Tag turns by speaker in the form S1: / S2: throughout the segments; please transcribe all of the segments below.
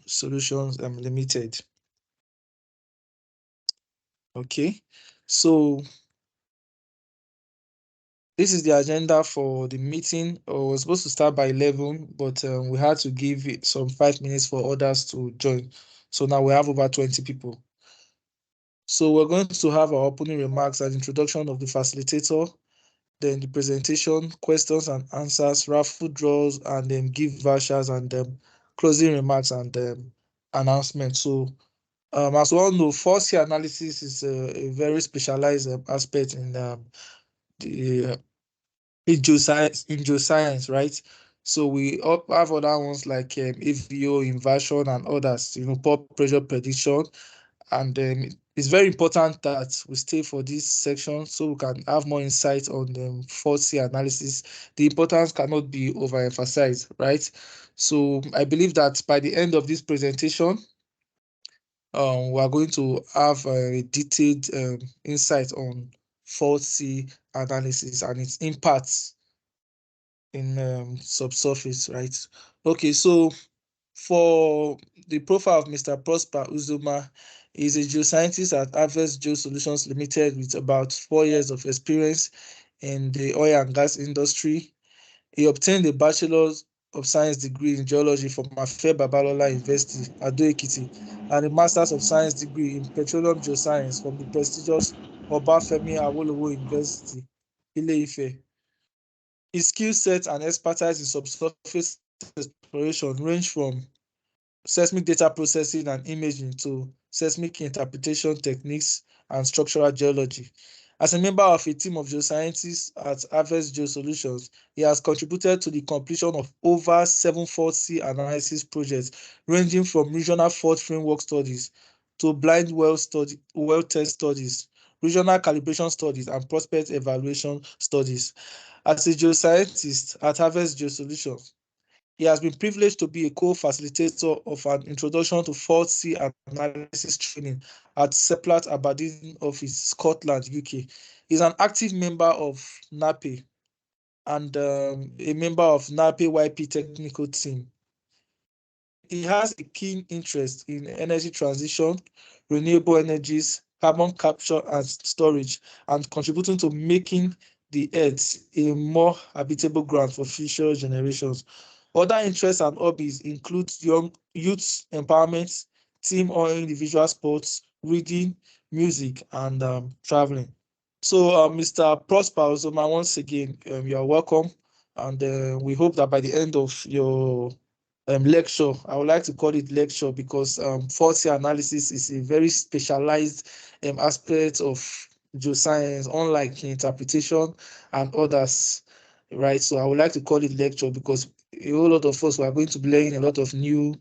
S1: Solutions Limited. Okay, so this is the agenda for the meeting. We're supposed to start by 11, but we had to give it some 5 minutes for others to join. So now we have over 20 people. So we're going to have our opening remarks and introduction of the facilitator, then the presentation, questions and answers, raffle draws, and then give vouchers and closing remarks and announcements. So as we all know, first year analysis is a very specialized aspect in the in geoscience, right? So we have other ones like AVO, inversion, and others. Pore pressure prediction, and it's very important that we stay for this section so we can have more insight on the fourth year analysis. The importance cannot be overemphasized, right? So I believe that by the end of this presentation, we are going to have a detailed insight on faulty analysis and its impacts in subsurface, right? Okay, so for the profile of Mr. Prosper Uzuma, he is a geoscientist at Harvest Geo Solutions Limited with about 4 years of experience in the oil and gas industry. He obtained a Bachelor's of Science degree in geology from Afe Babalola University, Ado Ekiti, and a Master's of Science degree in petroleum geoscience from the prestigious Obafemi Awolowo University, Ile-Ife. His skill set and expertise in subsurface exploration range from seismic data processing and imaging to seismic interpretation techniques and structural geology. As a member of a team of geoscientists at Harvest Geo Solutions, he has contributed to the completion of over 7 fault sea analysis projects, ranging from regional fault framework studies to blind well test studies, regional calibration studies, and prospect evaluation studies. As a geoscientist at Harvest Geo Solutions, he has been privileged to be a co-facilitator of an introduction to fault sea analysis training at Seplat Aberdeen office, Scotland, UK. He's an active member of Nape and a member of Nape YP technical team. He has a keen interest in energy transition, renewable energies, carbon capture and storage, and contributing to making the Earth a more habitable ground for future generations. Other interests and hobbies include young youth empowerment, team or individual sports, reading, music, and traveling. So, Mr. Prosper Ozoma, once again, you are welcome, and we hope that by the end of your lecture, I would like to call it lecture because fault analysis is a very specialized aspect of geoscience, unlike interpretation and others, right? So I would like to call it lecture because a whole lot of us are going to be learning a lot of new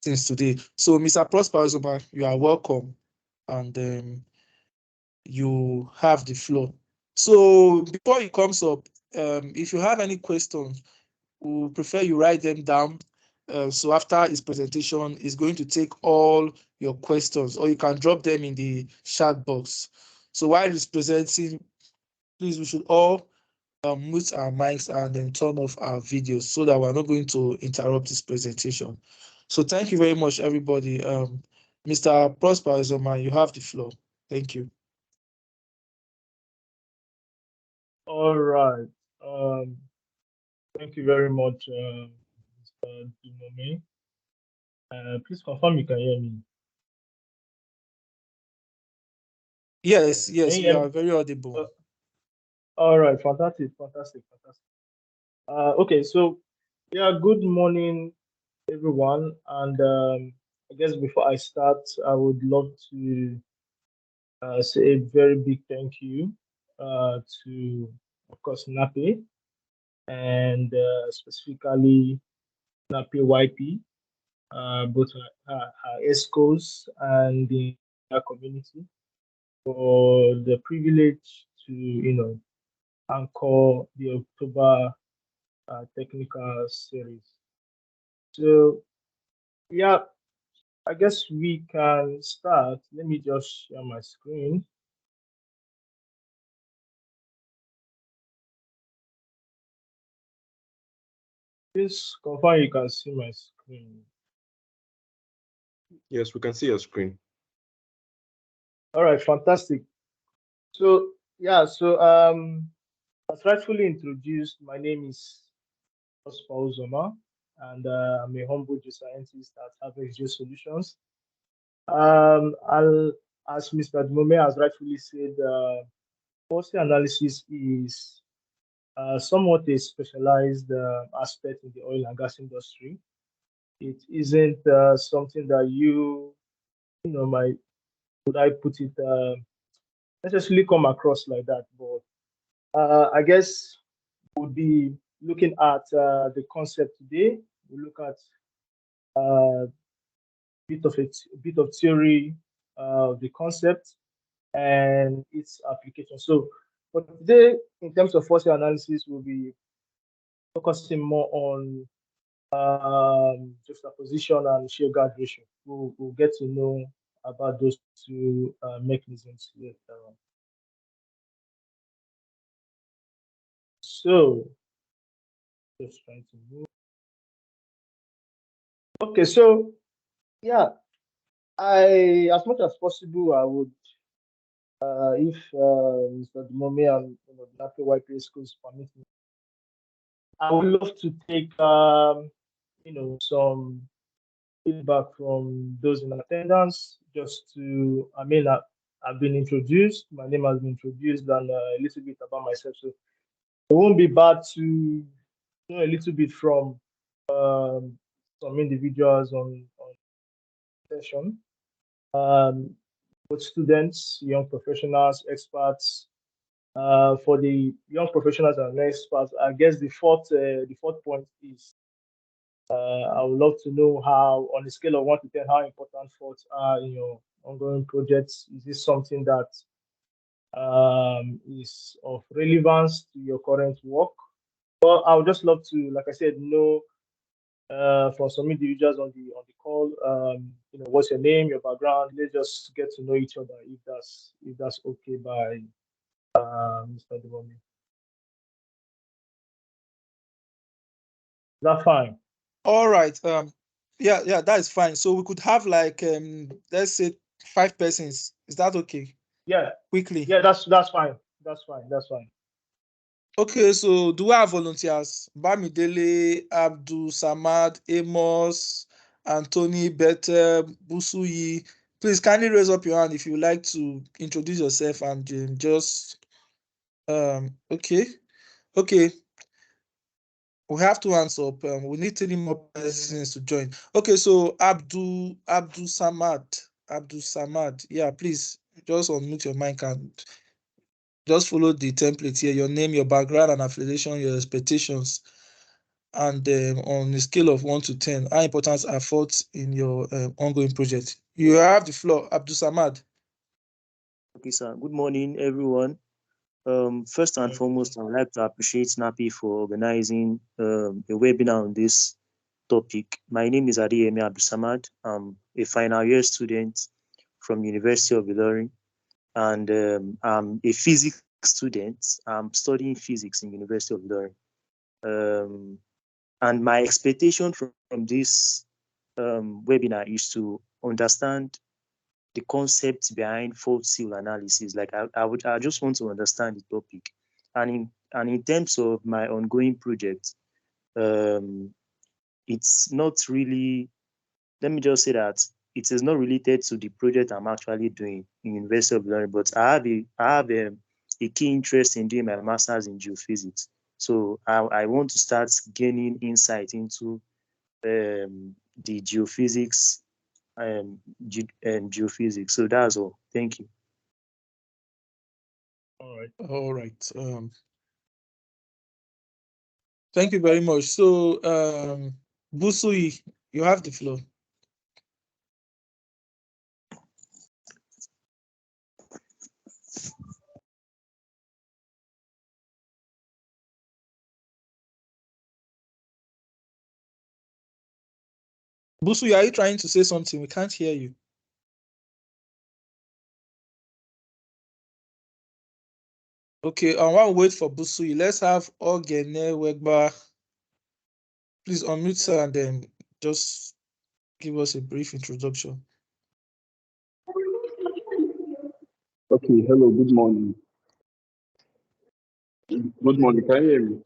S1: things today. So, Mr. Prosper Ozoma, you are welcome, and you have the floor. So before it comes up, if you have any questions, we prefer you write them down. So after his presentation, he's going to take all your questions, or you can drop them in the chat box. So while he's presenting, please, we should all mute our mics and then turn off our videos so that we're not going to interrupt this presentation. So thank you very much, everybody. Mr. Prosper Zoma, you have the floor. Thank you.
S2: All right. Thank you very much, Mr. Dumome. Please confirm you can hear me.
S1: Yes,
S2: Can
S1: yes,
S2: you
S1: you
S2: hear
S1: are
S2: me?
S1: very audible.
S2: All right. Fantastic. Fantastic. Fantastic. Okay. So, yeah, good morning, everyone. And I guess before I start, I would love to say a very big thank you to, of course, Nape and specifically Nape YP, both our ESCOs and the community for the privilege to, anchor the October technical series. So, yeah, I guess we can start. Let me just share my screen. Please confirm you can see my screen.
S3: Yes, we can see your screen.
S2: All right, fantastic. So yeah, as rightfully introduced, my name is Oscar Uzoma, and I'm a humble geoscientist at Harvest Geo Solutions. I'll, as Mr. Dmome has rightfully said, policy analysis is somewhat a specialized aspect in the oil and gas industry. It isn't something that you know, might would I put it, necessarily come across like that. But I guess we'll be looking at the concept today. We look at a bit of theory of the concept and its application. So for today, in terms of fossil analysis, we'll be focusing more on juxtaposition and shear guard ratio. We'll get to know about those two mechanisms later on. So, just trying to move. Okay, so yeah, as much as possible, I would, if Mr. Dumome and the Nape YPA schools permit me, I would love to take some feedback from those in attendance. Just to, I've been introduced. My name has been introduced, and a little bit about myself. So it won't be bad to know a little bit from some individuals on session. Um, both students, young professionals, experts. For the young professionals and experts, I guess the fourth point is I would love to know how, on a scale of 1 to 10, how important thoughts are in your ongoing projects. Is this something that is of relevance to your current work? Well, I would just love to, like I said, know from some individuals on the call, what's your name, your background. Let's just get to know each other if that's okay by Mr. Devoni. Is that fine?
S1: All right. Yeah, that is fine. So we could have like let's say 5 persons. Is that okay?
S2: Yeah,
S1: Quickly.
S2: yeah, that's fine. That's fine. That's fine.
S1: Okay, so do we have volunteers? Bamidele, Abdul Samad, Amos, Anthony, Bethel, Busuyi. Please kindly raise up your hand if you would like to introduce yourself and just okay. Okay, we have to answer up. We need 3 more persons to join. Okay, so Abdul Samad. Abdul Samad. Yeah, please just unmute your mic and just follow the template here. Your name, your background and affiliation, your expectations. And on a scale of 1 to 10, how important are thoughts in your ongoing project? You have the floor, Abdul Samad.
S4: Okay, sir. Good morning, everyone. First and foremost, I would like to appreciate Napi for organizing a webinar on this topic. My name is Adeyemi Abdulsamad. I'm a final year student from University of Ilorin, and I'm a physics student. I'm studying physics in University of Ilorin. And my expectation from this webinar is to understand the concepts behind fault seal analysis. Like I just want to understand the topic. And in terms of my ongoing project, um, it's not really, let me just say that it is not related to the project I'm actually doing in University of Learning, but I have a key interest in doing my master's in geophysics. So I want to start gaining insight into the geophysics geophysics. So that's all. Thank you.
S2: All right.
S1: All right. Thank you very much. So, Busui, you have the floor. Busui, are you trying to say something? We can't hear you. Okay, while we wait for Busui, let's have Ogene Wegba. Please unmute her and then just give us a brief introduction.
S3: Okay, hello, good morning. Good morning, can you hear me?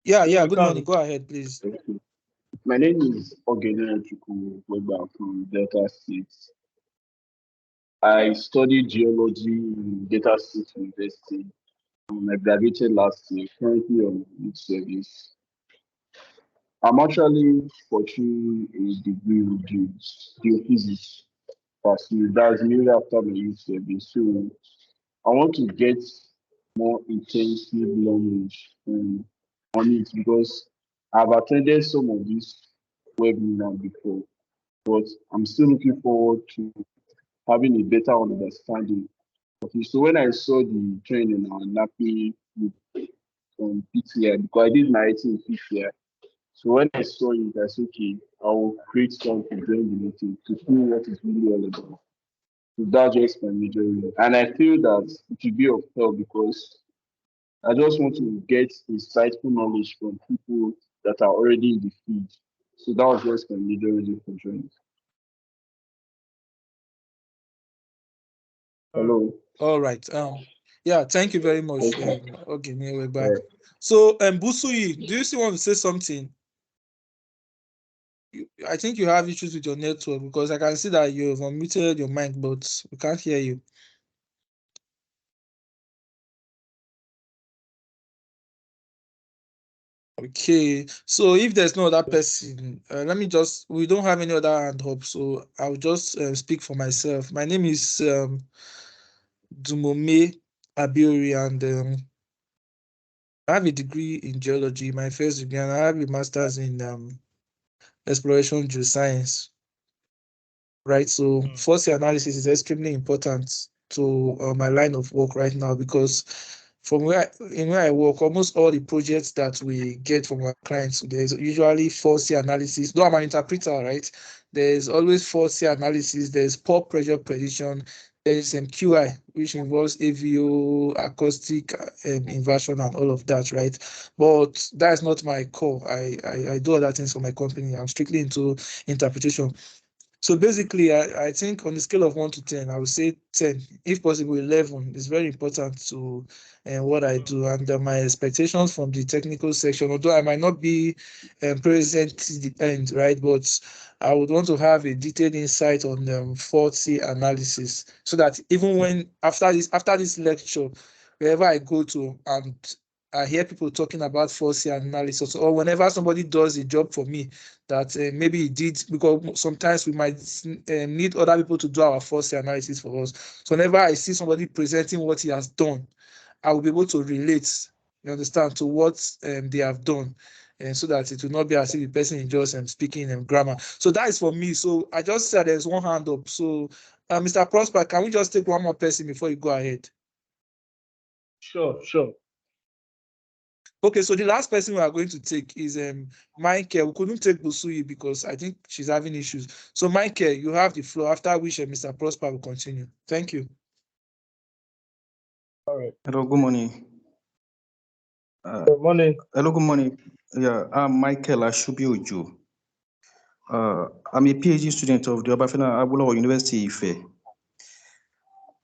S1: Yeah,
S2: Yeah,
S1: yeah.
S2: we
S1: Good morning.
S2: can.
S1: Go ahead, please.
S3: Okay. My name is Ogene Chukwu Weba from Delta State. I studied geology in Delta State University. I graduated last year, currently on youth service. I'm actually pursuing a degree in geophysics. That's immediately after my youth service. So I want to get more intensive knowledge on it because I've attended some of these webinars before, but I'm still looking forward to having a better understanding of it. So when I saw the training on Nape on PTI, because I did my IT in PTI, so when I saw it, I said, okay, I will create something during the meeting to see what it's really all about. So that's just my major reason. And I feel that it will be of help because I just want to get insightful knowledge from people that are already in the field. So that was just my major reason for joining.
S2: Uh,
S3: Hello.
S1: All right. Yeah. Thank you very much.
S3: Okay.
S1: Okay, we're back.
S3: Right.
S1: So, Busuyi, do you still want to say something? I think you have issues with your network because I can see that you've unmuted your mic, but we can't hear you. Okay, so if there's no other person, let me just, we don't have any other hand up, so I'll just speak for myself. My name is Dumome Abiori, and I have a degree in geology, my first degree, and I have a master's in exploration geoscience, right? So
S2: mm,
S1: force analysis is extremely important to my line of work right now because from where I work, almost all the projects that we get from our clients, there's usually 4C analysis. Though I'm an interpreter, right? There's always 4C analysis. There's pore pressure prediction. There's QI, which involves AVO, acoustic inversion, and all of that, right? But that's not my core. I do other things for my company. I'm strictly into interpretation. So basically, I think on the scale of 1 to 10, I would say 10, if possible 11. It's very important to what I
S2: mm.
S1: do. And my expectations from the technical section, although I might not be present to the end, right? But I would want to have a detailed insight on faulty analysis so that even when after this lecture, wherever I go to and I hear people talking about faulty analysis, or whenever somebody does a job for me, that maybe he did, because sometimes we might need other people to do our first analysis for us. So whenever I see somebody presenting what he has done, I will be able to relate, you understand, to what they have done. And so that it will not be as if the person is just speaking in grammar. So that is for me. So I just said there's one hand up. So Mr. Prosper, can we just take one more person before you go ahead?
S2: Sure, sure.
S1: Okay, so the last person we are going to take is Michael. We couldn't take Busui because I think she's having issues. So Michael, you have the floor, after which Mr. Prosper will continue. Thank you.
S2: All right.
S5: Hello, good morning.
S2: Good morning.
S5: Hello, good morning. Yeah, I'm Michael Ashubi Ojo. I'm a PhD student of the Obafemi Awolowo University, Ife.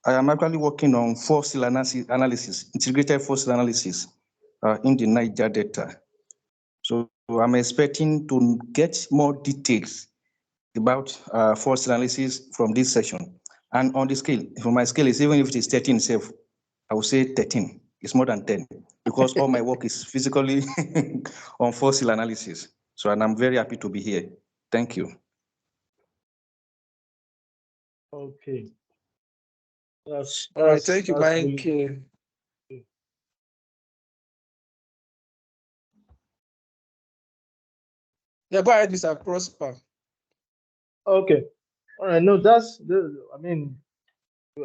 S5: I am actually working on fossil analysis, integrated fossil analysis in the Niger Delta. So I'm expecting to get more details about fossil analysis from this session. And on the scale, for my scale is even if it is 13 itself, I would say 13. It's more than 10 because all my work is physically on fossil analysis. So, and I'm very happy to be here. Thank you.
S2: Okay.
S1: All right, thank you,
S2: That's really
S1: Michael.
S2: good.
S1: Yeah, go ahead, Mr. Prosper.
S2: Okay. All right. No, I mean,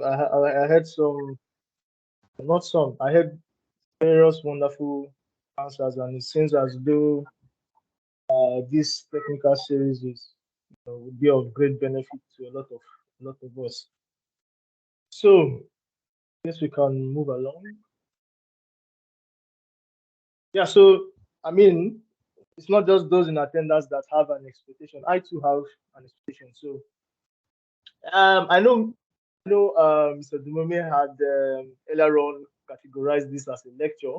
S2: I had some, not some. I had various wonderful answers, and it seems as though this technical series is, would be of great benefit to a lot of us. So, I guess we can move along. Yeah. So, I mean, it's not just those in attendance that have an expectation. I too have an expectation. So I know Mr. Dumome had earlier on categorized this as a lecture.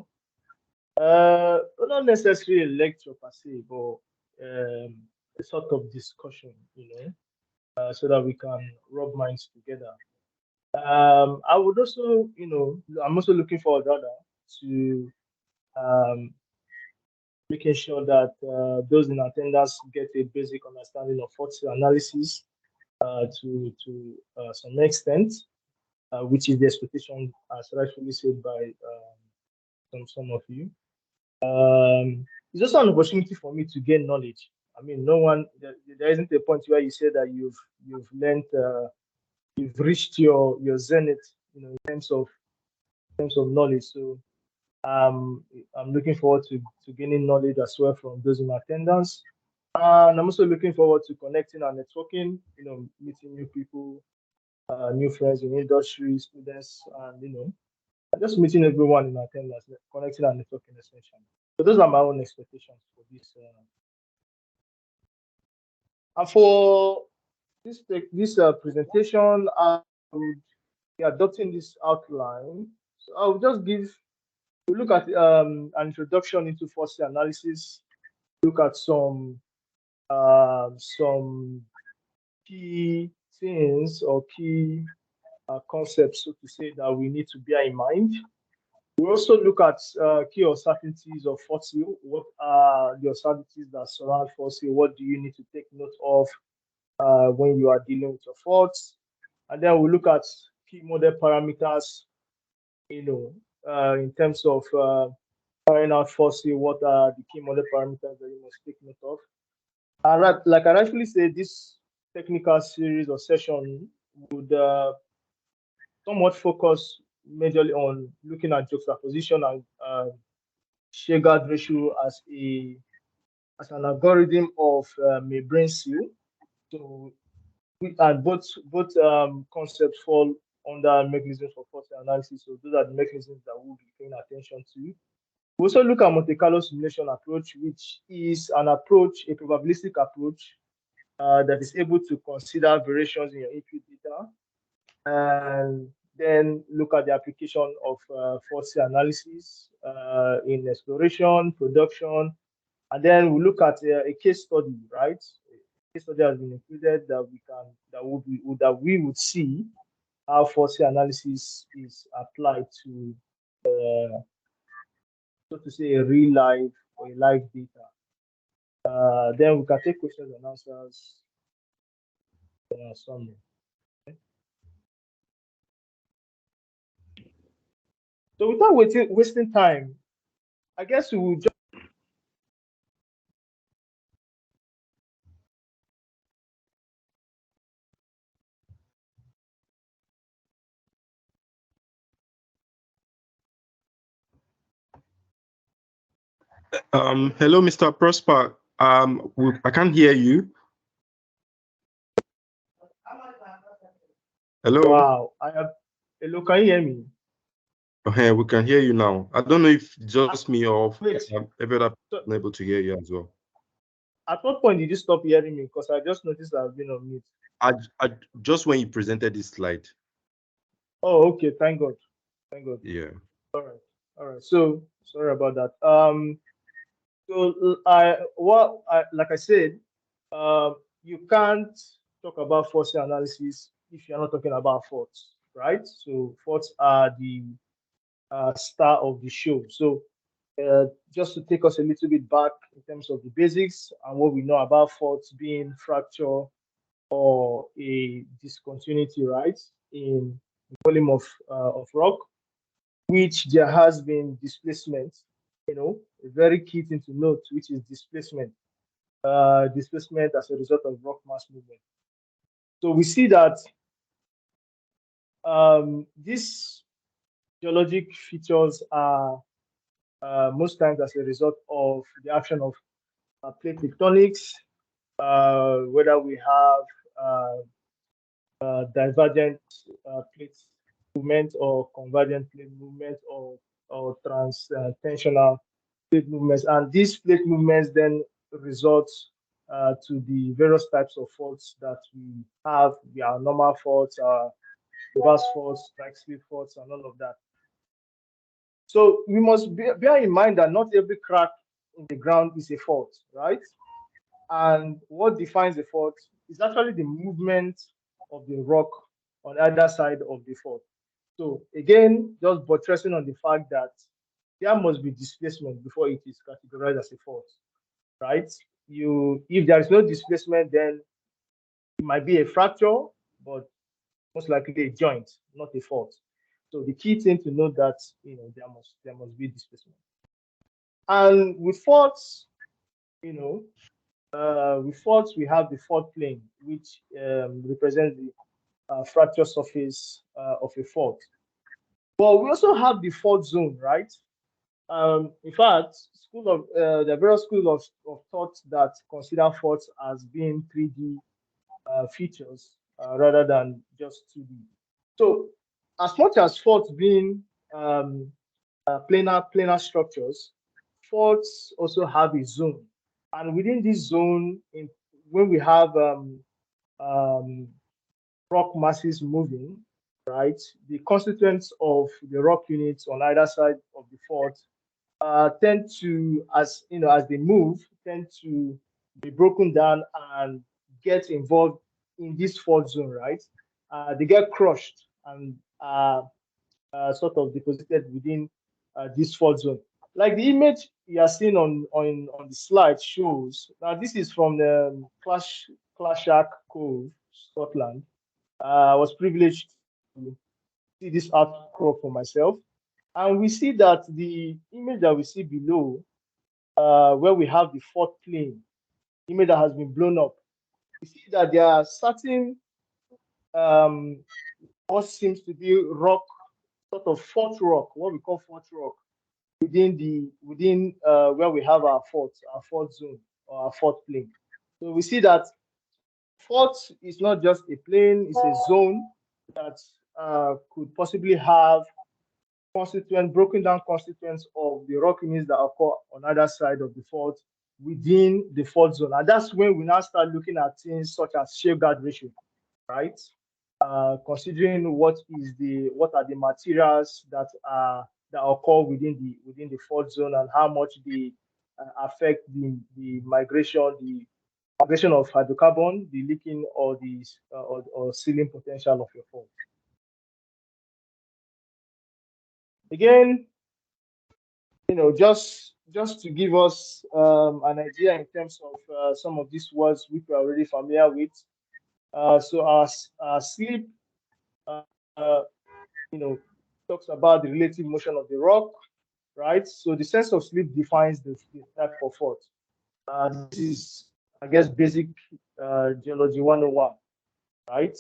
S2: Not necessarily a lecture per se, but a sort of discussion, so that we can rub minds together. I would also, I'm also looking forward rather to um, making sure that those in attendance get a basic understanding of fault analysis to some extent, which is the expectation, as rightfully said by some of you. It's also an opportunity for me to gain knowledge. I mean, there isn't a point where you say that you've learned, you've reached your zenith, in terms of knowledge. So I'm looking forward to gaining knowledge as well from those in attendance. And I'm also looking forward to connecting and networking, meeting new people, new friends in industry, students, and just meeting everyone in attendance, connecting and networking essentially. So those are my own expectations for this. And for this presentation, I would be adopting this outline. So I'll just look at an introduction into force analysis, look at some key things or key concepts, so to say, that we need to bear in mind. We also look at key uncertainties of fossil. What are the uncertainties that surround fossil? What do you need to take note of when you are dealing with your faults? And then we look at key model parameters, in terms of carrying out fossil. What are the key model parameters that you must take note of? And like I actually said, this technical series or session would somewhat focus majorly on looking at juxtaposition and Shagard ratio as an algorithm of a brain seal. So and both concepts fall under mechanisms for force analysis. So those are the mechanisms that we'll be paying attention to. We also look at Monte Carlo simulation approach, which is an approach, a probabilistic approach that is able to consider variations in your input data, and then look at the application of force analysis in exploration, production, and then we look at a case study, right? A case study has been included that we would see how force analysis is applied to, so to say, a real life or a live data. Then we can take questions and answers. Summary. So without wasting time, I guess we will just.
S6: Hello, Mr. Prosper. I can't hear you. Hello.
S2: Wow, hello, can you hear me?
S6: Okay, we can hear you now. I don't know if just me or
S2: Wait.
S6: every other person able to hear you as well.
S2: At what point did you stop hearing me? Because I just noticed I've been on mute.
S6: I just when you presented this slide.
S2: Oh, okay. Thank God. Thank God.
S6: Yeah.
S2: All right. So sorry about that. So like I said, you can't talk about force analysis if you're not talking about faults, right? So faults are the star of the show. So just to take us a little bit back in terms of the basics and what we know about faults being fracture or a discontinuity, right, in the volume of rock, which there has been displacement, a very key thing to note, which is displacement. Displacement as a result of rock mass movement. So we see that these geologic features are most times as a result of the action of plate tectonics, whether we have divergent plate movement or convergent plate movement or transtensional plate movements, and these plate movements then result to the various types of faults that we have. We are normal faults, reverse faults, strike slip faults, and all of that. So we must bear in mind that not every crack in the ground is a fault, right? And what defines a fault is actually the movement of the rock on either side of the fault. So again, just buttressing on the fact that there must be displacement before it is categorized as a fault, right? If there is no displacement, then it might be a fracture, but most likely a joint, not a fault. So the key thing to note that there must be displacement. And with faults, you know, with faults we have the fault plane, which represents the fracture surface of a fault. But we also have the fault zone, right? In fact, there are various schools of thought that consider faults as being 3D features rather than just 2D. So, as much as faults being planar structures, faults also have a zone, and within this zone, when we have um, rock masses moving, right, the constituents of the rock units on either side of the fault tend to, as they move, tend to be broken down and get involved in this fault zone, right? They get crushed and sort of deposited within this fault zone. Like the image you are seeing on the slide shows. Now this is from the Clashach Cove, Scotland. I was privileged to see this outcrop for myself, and we see that the image that we see below, where we have the fault plane, image that has been blown up, we see that there are certain what seems to be rock, sort of fault rock, what we call fault rock, within where we have our fault zone or our fault plane. So we see that fault is not just a plane; it's a zone that could possibly have broken down constituents of the rock units that occur on either side of the fault within the fault zone. And that's when we now start looking at things such as shape-guard ratio, right? Considering what are the materials that occur within the fault zone and how much they affect the migration of hydrocarbon, the leaking or sealing potential of your fault. Again, just to give us an idea in terms of some of these words which we're already familiar with. So our sleep, uh, uh, talks about the relative motion of the rock, right? So the sense of sleep defines the type of fault. This is, I guess, basic geology 101, right?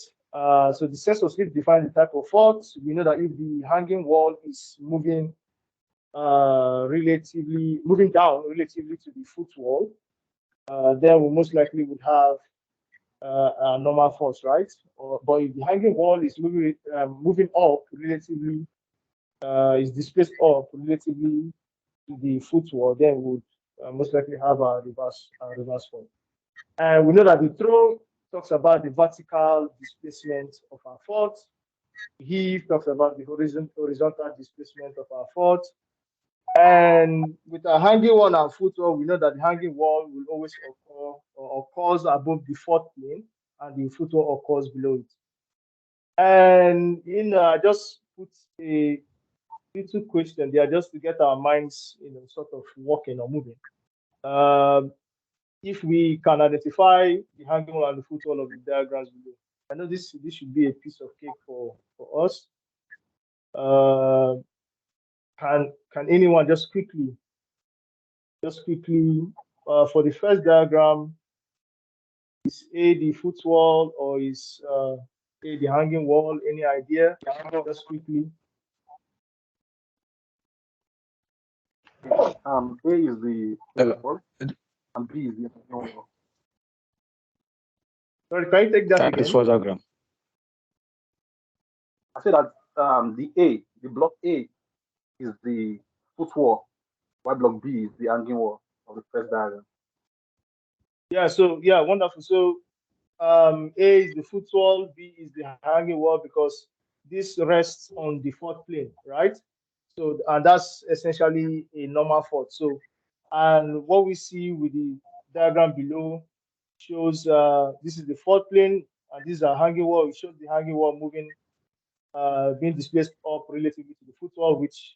S2: So the sense of sleep defines the type of fault. We know that if the hanging wall is moving down relatively to the foot wall, then we most likely would have a normal force, right? But if the hanging wall is moving up relatively, is displaced up relatively to the foot wall, then we would most likely have a reverse force. And we know that the throw talks about the vertical displacement of our fault. Heave talks about the horizontal displacement of our fault. And with a hanging wall and foot wall, we know that the hanging wall will always occur or occurs above the fault plane, and the foot wall occurs below it. And I just put a little question there just to get our minds, sort of working or moving. If we can identify the hanging wall and the foot wall of the diagrams below, I know this should be a piece of cake for us. Can anyone just quickly for the first diagram, is A the foot wall or is A the hanging wall? Any idea? Just quickly.
S3: A is the wall and B is the wall.
S2: Sorry, can you take that again?
S5: This was diagram.
S3: I said that the block A is the foot wall
S7: while block B is the hanging wall of the first diagram.
S2: Yeah, so yeah, wonderful. So A is the foot wall, B is the hanging wall because this rests on the fourth plane, right? So, and that's essentially a normal fault. So, and what we see with the diagram below shows this is the fourth plane, and this is a hanging wall. It shows the hanging wall moving, being displaced up relatively to the foot wall, which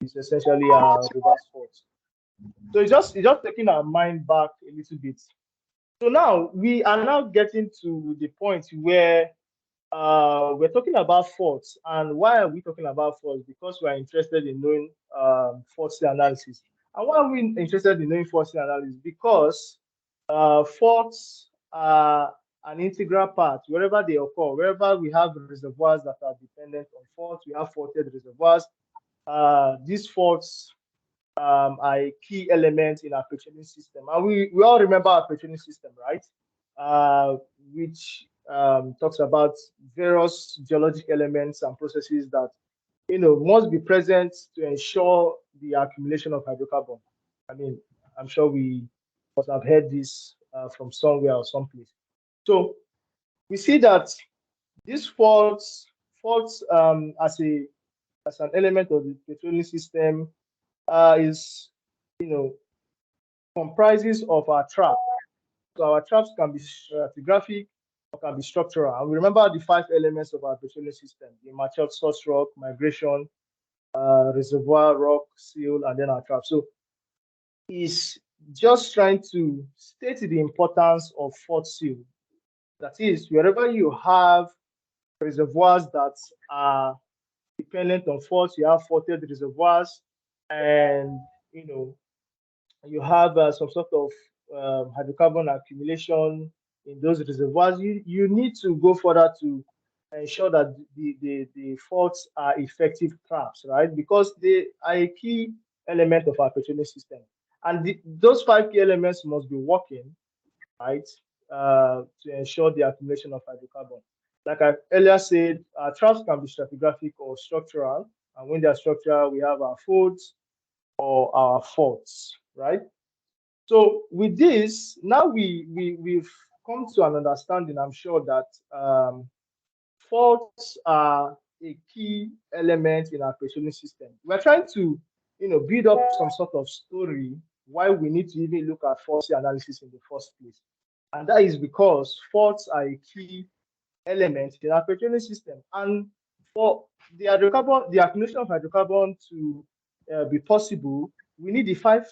S2: is essentially a reverse fault. So it's just taking our mind back a little bit. So now we are now getting to the point where we're talking about faults. And why are we talking about faults? Because we're interested in knowing fault analysis. And why are we interested in knowing fault analysis? Because faults are an integral part wherever they occur. Wherever we have reservoirs that are dependent on faults, we have faulted reservoirs. These faults are a key element in our petroleum system. And we all remember our petroleum system, right? Which talks about various geologic elements and processes that must be present to ensure the accumulation of hydrocarbon. I mean, I'm sure we must have heard this from somewhere or someplace. So we see that these faults as an element of the petroleum system is comprises of our trap. So our traps can be stratigraphic or can be structural. And we remember the 5 elements of our petroleum system: the matured source rock, migration, reservoir rock, seal, and then our trap. So it's just trying to state the importance of fault seal. That is, wherever you have reservoirs that are dependent on faults, you have faulted reservoirs, and you have some sort of hydrocarbon accumulation in those reservoirs, you need to go further to ensure that the faults are effective traps, right? Because they are a key element of our petroleum system. And those 5 key elements must be working, right, to ensure the accumulation of hydrocarbon. Like I earlier said, traps can be stratigraphic or structural. And when they're structural, we have our faults or our faults, right? So with this, now we've come to an understanding, I'm sure, that faults are a key element in our petroleum system. We're trying to, build up some sort of story why we need to even look at fault analysis in the first place. And that is because faults are a key element in our petroleum system. And for the accumulation of hydrocarbon to be possible, we need the 5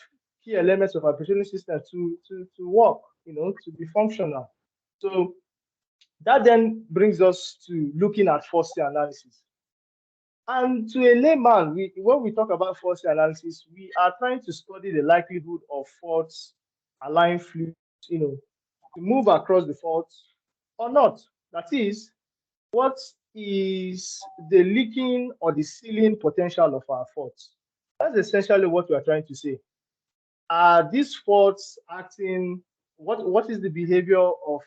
S2: key elements of our petroleum system to work, to be functional. So that then brings us to looking at fault analysis. And to a layman, when we talk about fault analysis, we are trying to study the likelihood of faults allowing fluids, to move across the fault or not. That is, what is the leaking or the sealing potential of our faults? That's essentially what we are trying to say. Are these faults acting? What is the behavior of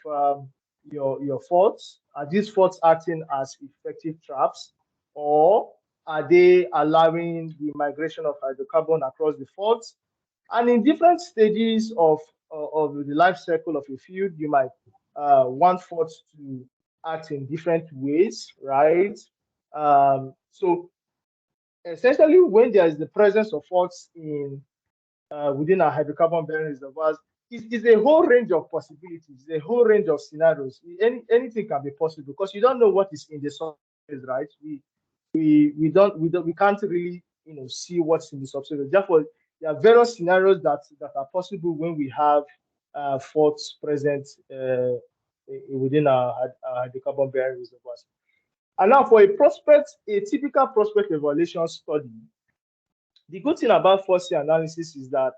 S2: your faults? Are these faults acting as effective traps, or are they allowing the migration of hydrocarbon across the faults? And in different stages of the life cycle of a field, you might want faults to act in different ways, right? So essentially, when there is the presence of faults within our hydrocarbon bearing reservoirs, is a whole range of possibilities, a whole range of scenarios. Anything can be possible because you don't know what is in the surface, right? We can't really see what's in the subsurface. Therefore, there are various scenarios that are possible when we have faults present within our hydrocarbon bearing reservoirs. And now for a typical prospect evaluation study, the good thing about fault analysis is that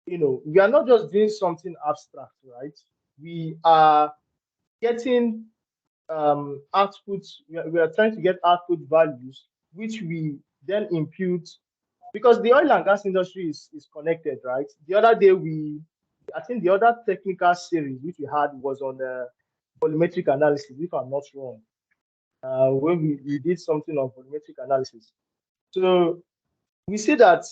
S2: we are not just doing something abstract, right? We are getting outputs. We are trying to get output values, which we then impute, because the oil and gas industry is connected, right? The other day I think the other technical series which we had was on volumetric analysis, if I'm not wrong, when we did something on volumetric analysis. So we see that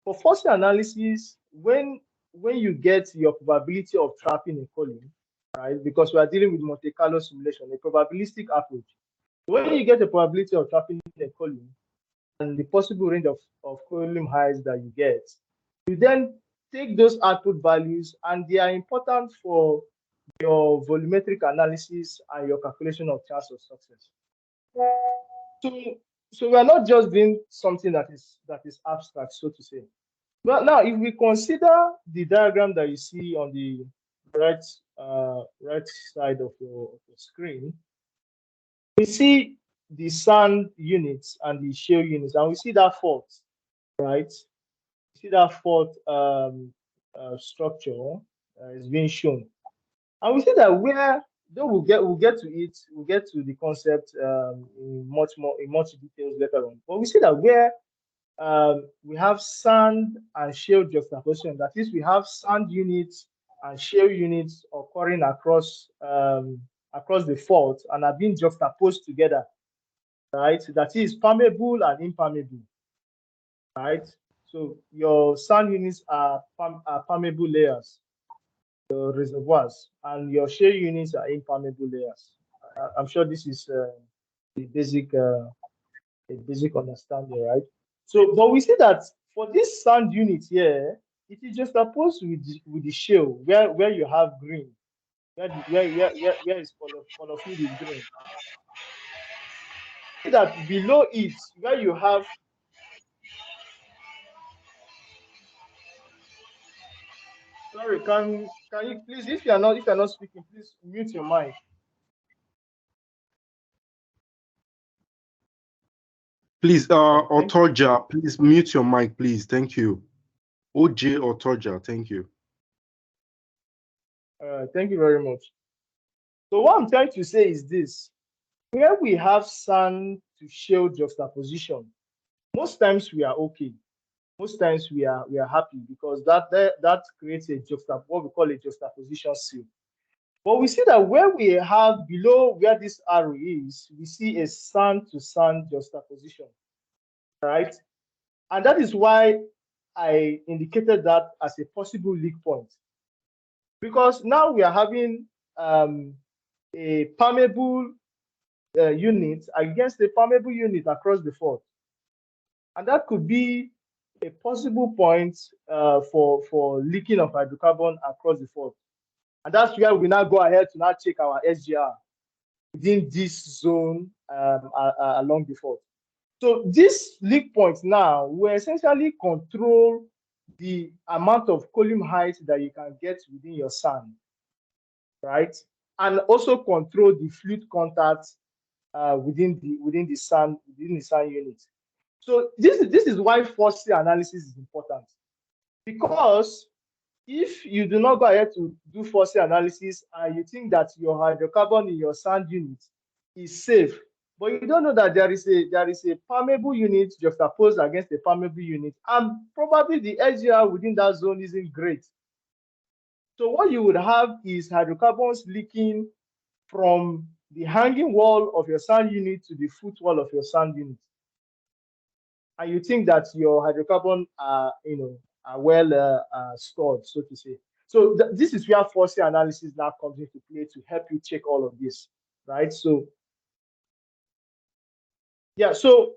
S2: For force analysis, when you get your probability of trapping a column, right? Because we are dealing with Monte Carlo simulation, a probabilistic approach. When you get the probability of trapping a column and the possible range of column heights that you get, you then take those output values, and they are important for your volumetric analysis and your calculation of chance of success. So we are not just doing something that is abstract, so to say. But now, if we consider the diagram that you see on the right side of your screen, we see the sand units and the shale units, and we see that fault, right? See that fault structure is being shown, and we see that where, though we'll get to it, we'll get to the concept in much details later on. But we see that where we have sand and shale juxtaposition, that is, we have sand units and shale units occurring across the fault and are being juxtaposed together, right? That is permeable and impermeable, right? So your sand units are permeable layers, the reservoirs, and your shale units are impermeable layers. I'm sure this is a basic understanding, right? So, but we see that for this sand unit here, it is just opposed with the shale, where you have green, where is polyfill is green. See that below it, where you have, sorry, can you please, if you are not speaking, please mute your mic.
S6: Please,
S2: Thank you.
S6: Otoja, please mute your mic, please. Thank you. OJ Otoja, thank you.
S2: Thank you very much. So what I'm trying to say is this: where we have sand to shale juxtaposition, most times we are okay. Most times we are happy, because that creates what we call a juxtaposition seal. But we see that where we have below where this arrow is, we see a sand to sand juxtaposition, right? And that is why I indicated that as a possible leak point, because now we are having a permeable unit against a permeable unit across the fault, and that could be a possible point for leaking of hydrocarbon across the fault. And that's where we now go ahead to now check our SGR within this zone along the fault. So this leak point now will essentially control the amount of column height that you can get within your sand, right? And also control the fluid contact within the sand unit. So this is why force analysis is important, because if you do not go ahead to do force analysis and you think that your hydrocarbon in your sand unit is safe, but you don't know that there is a permeable unit juxtaposed against a permeable unit, and probably the SGR within that zone isn't great. So what you would have is hydrocarbons leaking from the hanging wall of your sand unit to the foot wall of your sand unit, and you think that your hydrocarbon are well stored, so to say. So this is where force analysis now comes into play to help you check all of this, right? So yeah, so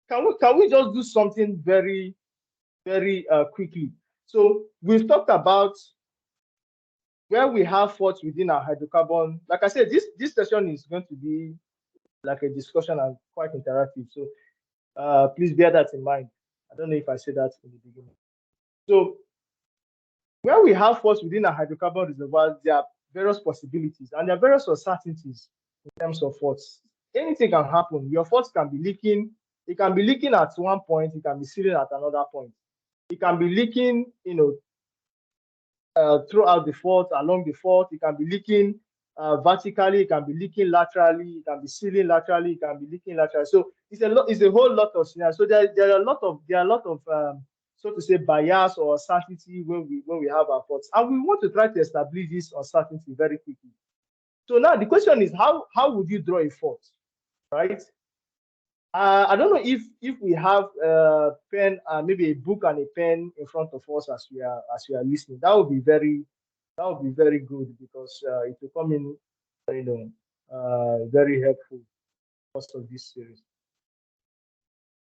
S2: can we just do something very, very quickly? So we've talked about where we have faults within our hydrocarbon. Like I said, this session is going to be like a discussion and quite interactive. So please bear that in mind. I don't know if I said that in the beginning. So where we have faults within a hydrocarbon reservoir, there are various possibilities and there are various uncertainties in terms of faults. Anything can happen. Your faults can be leaking. It can be leaking at one point. It can be sealing at another point. It can be leaking, throughout the fault, along the fault. It can be leaking vertically. It can be leaking laterally. It can be sealing laterally. It can be leaking laterally. So it's a whole lot of scenarios. So there are a lot of so to say bias or uncertainty when we have our faults, and we want to try to establish this uncertainty very quickly. So now the question is, how would you draw a fault, right? I don't know if we have a pen, maybe a book and a pen in front of us as we are listening. That would be very good because it will come in, very helpful course of this series.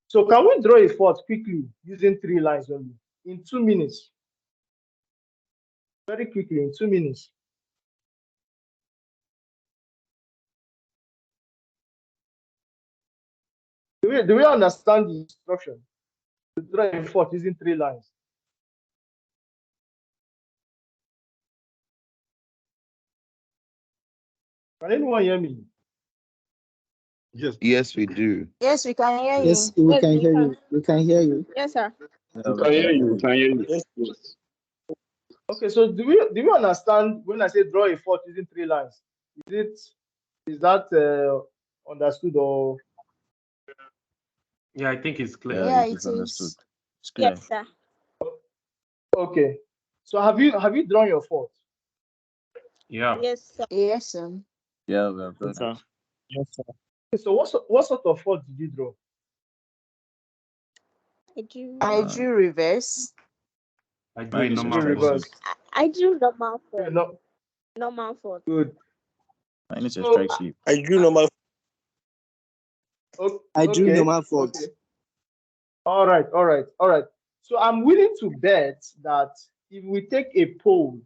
S2: So can we draw a fort quickly using 3 lines only in 2 minutes? Very quickly in 2 minutes. Do we understand the instruction to draw a fort using 3 lines? Can anyone hear me?
S6: Yes.
S8: Yes, we do.
S9: Yes, we can hear
S10: Yes,
S9: you.
S10: we can hear you. We can hear you.
S9: Yes, sir.
S3: We can hear you. We can hear you. Yes.
S2: Okay, so do we understand when I say draw a fort using 3 lines? Is that understood or?
S11: Yeah, I think it's clear.
S9: Yeah,
S10: it is understood. It's clear.
S9: Yes, sir.
S2: Okay. So have you drawn your fort?
S11: Yeah.
S9: Yes, sir. Yes, sir.
S10: Yeah, we have
S4: Yes,
S10: done
S4: sir.
S1: Yes, sir.
S2: Okay, so what sort of fort did you draw?
S9: I drew reverse.
S11: I do a
S10: Mine is
S11: normal
S10: extra
S11: fort.
S2: Reverse.
S9: I drew normal
S2: Okay,
S9: fort.
S2: no,
S9: Normal fort.
S2: good.
S10: Mine is a
S2: So
S10: strike slip.
S12: I drew normal. I drew
S2: okay,
S12: normal fort.
S2: okay. All right. So I'm willing to bet that if we take a poll,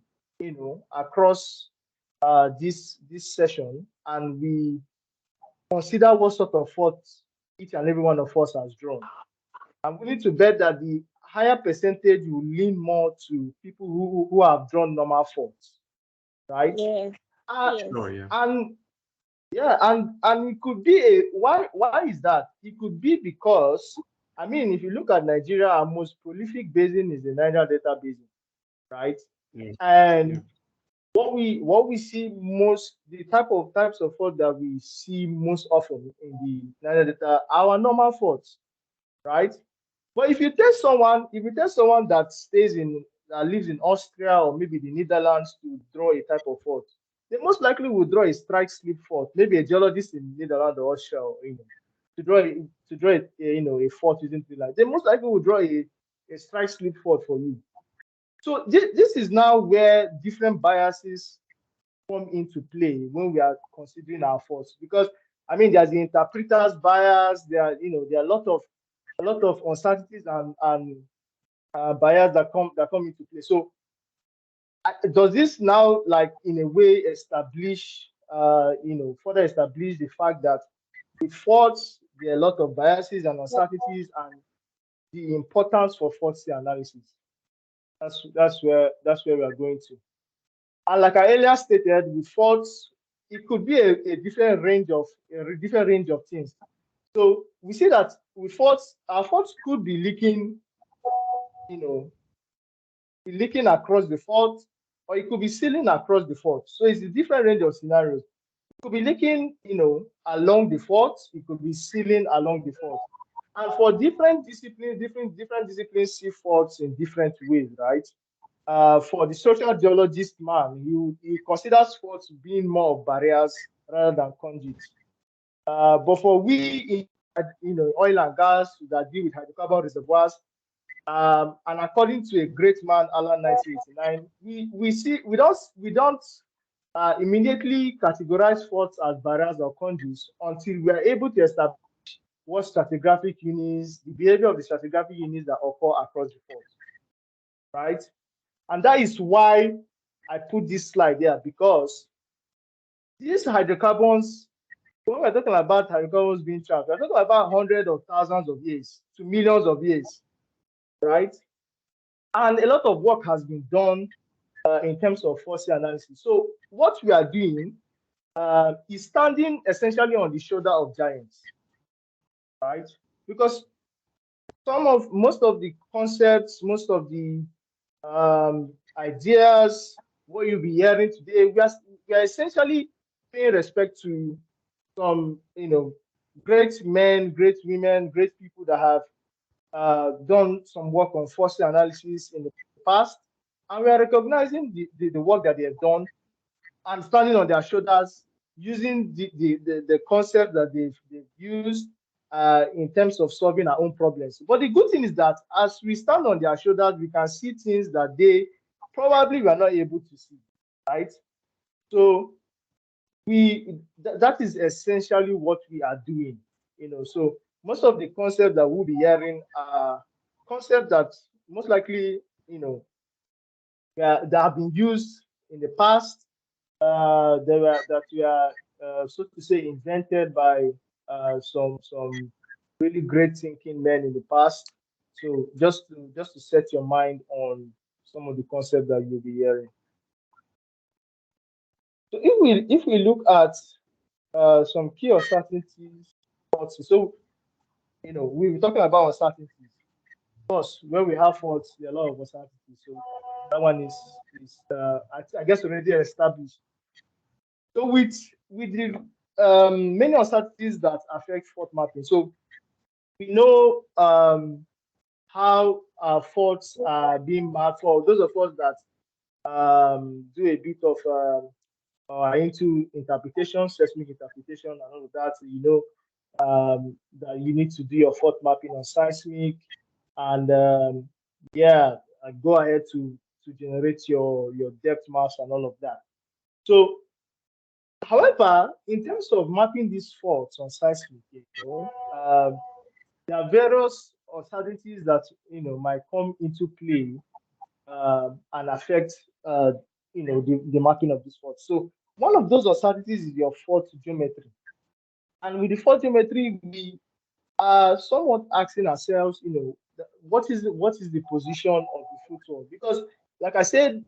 S2: across this session, and we consider what sort of fort each and every one of us has drawn, I'm willing to bet that the higher percentage will lean more to people who have drawn normal forts, right?
S9: Yes. Yes.
S11: Sure, yeah.
S2: And yeah, and it could be why is that? It could be because, I mean, if you look at Nigeria, our most prolific basin is the Niger Delta Basin, right?
S11: Yeah.
S2: And
S11: Yeah.
S2: what we see most, the types of fault that we see most often in the Niger Delta are our normal faults, right? But if you tell someone that lives in Austria or maybe the Netherlands to draw a type of fault, they most likely will draw a strike slip fault. Maybe a geologist in Netherlands or Austria, to draw a fault using 3 lines. They most likely will draw a strike slip fault for you. So this is now where different biases come into play when we are considering our faults, because I mean there's the interpreter's bias. There are a lot of uncertainties and bias that come into play. So does this now, like, in a way, further establish the fact that with faults there are a lot of biases and uncertainties, and the importance for faulty analysis? That's where we are going to. And like I earlier stated, with faults, it could be a different range of things. So we see that with faults, our faults could be leaking, across the fault, or it could be sealing across the fault. So it's a different range of scenarios. It could be leaking, along the fault. It could be sealing along the fault. And for different disciplines, different disciplines see faults in different ways, right? For the social geologist man, he considers faults being more of barriers rather than conduits. But for we in oil and gas that deal with hydrocarbon reservoirs, and according to a great man, Alan 1989, we don't immediately categorize faults as barriers or conduits until we are able to establish what stratigraphic units, the behavior of the stratigraphic units that occur across the fault, right? And that is why I put this slide there, because these hydrocarbons, when we're talking about hydrocarbons being trapped, we're talking about hundreds of thousands of years to millions of years, right? And a lot of work has been done in terms of fossil analysis. So what we are doing is standing essentially on the shoulder of giants, right? Because most of the concepts, most of the ideas, what you'll be hearing today, we are essentially paying respect to some, great men, great women, great people that have done some work on fossil analysis in the past, and we are recognizing the work that they have done and standing on their shoulders, using the concept that they've used, in terms of solving our own problems. But the good thing is that as we stand on their shoulders, we can see things that they probably were not able to see, right? So that is essentially what we are doing, So most of the concepts that we'll be hearing are concepts that most likely, that have been used in the past. That were so to say invented by some really great thinking men in the past. So just to set your mind on some of the concepts that you'll be hearing. So if we look at some key uncertainties, so we were talking about uncertainties. Of course, when we have faults, there are a lot of uncertainties. So that one is I guess already established. So with the many uncertainties that affect fault mapping. So we know how faults are being mapped for those of us that do a bit of into interpretation, seismic interpretation, and all of that. That you need to do your fault mapping on seismic, and yeah, go ahead to generate your depth maps and all of that. So, however, in terms of mapping these faults on seismic, there are various uncertainties that might come into play and affect the marking of this fault. So one of those uncertainties is your fault geometry, and with the fault geometry, we are somewhat asking ourselves, what is the position of the footwall? Because, like I said,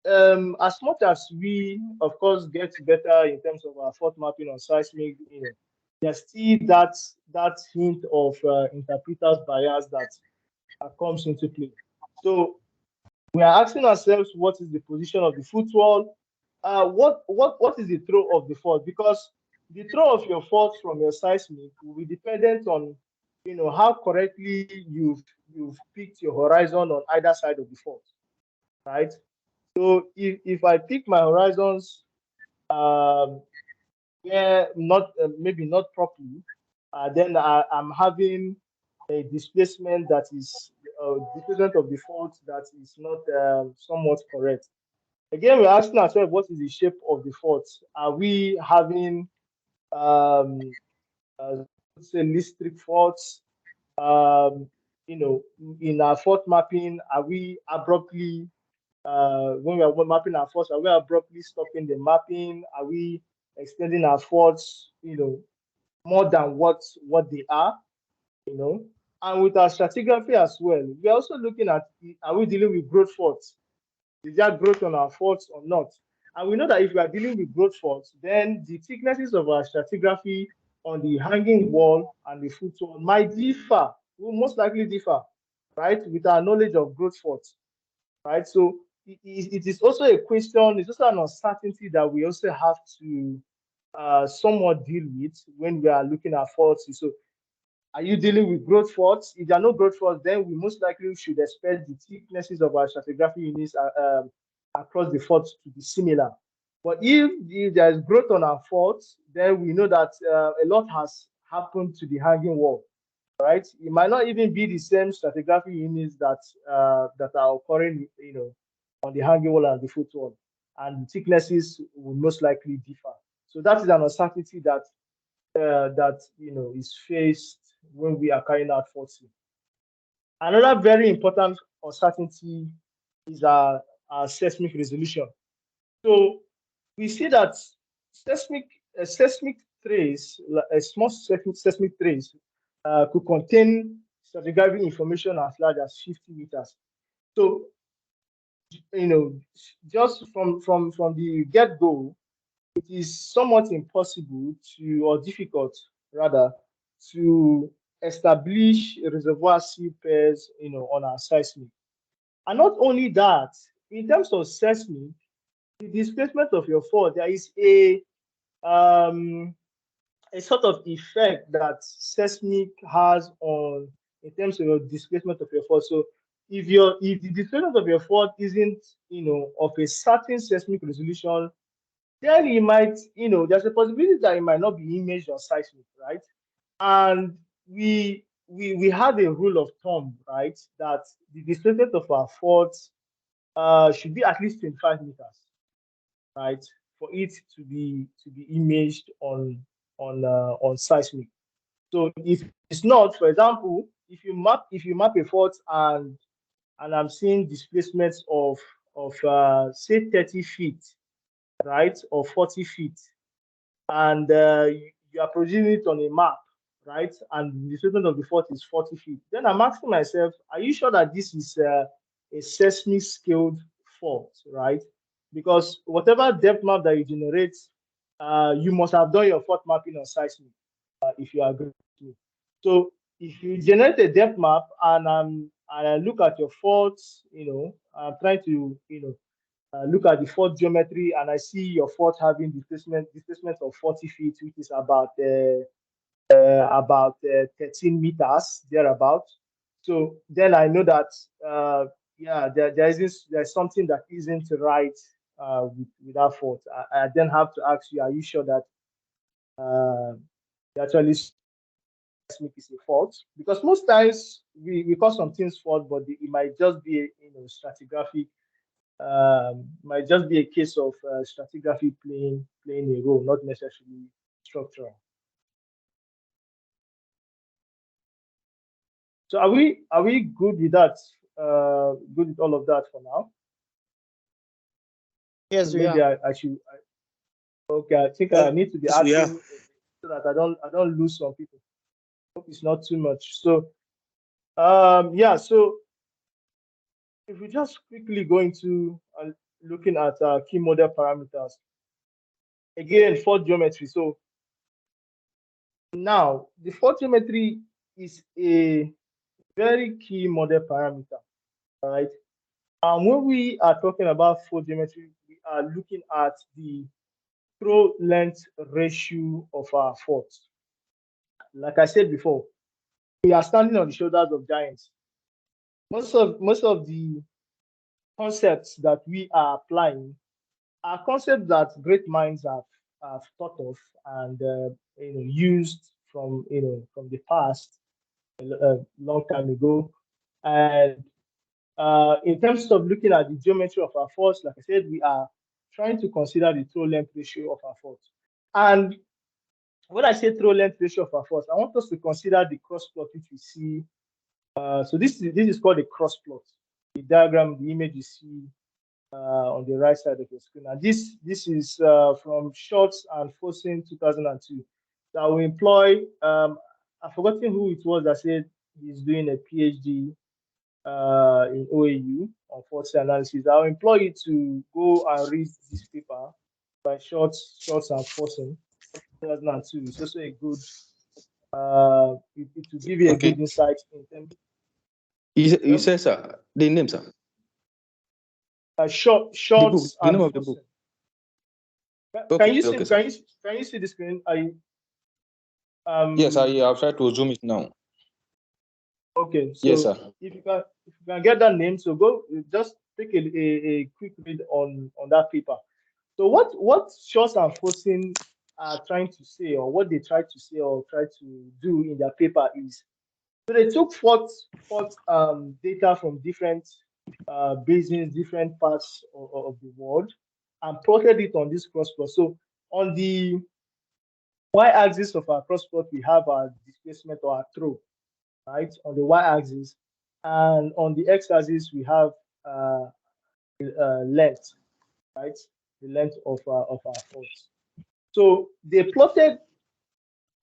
S2: as much as we, of course, get better in terms of our fault mapping on seismic, there's still that hint of interpreter's bias that comes into play. So we are asking ourselves, what is the position of the footwall? What is the throw of the fault? Because the throw of your fault from your seismic will be dependent on how correctly you've picked your horizon on either side of the fault, right? So if I pick my horizons yeah, not maybe not properly, then I'm having a displacement that is displacement of the fault that is not somewhat correct. Again, we're asking ourselves, what is the shape of the fault? Are we having let's say listric faults? In our fault mapping, are we abruptly when we are mapping our faults, are we abruptly stopping the mapping? Are we extending our faults, more than what they are? And with our stratigraphy as well, we're also looking at, are we dealing with growth faults? Is there growth on our faults or not? And we know that if we are dealing with growth faults, then the thicknesses of our stratigraphy on the hanging wall and the footwall might differ, will most likely differ, right, with our knowledge of growth faults, right? So it is also a question, it's also an uncertainty that we also have to somewhat deal with when we are looking at faults. So are you dealing with growth faults? If there are no growth faults, then we most likely should expect the thicknesses of our stratigraphy units across the faults to be similar. But if there is growth on our faults, then we know that a lot has happened to the hanging wall, right? It might not even be the same stratigraphy units that are occurring, on the hanging wall and the footwall, and the thicknesses will most likely differ. So that is an uncertainty that is faced when we are carrying out faulting. Another very important uncertainty is our seismic resolution. So we see that seismic trace, a small seismic trace, could contain stratigraphic information as large as 50 meters. So just from the get-go, it is somewhat impossible or difficult rather, to establish reservoir seal pairs, on our seismic. And not only that, in terms of seismic, the displacement of your fault, there is a sort of effect that seismic has on in terms of your displacement of your fault. So if the displacement of your fault isn't of a certain seismic resolution, then it might, there's a possibility that it might not be imaged on seismic, right? And we had a rule of thumb, right, that the displacement of our faults should be at least 25 meters, right, for it to be imaged on seismic. So if it's not, for example, if you map a fault and I'm seeing displacements of say 30 feet, right, or 40 feet, and you are projecting it on a map, right, and the displacement of the fault is 40 feet, then I'm asking myself, are you sure that this is a seismic scaled fault, right? Because whatever depth map that you generate, you must have done your fault mapping on seismic, if you agree with me. So if you generate a depth map and I look at your faults, I'm trying to, look at the fault geometry and I see your fault having displacement of 40 feet, which is about 13 meters thereabout. So then I know that yeah, there's something that isn't right with that fault. I then have to ask you, are you sure that actually seismic is a fault? Because most times we call some things fault, but it might just be stratigraphic, might just be a case of stratigraphy playing a role, not necessarily structural. So are we good with that? Good with all of that for now?
S9: Yes, we
S2: Maybe
S9: are.
S2: I should. Okay, I think I need to be
S4: Yes, we are.
S2: adding so that I don't lose some people. Hope it's not too much. So yeah. So if we just quickly go into looking at key model parameters again, fault geometry. So now the fault geometry is a very key model parameter, right? When we are talking about fault geometry, we are looking at the throw length ratio of our fault. Like I said before, we are standing on the shoulders of giants. Most of the concepts that we are applying are concepts that great minds have thought of and used from the past a long time ago. And in terms of looking at the geometry of our faults, like I said, we are trying to consider the throw length ratio of our faults. And when I say throw length ratio of our faults, I want us to consider the cross plot which we see. So this is called a cross plot. The diagram, the image you see on the right side of your screen. And this is from Schultz and Fossen 2002. That will employ, I've forgotten who it was that said he's doing a PhD in OAU on fault analysis. I'll employ you to go and read this paper by Schultz and Fossen 2002. It's also a good, it will give you a
S5: Okay.
S2: good insight in terms.
S5: You say, sir, the name, sir. The book,
S2: Schultz
S5: the
S2: and
S5: name of the book.
S2: Fossen. Can
S5: Okay,
S2: you see?
S5: okay, sir.
S2: Can you see the screen?
S5: Yes, I'll try to zoom it now.
S2: Okay,
S5: Yes,
S2: so
S5: sir.
S2: if you can get that name, so go just take a quick read on that paper. So what Schultz and Fossen are trying to say, or what they try to say or try to do in their paper is, so they took fault data from different basins, different parts of the world, and plotted it on this cross plot. So on the y-axis of our cross plot, we have our displacement or our throw, right, on the y-axis, and on the x-axis we have length, right, the length of our faults. So they plotted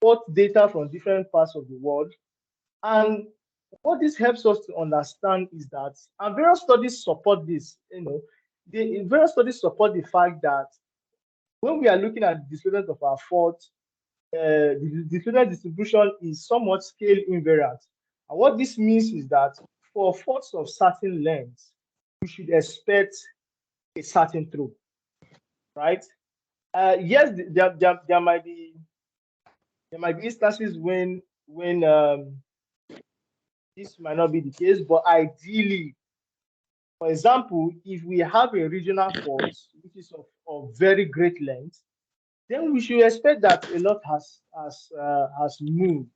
S2: fault data from different parts of the world, and what this helps us to understand is that, and various studies support this, the various studies support the fact that when we are looking at the displacement of our fault, the displacement distribution is somewhat scale invariant. And what this means is that for faults of certain lengths, we should expect a certain throw, right? Yes, there might be instances when this might not be the case, but ideally, for example, if we have a regional fault which is of very great length, then we should expect that a lot has moved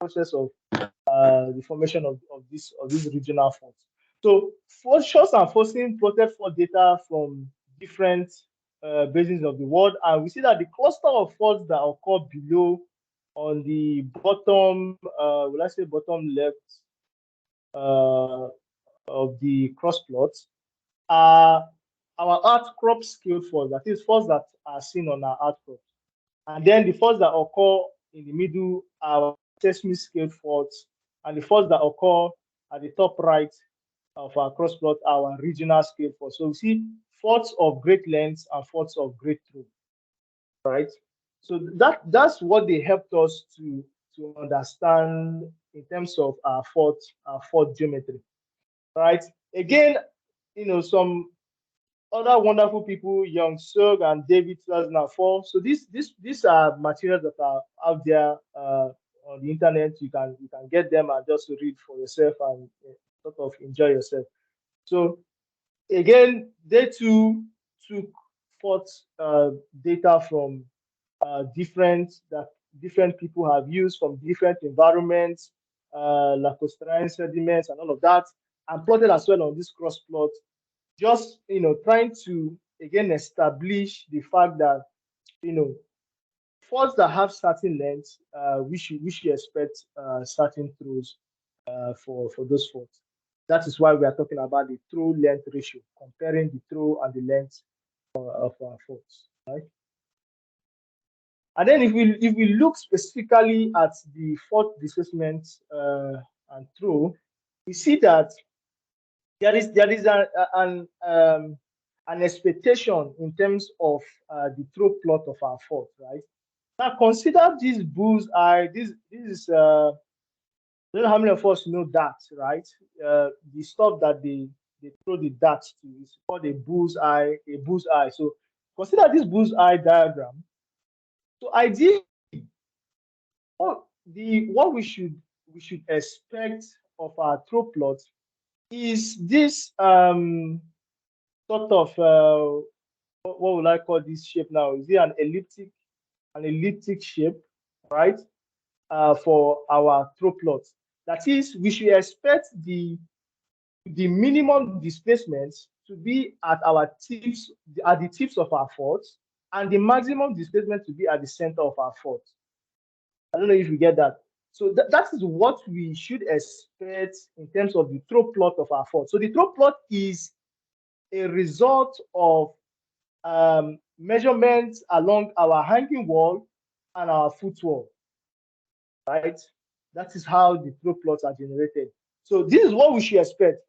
S2: process of the formation of these regional faults. So shorts and forcing plotted fault data from different basins of the world, and we see that the cluster of faults that occur below on the bottom, will I say bottom left of the cross plots are our outcrop scale faults, that is faults that are seen on our outcrop. And then the faults that occur in the middle are seismic scale faults, and the faults that occur at the top right of our cross plot are our regional scale faults. So we see faults of great length and faults of great throw, right? So that's what they helped us to understand in terms of our fault geometry, right? Again, some other wonderful people, Young Sug and David 2004. So these are materials that are out there on the internet. You can get them and just read for yourself and sort of enjoy yourself. So again, they too took forth data from different people have used from different environments, lacustrine sediments and all of that, and plotted as well on this cross plot, just trying to again establish the fact that faults that have certain lengths, we should expect certain throws for those faults. That is why we are talking about the throw length ratio, comparing the throw and the length of our faults, right? And then if we look specifically at the fault displacement and throw, we see that there is an expectation in terms of the throw plot of our fault, right? Now consider this bullseye. This is I don't know how many of us know that, right? The stuff that they throw the darts to is called a bullseye. So consider this bullseye diagram. So ideally, what we should expect of our throw plot is this sort of what would I call this shape now? Is it an elliptic shape, right? For our throw plot. That is, we should expect the minimum displacement to be at the tips of our fault, and the maximum displacement to be at the center of our fault. I don't know if you get that. So that is what we should expect in terms of the throw plot of our fault. So the throw plot is a result of measurements along our hanging wall and our footwall, right? That is how the throw plots are generated. So this is what we should expect.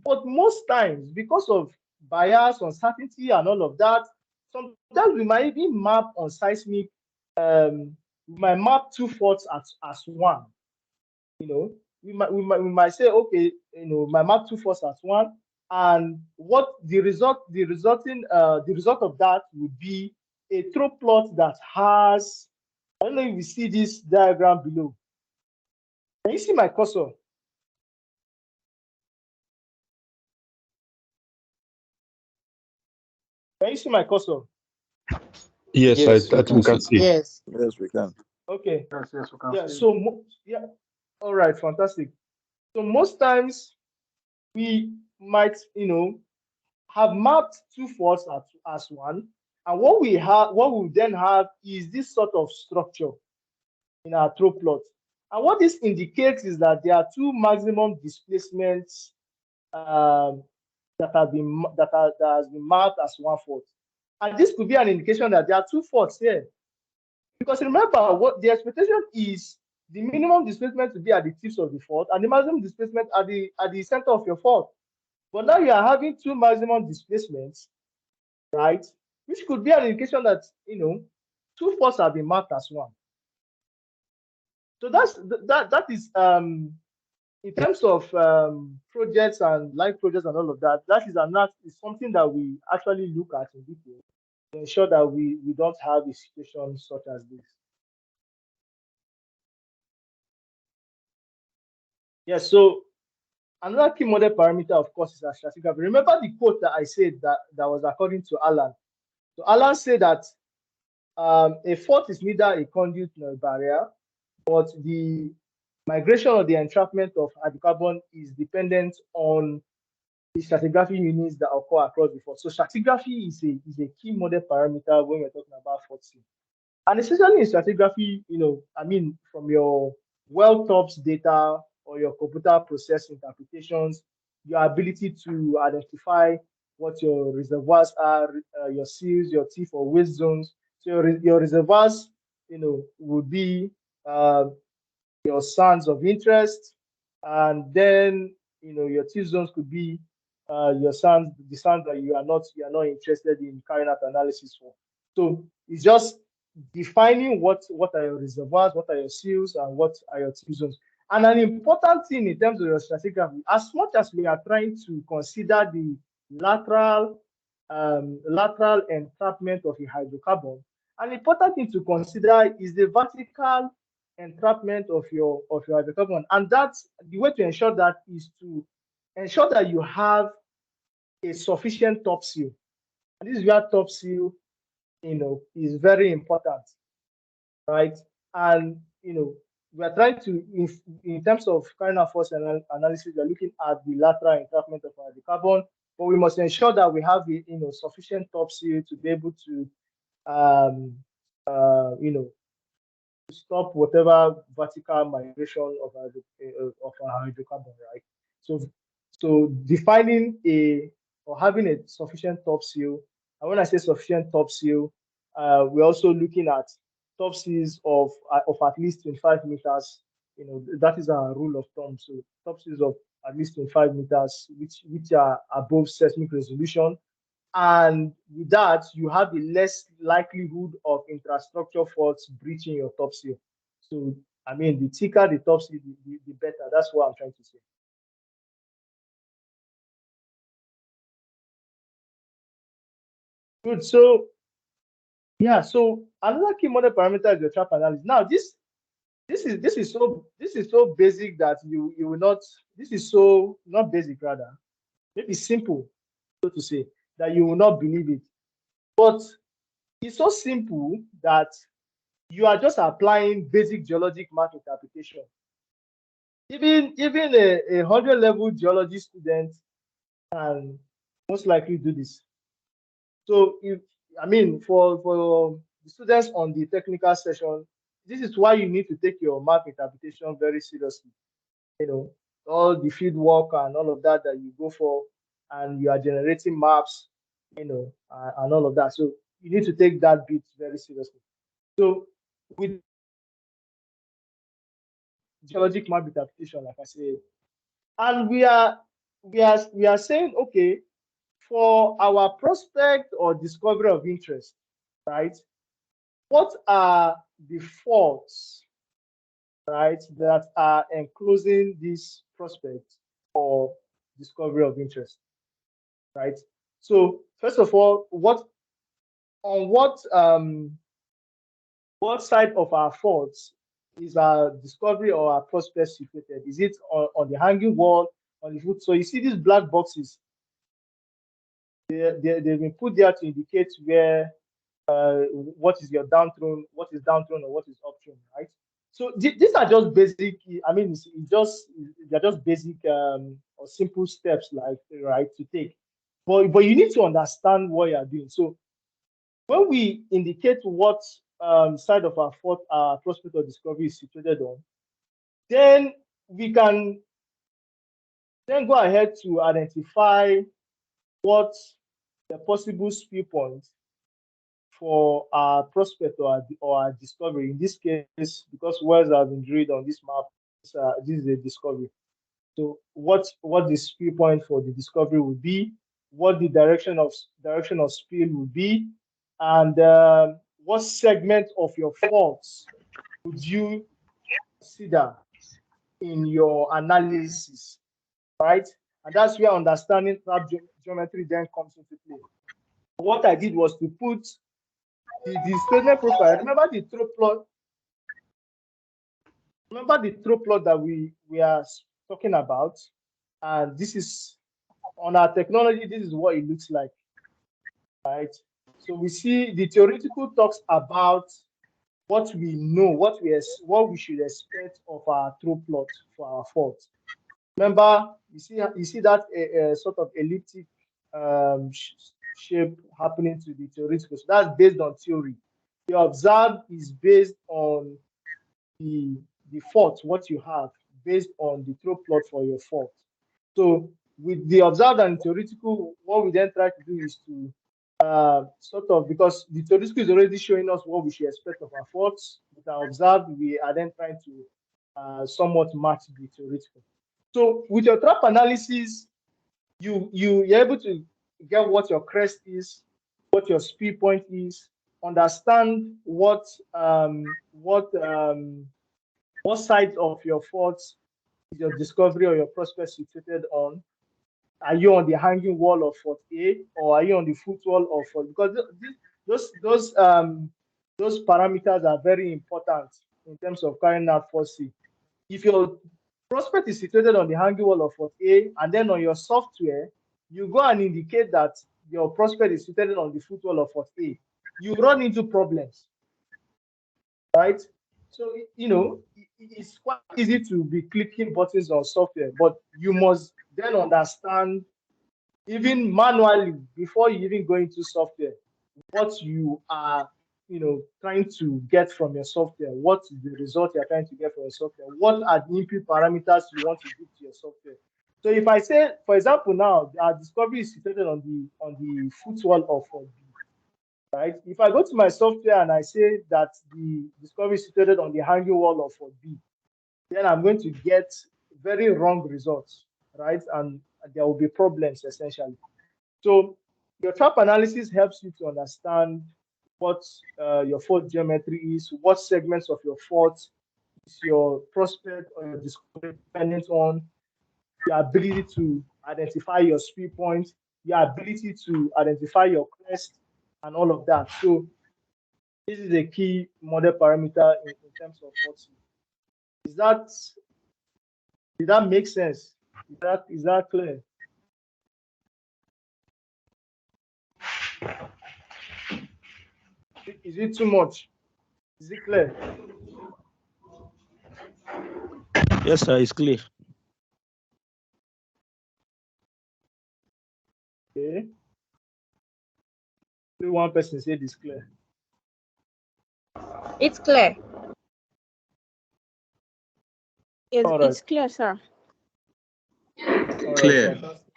S2: But most times, because of bias, uncertainty, and all of that, sometimes we might even map on seismic. We might map two faults as one. We might say, okay, my map two faults as one, and what the result of that would be a throw plot that has. I don't know if you see this diagram below. Can you see my cursor? Can you see my cursor?
S6: Yes,
S10: Yes,
S6: I
S10: we
S6: think
S10: can
S6: we can
S10: see.
S6: see.
S9: Yes.
S10: Yes, we can.
S2: Okay.
S7: Yes, we can
S2: Yeah.
S7: see.
S2: So yeah. All right. Fantastic. So most times we might, have mapped two faults as one, and what we then have is this sort of structure in our throw plot. And what this indicates is that there are two maximum displacements that has been mapped as one fault. And this could be an indication that there are two faults here. Because remember, what the expectation is the minimum displacement to be at the tips of the fault and the maximum displacement at the center of your fault. But now you are having two maximum displacements, right? Which could be an indication that two faults have been marked as one. So that is in terms of projects and live projects and all of that. That is something that we actually look at in detail to ensure that we don't have a situation such as this. Yes. So another key model parameter, of course, is stratigraphy. Remember the quote that I said that was according to Alan. So Alan said that a fault is neither a conduit nor a barrier, but the migration or the entrapment of hydrocarbon is dependent on the stratigraphic units that occur across the fault. So stratigraphy is a key model parameter when you're talking about fault seal. And essentially in stratigraphy, I mean, from your well tops data or your computer process interpretations, your ability to identify what your reservoirs are, your seals, your teeth or waste zones. So your reservoirs, would be uh, your sands of interest, and then your T zones could be your sands, the sands that you are not interested in carrying out analysis for. So it's just defining what are your reservoirs, what are your seals, and what are your T zones. And an important thing in terms of your stratigraphy, as much as we are trying to consider the lateral lateral entrapment of a hydrocarbon, an important thing to consider is the vertical entrapment of your hydrocarbon. And that's the way to ensure that is to ensure that you have a sufficient top seal. And this is where top seal, is very important, right? And we are trying to, in terms of carrying out force analysis, we are looking at the lateral entrapment of hydrocarbon, but we must ensure that we have a sufficient top seal to be able to um, stop whatever vertical migration of a hydrocarbon, right? So, so defining a or having a sufficient top seal, and when I say sufficient top seal, we're also looking at top seals of at least 25 meters. That is our rule of thumb. So top seals of at least 25 meters, which are above seismic resolution, and with that, you have a less likelihood of infrastructure faults breaching your top seal. So, I mean, the thicker the top seal, the better. That's what I'm trying to say. Good. So, yeah. So another key model parameter is your trap analysis. Now, this is so basic that you will not. This is so not basic, rather maybe simple, so to say, that you will not believe it. But it's so simple that you are just applying basic geologic map interpretation. Even a 100 level geology student can most likely do this. So if I mean for the students on the technical session, this is why you need to take your map interpretation very seriously. All the field work and all of that that you go for, and you are generating maps, and all of that. So you need to take that bit very seriously. So with geologic map interpretation, like I say, and we are saying, okay, for our prospect or discovery of interest, right? What are the faults, right, that are enclosing this prospect or discovery of interest, right? So first of all, on what side of our faults is our discovery or our prospect situated? Is it on the hanging wall, on the foot? So you see these black boxes, they've been put there to indicate where what is your downthrown, what is downthrown, or what is upthrown, right? So these are just basic. I mean, they're just basic or simple steps, like, right, to take. But you need to understand what you are doing. So when we indicate what side of our fault our prospect or discovery is situated on, then we can then go ahead to identify what the possible spill points for our prospect or our discovery. In this case, because wells have been drilled on this map, this is a discovery. So what the spill point for the discovery would be, what the direction of spill would be, and what segment of your faults would you consider in your analysis, right? And that's where understanding trap geometry then comes into play. What I did was to put the statement profile. Remember the throw plot. Remember the throw plot that we are talking about, and this is on our technology. This is what it looks like, right? So we see the theoretical talks about what we know, what we should expect of our throw plot for our fault. Remember, you see that sort of elliptic shape happening to the theoretical. So that's based on theory. The observed is based on the fault, what you have, based on the throw plot for your fault. So with the observed and theoretical, what we then try to do is to sort of, because the theoretical is already showing us what we should expect of our faults. With our observed, we are then trying to somewhat match the theoretical. So with your trap analysis, you're able to get what your crest is, what your speed point is, understand what side of your faults is your discovery or your prospect situated on. Are you on the hanging wall of fault A, or are you on the footwall of fault? Because those parameters are very important in terms of carrying out fault C. If your prospect is situated on the hanging wall of fault A, and then on your software, you go and indicate that your prospect is situated on the footwall of fault A, you run into problems, right? So, it's quite easy to be clicking buttons on software, but you must then understand, even manually, before you even go into software, what you are trying to get from your software, what is the result you're trying to get from your software, what are the input parameters you want to give to your software. So if I say, for example, now our discovery is situated on the footwall of B, right? If I go to my software and I say that the discovery is situated on the hanging wall of B, then I'm going to get very wrong results, right? And there will be problems essentially. So your trap analysis helps you to understand what your fault geometry is, what segments of your fault is your prospect or your discovery dependent on, your ability to identify your speed points, your ability to identify your crest, and all of that. So this is a key model parameter in terms of fault. Did that make sense? Is that clear? Is it too much? Is it clear?
S10: Yes, sir, it's clear.
S2: Okay. Only one person said it's clear.
S9: It's clear. It's,
S2: All right.
S9: it's clear, sir.
S2: All
S3: Clear.
S2: right, fantastic.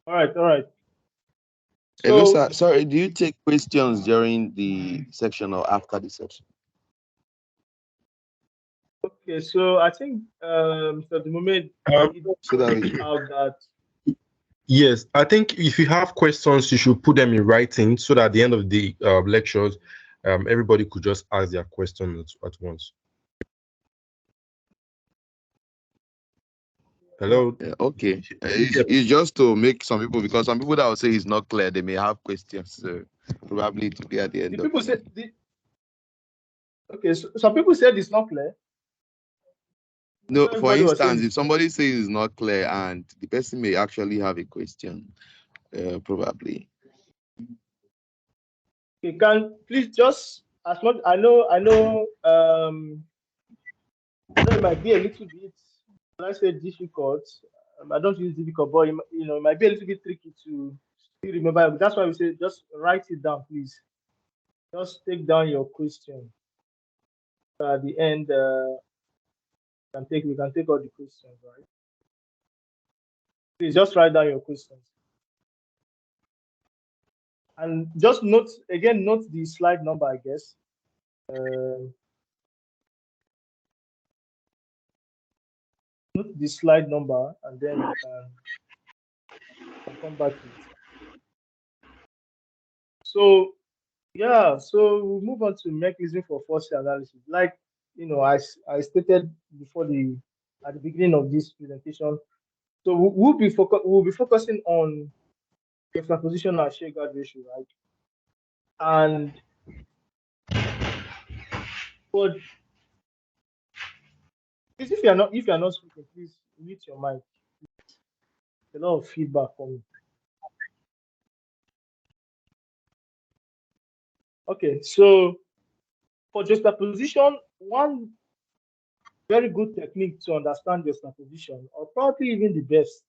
S2: All right.
S8: Hello,
S2: So,
S8: sir. Sorry, do you take questions during the section or after the section?
S2: okay, so I think at the moment
S6: So that
S2: out that
S6: yes, I think if you have questions, you should put them in writing so that at the end of the lectures, everybody could just ask their questions at once. Hello.
S8: Yeah, okay. It's just to make some people, because some people that will say it's not clear, they may have questions. So probably it will be at the end
S2: the
S8: of
S2: people
S8: it.
S2: said okay, so some people said it's not clear.
S8: No,
S2: Not
S8: for
S2: everybody was saying
S8: instance, if
S2: it's clear.
S8: somebody says it's not clear and the person may actually have a question, probably.
S2: Okay, can please just, as much I know it might be a little bit, let's say, difficult. I don't use difficult, but it might be a little bit tricky to still remember. That's why we say just write it down, please. Just take down your question. At the end, we can take all the questions, right? Please just write down your questions. And just note the slide number, I guess. Note the slide number, and then you can come back to it. So yeah, so we'll move on to mechanism for force analysis. Like I stated before at the beginning of this presentation. So we'll be focusing on juxtaposition and shear guard ratio, right? And but please, if you are not speaking, please mute your mic. A lot of feedback from me. Okay, so For juxtaposition, one very good technique to understand juxtaposition, or probably even the best,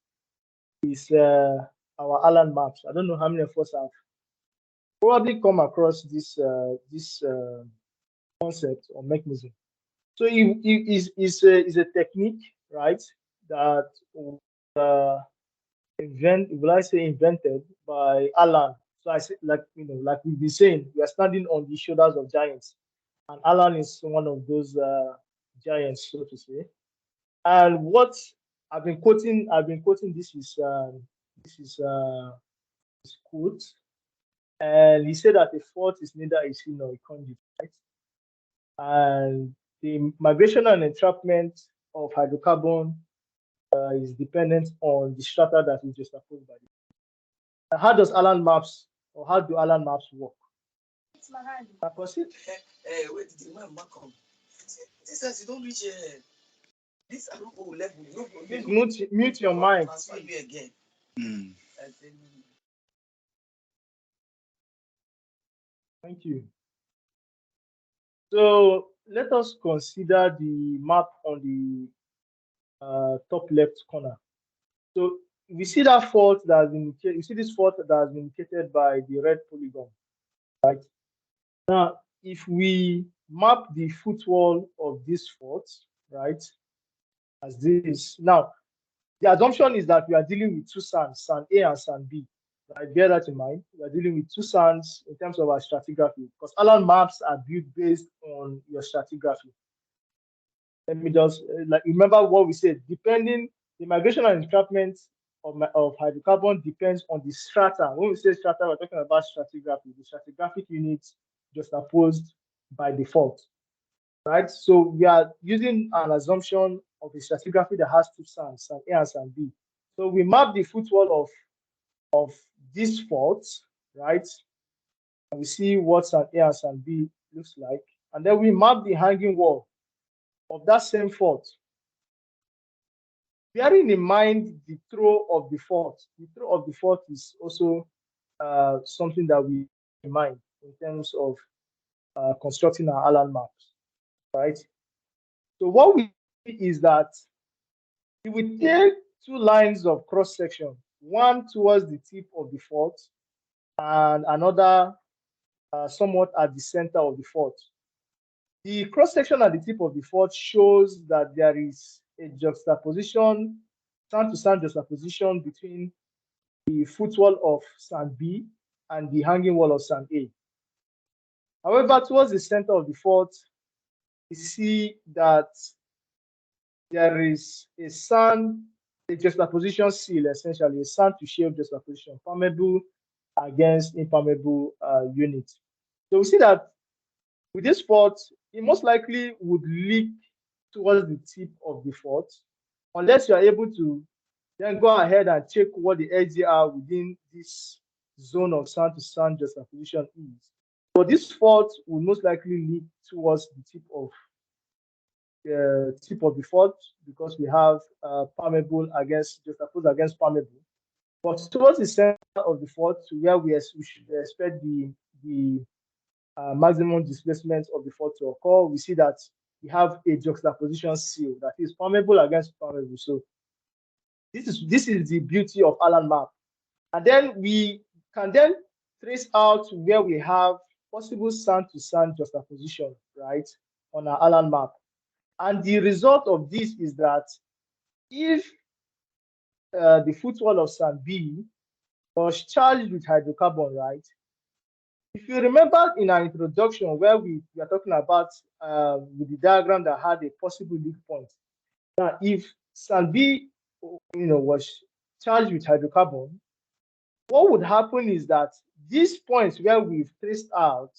S2: is our Allen maps. I don't know how many of us have probably come across this concept or mechanism. So it is a technique, right? That uh, will I say invented by Alan. So I say, like like we've been saying, we are standing on the shoulders of giants, and Alan is one of those giants, so to say. And what I've been quoting this quote, and he said that a fault is neither a sin nor a conduit, right? And the migration and entrapment of hydrocarbon is dependent on the strata that is juxtaposed by it. How does Allen maps, or how do Allen maps work? I proceed.
S1: Where did the man come? This says you don't reach this level.
S2: Please mute your mic.
S1: Transfer you again.
S2: Thank you. So let us consider the map on the top left corner. So we see that fault that has been indicated. You see this fault that has been indicated by the red polygon, right? Now, if we map the footwall of this fault, right, as this. Now, the assumption is that we are dealing with two sands, sand A and sand B. Right? Bear that in mind. We are dealing with two sands in terms of our stratigraphy, because Allen maps are built based on your stratigraphy. Let me just like remember what we said. Depending the migration and entrapment of hydrocarbon depends on the strata. When we say strata, we're talking about stratigraphy, the stratigraphic units just opposed by default. Right? So we are using an assumption of a stratigraphy that has two sands, sand A and sand B. So we map the footwall of this fault, right? And we see what sand A and sand B looks like. And then we map the hanging wall of that same fault. Bearing in mind the throw of the fault. The throw of the fault is also something that we in mind in terms of constructing our Allen maps, right? So what we see is that if we take two lines of cross section, one towards the tip of the fault and another somewhat at the center of the fault. The cross section at the tip of the fault shows that there is a juxtaposition, sand to sand juxtaposition between the footwall of sand B and the hanging wall of sand A. However, towards the center of the fault, we see that there is a juxtaposition seal, essentially a sand to shale juxtaposition, permeable against impermeable unit. So we see that with this fault, it most likely would leak towards the tip of the fault, unless you are able to then go ahead and check what the edges are within this zone of sand to sand juxtaposition is. But this fault will most likely leak towards the tip of the fault because we have permeable against juxtaposed against permeable. But towards the center of the fault, where we should expect the maximum displacement of the fault to occur, we see that we have a juxtaposition seal that is permeable against permeable. So this is the beauty of Allen map. And then we can then trace out where we have possible sand to sand juxtaposition, right, on our Allen map. And the result of this is that if the footwall of sand B was charged with hydrocarbon, right? If you remember in our introduction where we are talking about with the diagram that had a possible leak point. Now, if sand B, was charged with hydrocarbon, what would happen is that these points where we've traced out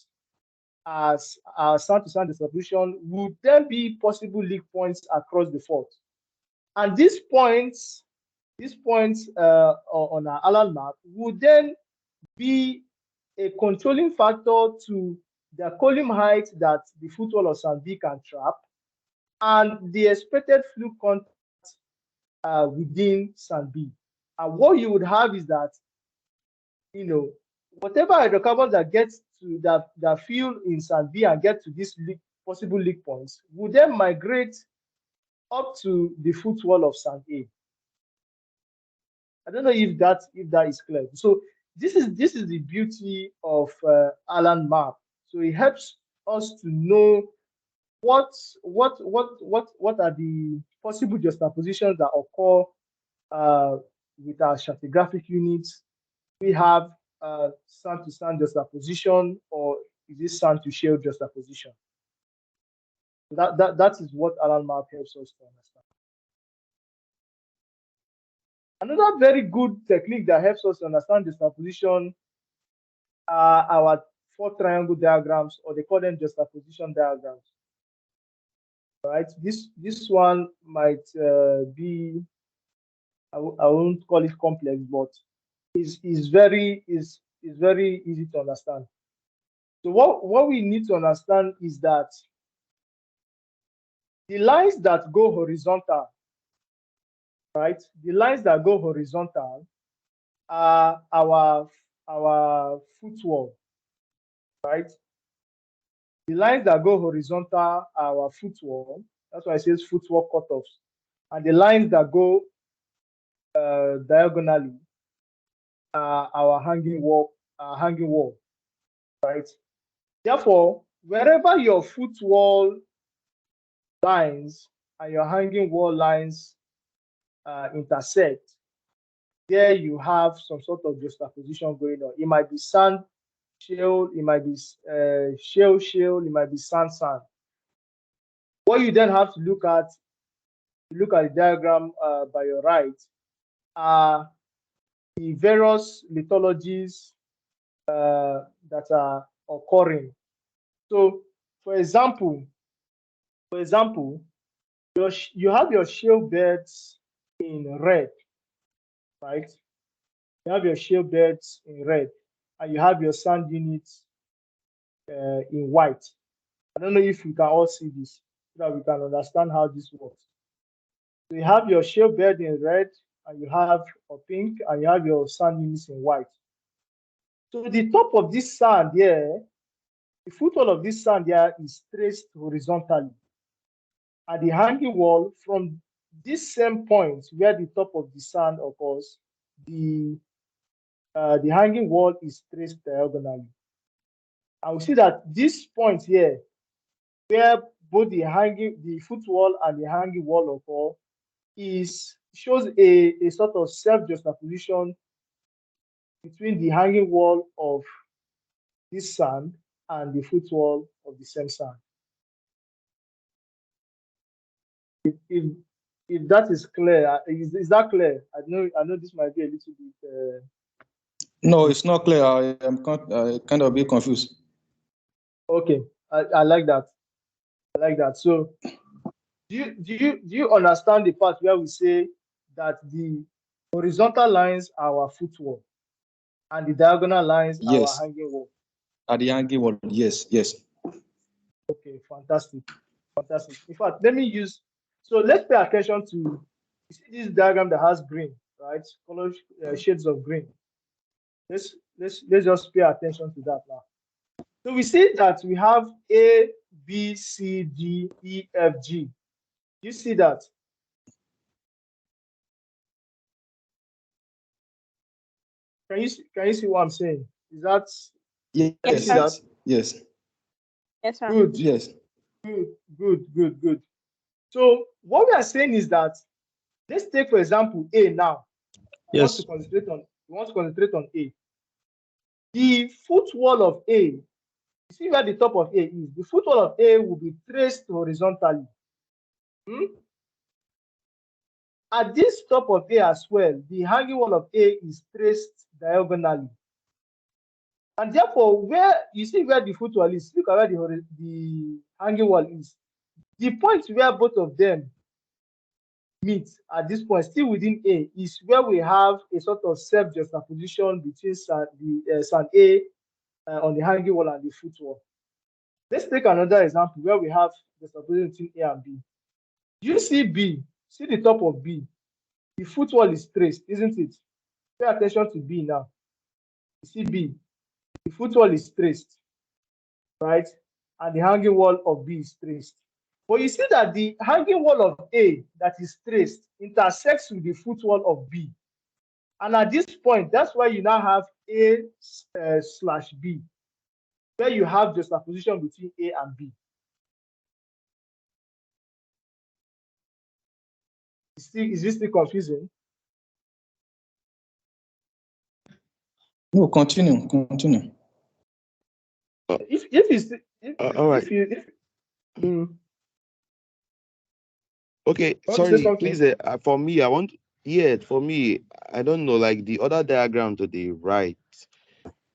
S2: as our sand to sand distribution would then be possible leak points across the fault. And these points on our Allen map would then be a controlling factor to the column height that the footwall of sand B can trap and the expected fluke contact within sand B. And what you would have is that, whatever hydrocarbons that get to that fill in sand B and get to this possible leak points will then migrate up to the footwall of sand A. I don't know if that is clear. So this is the beauty of Alan map. So it helps us to know what are the possible juxtapositions that occur with our stratigraphic units. We have sand to sand juxtaposition, or is this sand to shale juxtaposition? So that is what Alan map helps us to understand. Another very good technique that helps us understand juxtaposition are our 4 triangle diagrams, or they call them juxtaposition diagrams. All right, this one might be, I won't call it complex, but is very easy to understand. So what we need to understand is that the lines that go horizontal, right? The lines that go horizontal are our footwall, right? The lines that go horizontal are our footwall. That's why it says footwall cutoffs. And the lines that go diagonally are our hanging wall, right? Therefore, wherever your footwall lines and your hanging wall lines intersect, there you have some sort of juxtaposition going on. It might be sand, shale, it might be shale, it might be sand. What you then have to look at the diagram by your right are the various lithologies that are occurring. So, for example, you have your shale beds in red, right? You have your shale beds in red, and you have your sand units in white. I don't know if you can all see this, so that we can understand how this works. So you have your shale bed in red, and you have a pink, and you have your sand units in white. So the top of this sand here, the footwall of this sand here is traced horizontally. And the hanging wall, from this same point where the top of the sand occurs, the hanging wall is traced diagonally. And we see that this point here, where both the footwall and the hanging wall occur, shows a sort of self-juxtaposition between the hanging wall of this sand and the footwall of the same sand. If that is clear, is that clear? I know this might be a little bit.
S5: No, it's not clear. I am kind of a bit confused.
S2: Okay, I like that. So, do you understand the part where we say that the horizontal lines are our footwall and the diagonal lines are our hanging wall?
S5: At the hanging wall, yes.
S2: Okay, fantastic. In fact, let's pay attention to this diagram that has green, right? Color shades of green. Let's just pay attention to that now. So we see that we have A, B, C, D, E, F, G. You see that? Can you see what I'm saying? Is that?
S5: Yes.
S2: Can you see that?
S5: Yes.
S9: Yes, sir.
S2: Good.
S5: Yes.
S2: Good. So what we are saying is that, let's take for example A now.
S10: Yes.
S2: We want to concentrate on A. The footwall of A, you see where the top of A is. The footwall of A will be traced horizontally. At this top of A as well, the hanging wall of A is traced diagonally. And therefore, where you see where the footwall is, look at where the hanging wall is. The point where both of them meet at this point, still within A, is where we have a sort of self-juxtaposition between sand A on the hanging wall and the footwall. Let's take another example where we have juxtaposition between A and B. You see B, see the top of B. The footwall is traced, isn't it? Pay attention to B now. You see B. the foot wall is traced, right? And the hanging wall of B is traced. But you see that the hanging wall of A that is traced intersects with the foot wall of B. And at this point, that's why you now have A slash B, where you have juxtaposition between A and B. Is this still confusing?
S5: No, continue.
S2: If it's
S8: All right. Okay,
S2: want to say
S8: sorry,
S2: something?
S8: please. For me, for me, I don't know, like the other diagram to the right,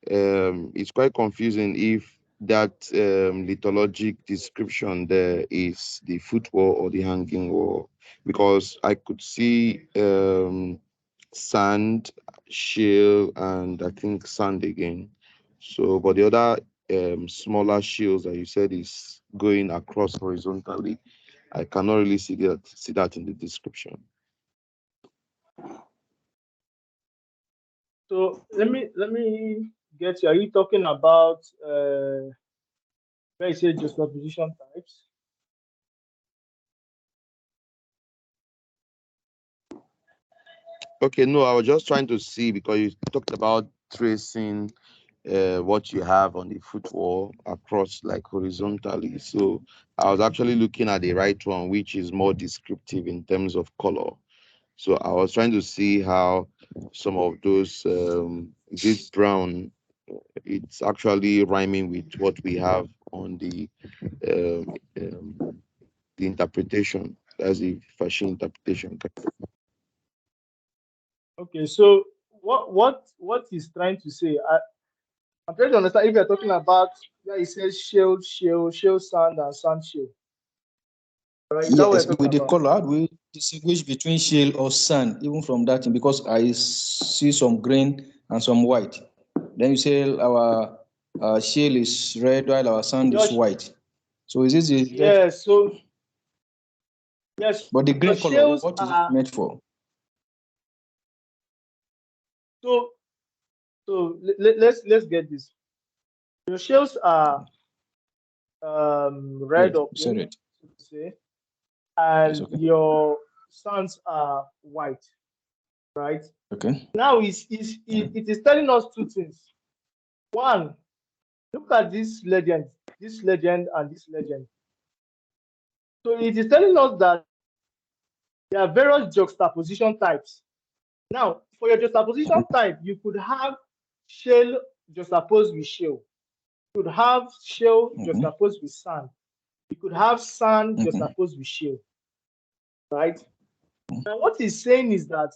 S8: it's quite confusing if that lithologic description there is the foot wall or the hanging wall, because I could see sand, shale, and I think sand again. So, but the other smaller shales that you said is going across horizontally, I cannot really see that in the description.
S2: So let me get you. Are you talking about where it says juxtaposition types?
S8: Okay, no, I was just trying to see because you talked about tracing what you have on the footwall across like horizontally. So I was actually looking at the right one, which is more descriptive in terms of color. So I was trying to see how some of those this brown, it's actually rhyming with what we have on um, um, the interpretation. That's the fashion interpretation.
S2: Okay, so what he's trying to say, I'm trying to understand if you're talking about where it says shale, sand, and sand shale. Right? Is that what
S5: Yes,
S2: you're talking
S5: with the
S2: about?
S5: color, how do we distinguish between shale or sand, even from that thing? Because I see some green and some white. Then you say our shale is red while our sand is white. So is this the
S2: yes? So yes,
S5: but the
S2: your
S5: green color,
S2: shales
S5: what is it
S2: are
S5: meant for?
S2: so let's get this. Your shales are red
S5: Red,
S2: or
S5: you said
S2: pink,
S5: it.
S2: so to say,
S5: Yes,
S2: and
S5: okay.
S2: your sands are white, right?
S5: Okay.
S2: Now it is telling us two things. One, look at this legend, and this legend. So it is telling us that there are various juxtaposition types. Now, for your juxtaposition type, you could have shale juxtaposed with shale. You could have shale juxtaposed with sand. You could have sand juxtaposed with shale, right? Now, what he's saying is that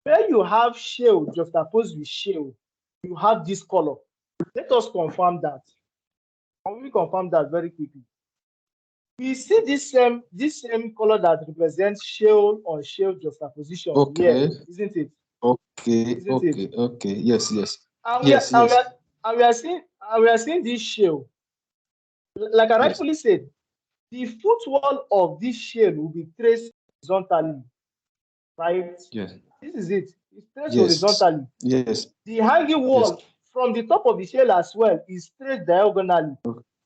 S2: where you have shale juxtaposed with shale, you have this color. Let us confirm that. And we confirm that very quickly. We see this same color that represents shale on shale juxtaposition here, isn't it? Isn't it?
S5: Okay. Yes.
S2: And we are,
S5: Yes,
S2: and we
S5: yes.
S2: are, and we are seeing this shale. Like I
S5: Yes.
S2: rightfully said, the footwall of this shale will be traced horizontally, right?
S5: Yes.
S2: This is it. It's traced
S5: Yes.
S2: horizontally.
S5: Yes.
S2: The hanging
S5: Yes.
S2: wall from the top of the shale as well is traced diagonally.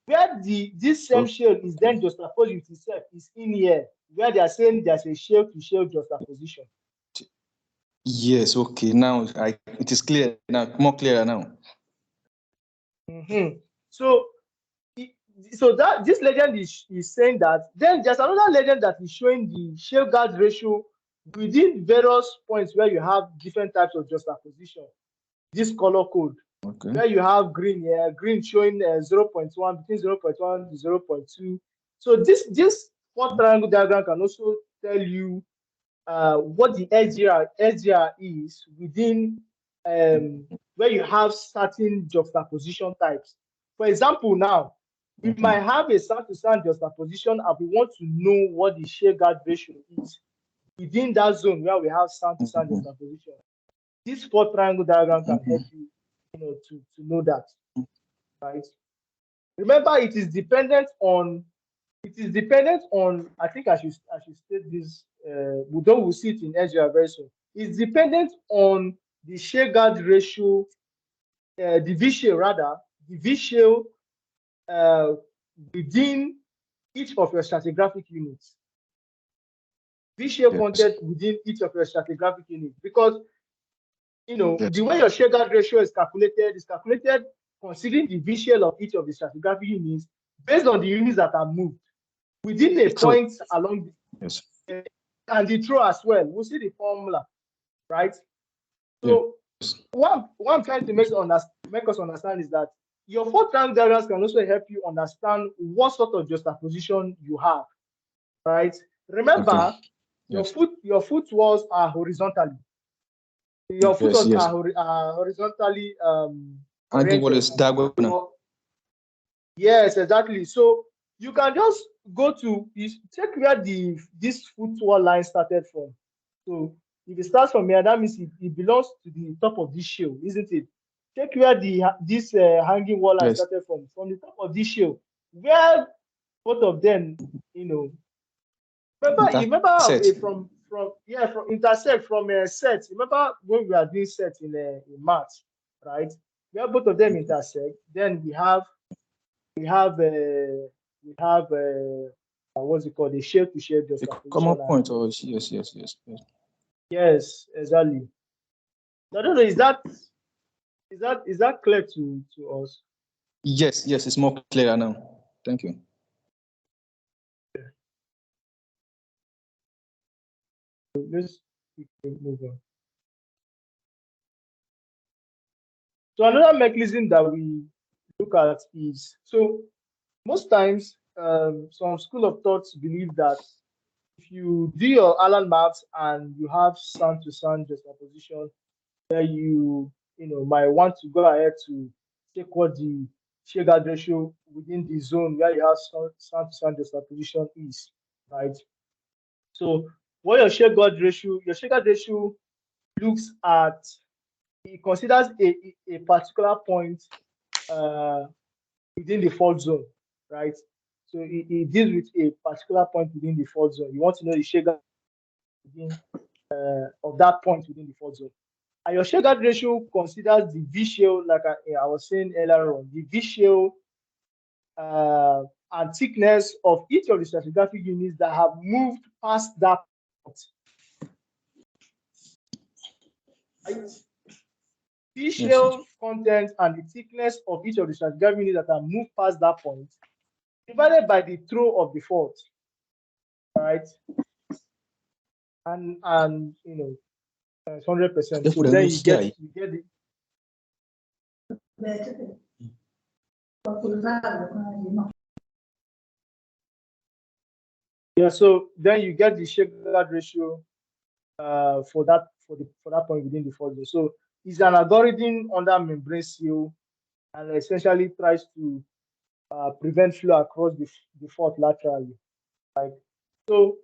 S2: Where this same shale is then juxtaposed with itself is in here, where they are saying there's a shale to shale juxtaposition.
S5: Yes, okay. Now it is clear now, more clear now.
S2: So that this legend is saying that. Then there's another legend that is showing the shale guard ratio within various points where you have different types of juxtaposition. This color code, where you have green here, green showing 0.1, between 0.1 to 0.2. So this four triangle diagram can also tell you what the SGR is within where you have certain juxtaposition types. For example, now we might have a sand to sand juxtaposition and we want to know what the shale guard ratio is within that zone where we have sand to sand juxtaposition. This four triangle diagram can help you, to know that, right? Remember, it is dependent on. I think I should state this. We'll see it in SGR very soon. It's dependent on the share guard ratio the V-shell rather, the V-shell within each of your stratigraphic units. V-shell content within each of your stratigraphic units, because the way your shear guard ratio is calculated considering the V-shell of each of the stratigraphic units based on the units that are moved within a point along the, and the throw as well. We'll see the formula, right? So what I'm trying to make us understand is that your 4 triangle diagrams can also help you understand what sort of juxtaposition you have, right? Remember, your foot walls are horizontally. Your foot walls are horizontally oriented. Yes, exactly. So you can just go to check where this foot wall line started from. So if it starts from here, that means it belongs to the top of this shell, isn't it? Check where this hanging wall line started from the top of this shell, where both of them, remember from intersect from set. Remember when we are doing set in math, right? Where both of them intersect, then we have what's it called? The shell to shell juxtaposition.
S5: Common point. Oh, yes.
S2: Yes, exactly. I don't know. Is that clear to us?
S5: Yes, it's more clear now. Thank you.
S2: Let's move on. So another mechanism that we look at is, so most times some school of thoughts believe that if you do your Allen maps and you have sound to sound juxtaposition, then you might want to go ahead to check what the shear guard ratio within the zone where you have sound to sound juxtaposition is, right? So what your shear guard ratio looks at, it considers a particular point within the fault zone, right? So it deals with a particular point within the fault zone. You want to know the shear guard within of that point within the fault zone. And your shear guard ratio considers the V-shell, like I was saying earlier on, the V-shell and thickness of each of the stratigraphic units that have moved past that point. Right? V-shell content and the thickness of each of the stratigraphic units that have moved past that point divided by the throw of the fault, right? And it's 100%. So then you get the so then you get the shear guard ratio for that point within the fault zone. So it's an algorithm under membrane seal and essentially tries to prevent flow across the fault laterally. Right? So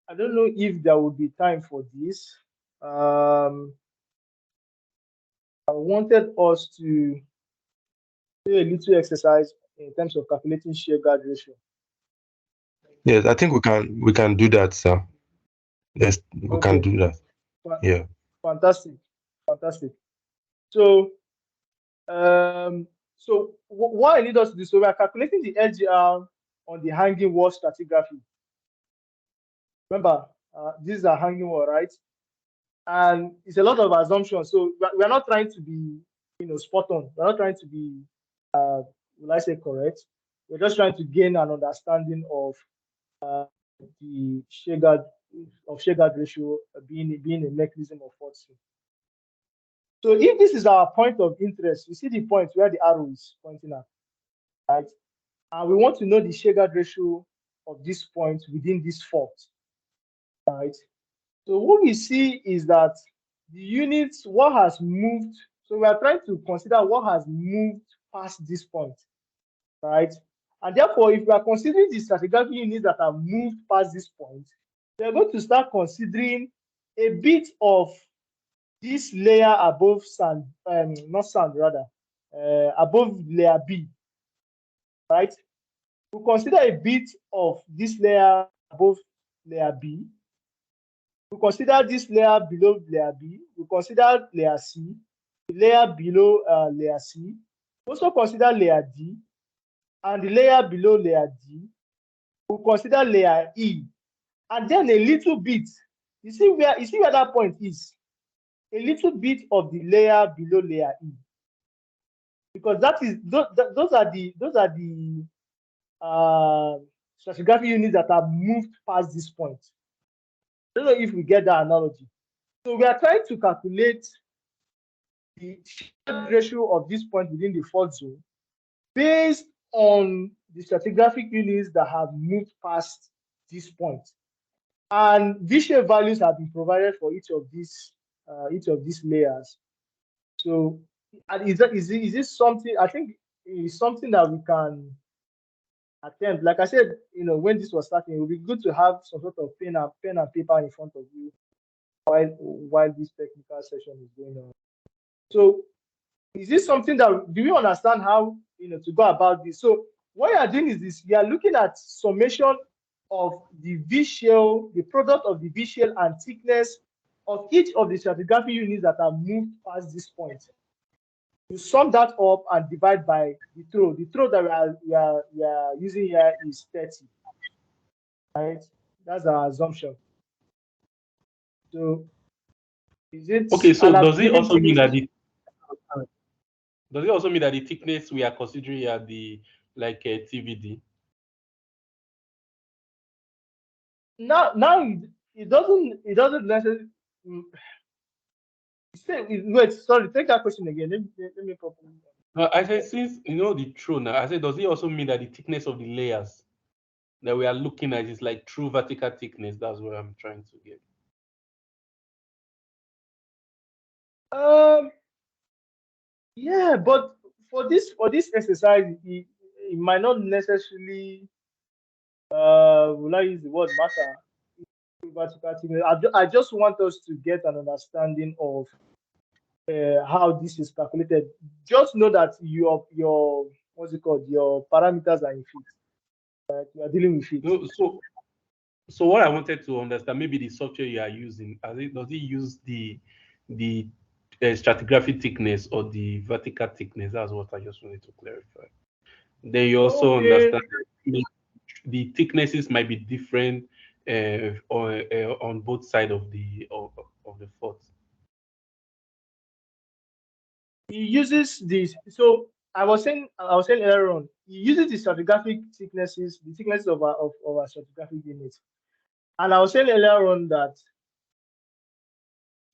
S2: I don't know if there would be time for this. I wanted us to do a little exercise in terms of calculating shear guard ratio.
S6: Yes, I think we can do that, sir. Yes, we can do that. Yeah.
S2: Fantastic. So what I need us to do, so we are calculating the LGR on the hanging wall stratigraphy. Remember, this is a hanging wall, right? And it's a lot of assumptions. So we're not trying to be, spot on. We're not trying to be, will I say correct? We're just trying to gain an understanding of the shear guard ratio being a mechanism of forcing. So if this is our point of interest, you see the point where the arrow is pointing at, right? And we want to know the shear guard ratio of this point within this fault, right? So what we see is that the units, what has moved, so we are trying to consider what has moved past this point, right? And therefore, if we are considering the stratigraphic units that have moved past this point, we are going to start considering a bit of this layer above sand, not sand rather, above layer B, right? We consider a bit of this layer above layer B. We consider this layer below layer B. We consider layer C. the layer below layer C. Also consider layer D, and the layer below layer D. We'll consider layer E, and then a little bit. You see where that point is? A little bit of the layer below layer E, because that is those are the stratigraphic units that are moved past this point. I don't know if we get that analogy. So we are trying to calculate the shared ratio of this point within the fault zone based on the stratigraphic units that have moved past this point. And V-shape values have been provided for each of these layers. So, and is this something? I think is something that we can attempt. Like I said, when this was starting, it would be good to have some sort of pen and paper in front of you while this technical session is going on. So, is this something that do we understand how to go about this? So, what you are doing is this: you are looking at summation of the V shell, the product of the V shell and thickness of each of the stratigraphic units that are moved past this point. You sum that up and divide by the throw. The throw that we are using here is 30. Right? That's our assumption. So is it
S11: Okay, so
S2: and I've
S11: does it
S2: given
S11: also mean that
S2: this
S11: the thickness we are considering are the like TVD?
S2: now it doesn't necessarily wait, sorry, take that question again. Let me properly.
S11: No, I said since you know the true now, I said does it also mean that the thickness of the layers that we are looking at is like true vertical thickness? That's what I'm trying to get.
S2: Yeah, but for this exercise, it might not necessarily will I use the word matter vertical thickness. I just want us to get an understanding of how this is calculated. Just know that your what's it called? Your parameters are in feet. Right? You are dealing with feet.
S11: No, so what I wanted to understand, maybe the software you are using, does it use the stratigraphic thickness or the vertical thickness? That's what I just wanted to clarify. Then you also
S2: Okay.
S11: understand that the thicknesses might be different on both sides of the fault.
S2: He uses this. So I was saying earlier on, he uses the stratigraphic thicknesses, the thicknesses of our stratigraphic units. And I was saying earlier on that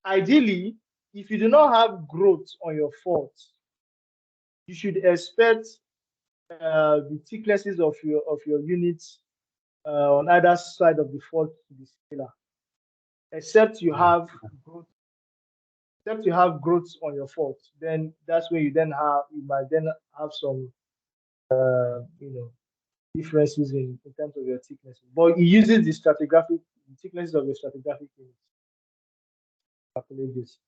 S2: ideally, if you do not have growth on your fault, you should expect the thicknesses of your units on either side of the fault to be similar, except you
S11: Yeah.
S2: have growth. Except you have growth on your fault, then that's where you might then have some differences in terms of your thickness. But it uses the thicknesses of your stratigraphic units to calculate this.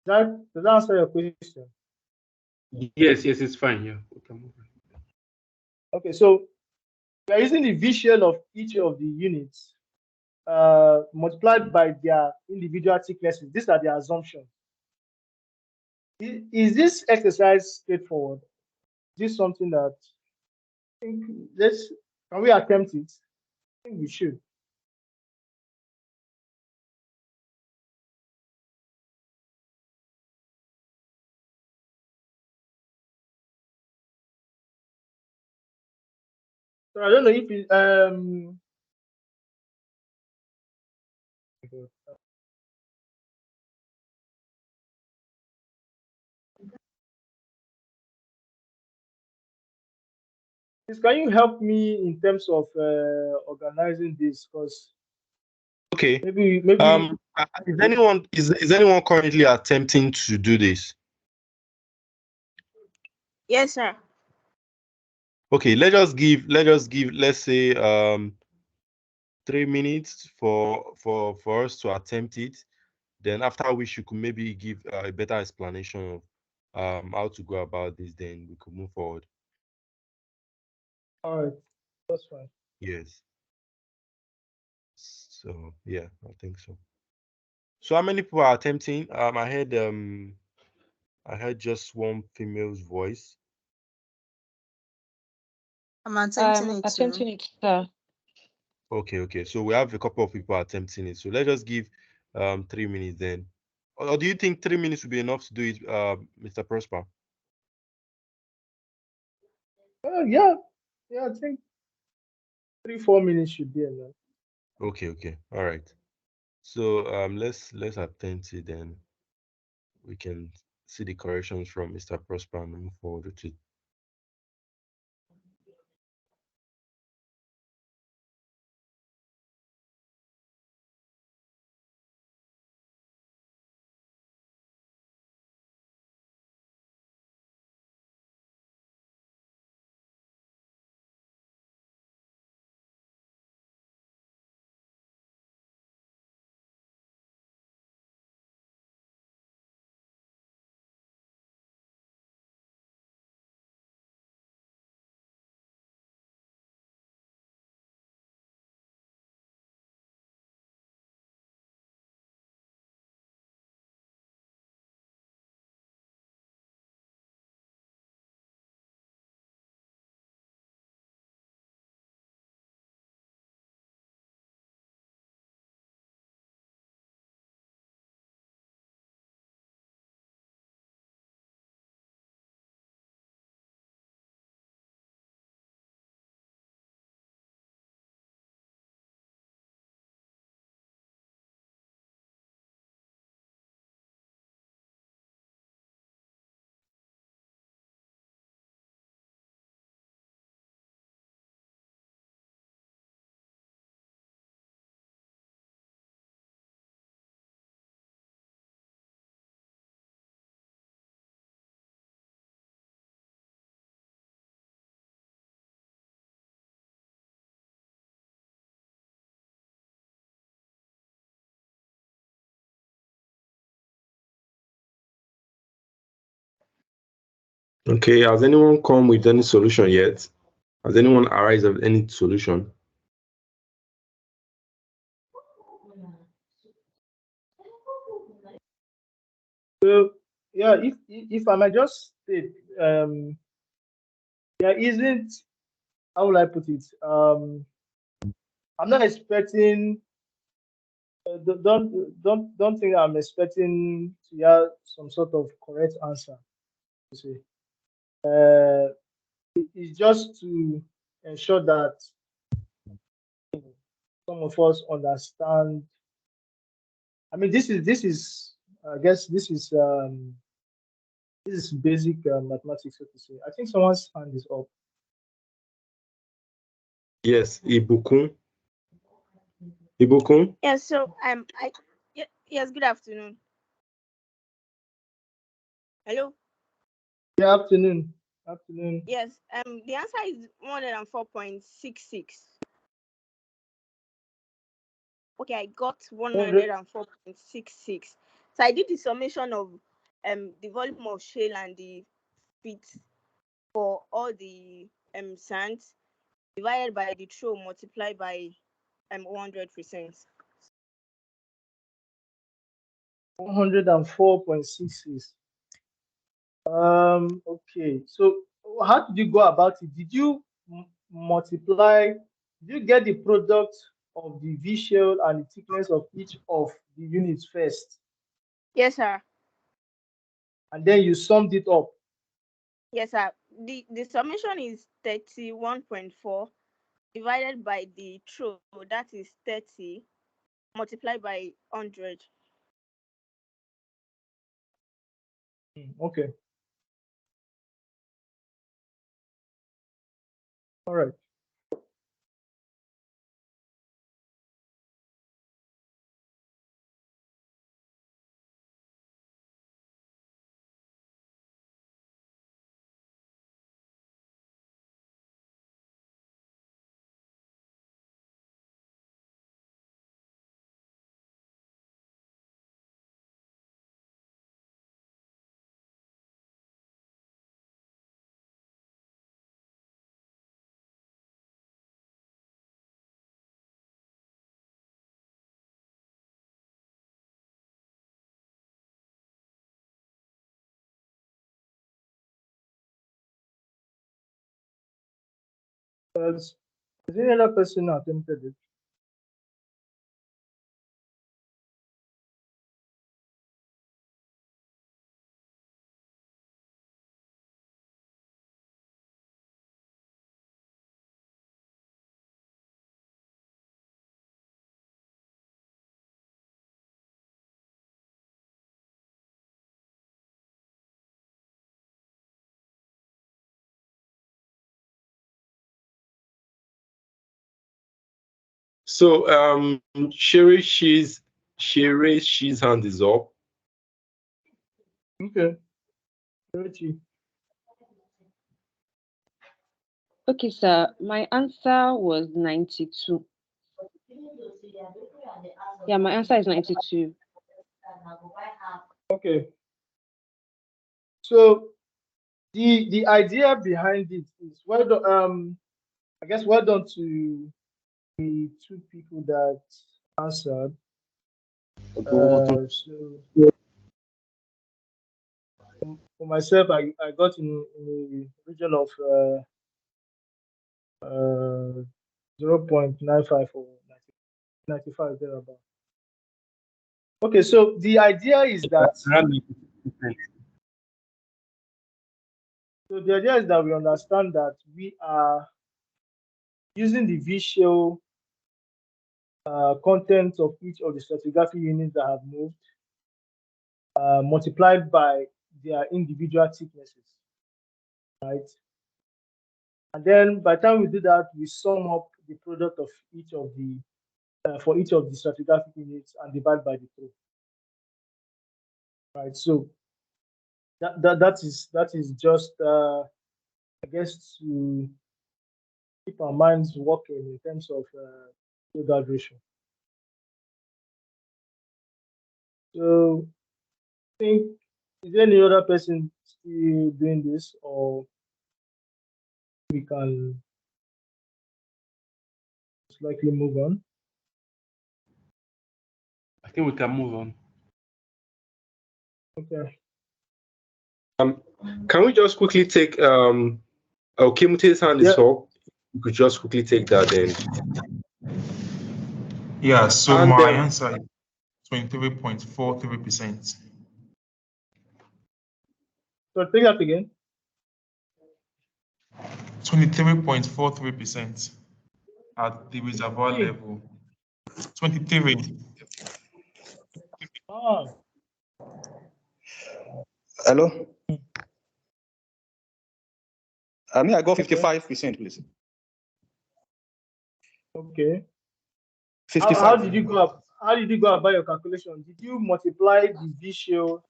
S2: Does that answer your question?
S11: Yes, it's fine. Yeah, we can move on.
S2: Okay, so we are using the V shell of each of the units multiplied by their individual thicknesses. These are the assumptions. Is this exercise straightforward? Is this something that think let's can we attempt it? I think we should. So I don't know if please, can you help me in terms of organizing this? Because
S6: Okay.
S2: maybe
S6: Is anyone currently attempting to do this?
S9: Yes, sir.
S6: Okay, let's say 3 minutes for us to attempt it. Then after which you could maybe give a better explanation of how to go about this. Then we could move forward.
S2: all right, that's fine.
S6: Yes. So yeah, I think so. So how many people are attempting? I heard just one female's voice.
S12: I'm attempting
S13: I'm
S12: it too.
S13: attempting it, sir.
S6: Okay. So we have a couple of people attempting it. So let's just give 3 minutes then. Or do you think 3 minutes would be enough to do it, Mr. Prosper?
S2: Yeah, I think 3-4 minutes should be enough.
S6: Okay. All right. So let's attempt it then. We can see the corrections from Mr. Prosper and move forward with it. Okay, has anyone come with any solution yet? Has anyone arrived at any solution?
S2: So yeah, if I might just state, there isn't, how will I put it? I'm not expecting. Don't think I'm expecting to hear some sort of correct answer. You see, uh, it's just to ensure that some of us understand. I mean, this is I guess this is basic mathematics, so to say. I think someone's hand is up.
S6: Yes, Ibukun. Ibukun?
S9: Yes, so yes, good afternoon. Hello.
S2: Good afternoon. Afternoon.
S9: Yes, the answer is 104.66. Okay, I got
S2: 100.
S9: 104.66. So I did the summation of the volume of shale and the feet for all the sands divided by the throw multiplied by 100%.
S2: 104.66. Okay. So how did you go about it? Did you multiply? Did you get the product of the V shell and the thickness of each of the units first,
S9: Yes, sir.
S2: and then you summed it up?
S9: Yes, sir. The summation is 31.4 divided by the throw, that is 30 multiplied by 100.
S2: Okay. All right. Has any other person attempted it?
S6: So Sherry, she's hand is up.
S2: Okay. Richie.
S12: Okay, sir. My answer was 92. Yeah, my answer is 92.
S2: Okay. So the idea behind it is well done. I guess well done to the two people that answered. So for myself, I got in the region of 0.95 or 95 thereabout. Okay, so the idea is that we understand that we are using the visual content of each of the stratigraphic units that have moved, multiplied by their individual thicknesses, right? And then by the time we do that, we sum up the product of each of the for each of the stratigraphic units and divide by the two. Right. So that is just I guess to keep our minds working in terms of that ratio. So I think, is there any other person still doing this, or we can most likely move on?
S11: I think we can move on.
S2: Okay.
S6: Can we just quickly take Kimute's hand is up. You could just quickly take that then.
S13: Yeah, so
S6: And
S13: my answer is 23.43%.
S2: So take that again.
S13: 23.43% at the reservoir level. 23.
S2: Ah,
S5: Hello? I mean, I got 55%, please.
S2: okay.
S5: 55.
S2: How did you go up? How did you go about your calculation? Did you multiply the visual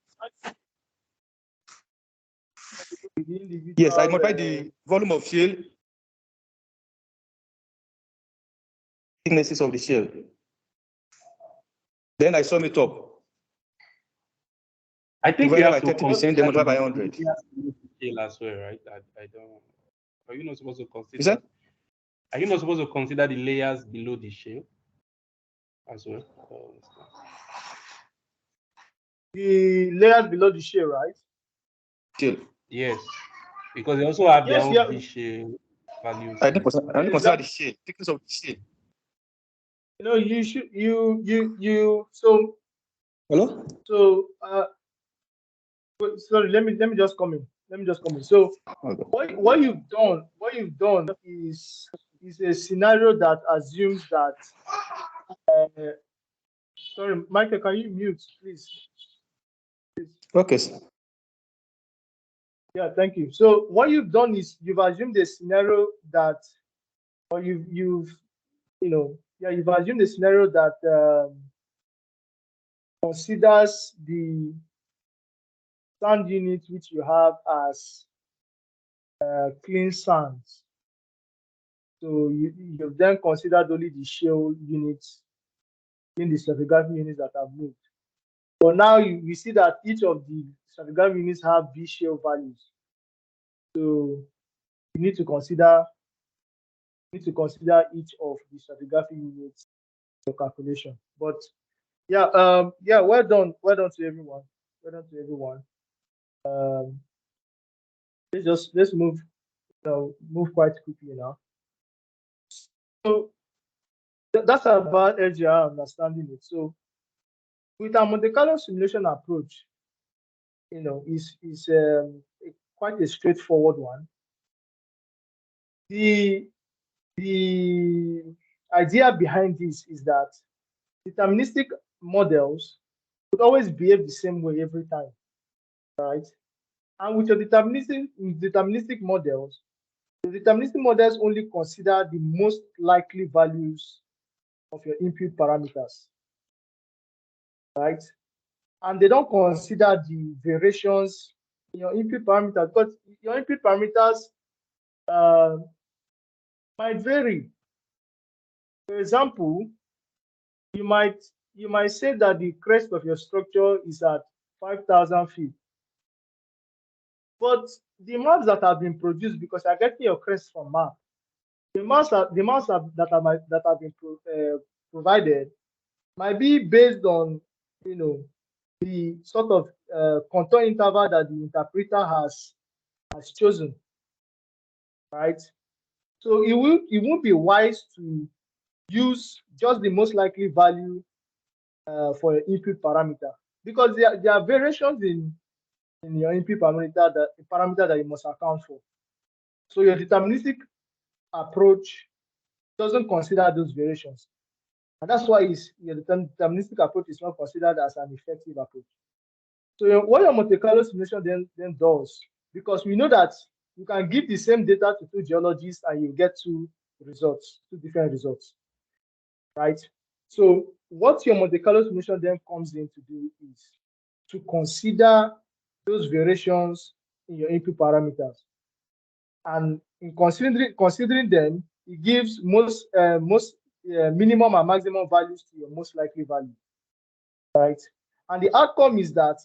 S2: with the individual?
S5: Yes, I multiplied the volume of shell, thicknesses of the shell. Then I sum it up.
S11: I think you
S5: Divided
S11: have
S5: by
S11: to
S5: 30%, then multiplied by 100.
S11: Scale as well, right? I don't. Are you not supposed to consider?
S5: Is that?
S11: Are you not supposed to consider the layers below the shell as well?
S2: The layers below the shell, right?
S5: Shell.
S11: Yes, because they also have their
S2: Yes,
S11: own
S2: yeah.
S11: shell values.
S5: I don't consider the shell, thickness of the shell.
S2: You know, you should you so
S5: Hello?
S2: so sorry, let me just come in. Let me just come in. So
S5: Okay.
S2: what you've done is a scenario that assumes that sorry, Michael, can you mute, please?
S5: Okay, sir.
S2: Yeah, thank you. So what you've done is you've assumed a scenario that, or you've you've assumed a scenario that considers the sand unit which you have as clean sands. So you've then considered only the shale units in the stratigraphic units that have moved. But now we see that each of the stratigraphic units have V shale values. So you need to consider each of the stratigraphic units for calculation. But yeah, well done to everyone. Well done to everyone. Let's move move quite quickly now. that's about LGR understanding it. So with our Monte Carlo simulation approach, is quite a straightforward one. The idea behind this is that deterministic models would always behave the same way every time, right? And with your deterministic models, the deterministic models only consider the most likely values of your input parameters, right? And they don't consider the variations in your input parameters, because your input parameters uh, might vary. For example, you might say that the crest of your structure is at 5,000 feet, but the maps that have been produced, because I'm getting your crest from map, the maps that have been provided might be based on the sort of contour interval that the interpreter has chosen, right? So it won't be wise to use just the most likely value for your input parameter, because there are variations in your input parameter that you must account for. So your deterministic approach doesn't consider those variations, and that's why your deterministic approach is not considered as an effective approach. So what your Monte Carlo simulation then does, because we know that you can give the same data to two geologists and you get two different results, right? So what your Monte Carlo simulation then comes in to do is to consider those variations in your input parameters, and in considering them, it gives most minimum and maximum values to your most likely value, right? And the outcome is that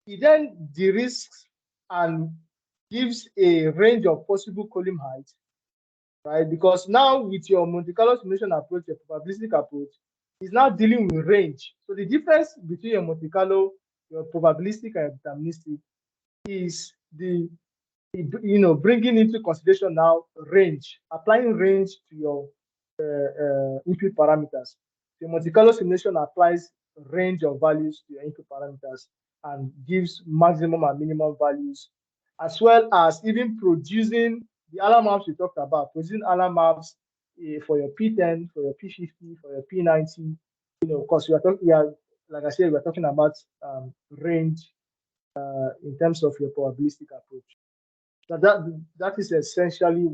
S2: it then de-risks and gives a range of possible column height, right? Because now with your Monte Carlo simulation approach, your probabilistic approach is now dealing with range. So the difference between your Monte Carlo, your probabilistic and deterministic, is bringing into consideration now range, applying range to your input parameters. The Monte Carlo simulation applies range of values to your input parameters and gives maximum and minimum values, as well as even producing the alarm maps we talked about, producing alarm maps for your P10, for your P50, for your P90. Because like I said, we're talking about range in terms of your probabilistic approach. So that is essentially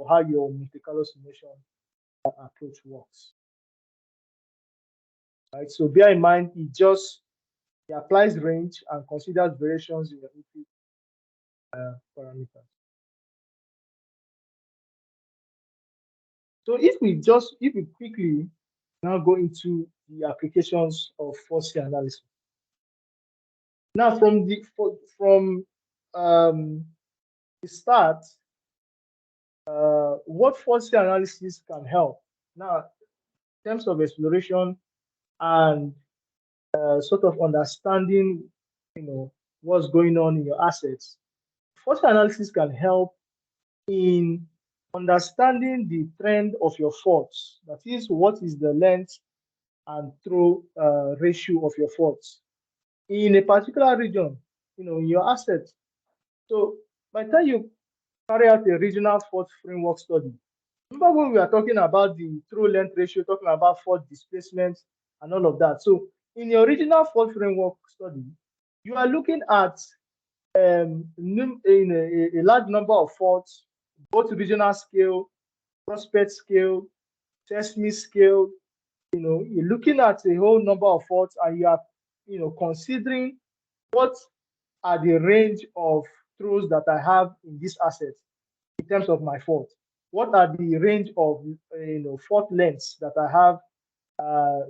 S2: how your Monte Carlo simulation approach works. Right. So bear in mind, it applies range and considers variations in your input parameters. So if we quickly now go into the applications of force analysis. Now from the start, what force analysis can help now in terms of exploration and sort of understanding, what's going on in your assets. Force analysis can help in understanding the trend of your faults. That is, what is the length and throw ratio of your faults in a particular region, in your assets. So by the time you carry out a regional fault framework study, remember when we are talking about the throw length ratio, talking about fault displacement and all of that. So in your regional fault framework study, you are looking at in a large number of faults, both regional scale, prospect scale, seismic scale. You're looking at a whole number of faults, and you are, considering what are the range of throws that I have in this asset in terms of my fault. What are the range of fault lengths that I have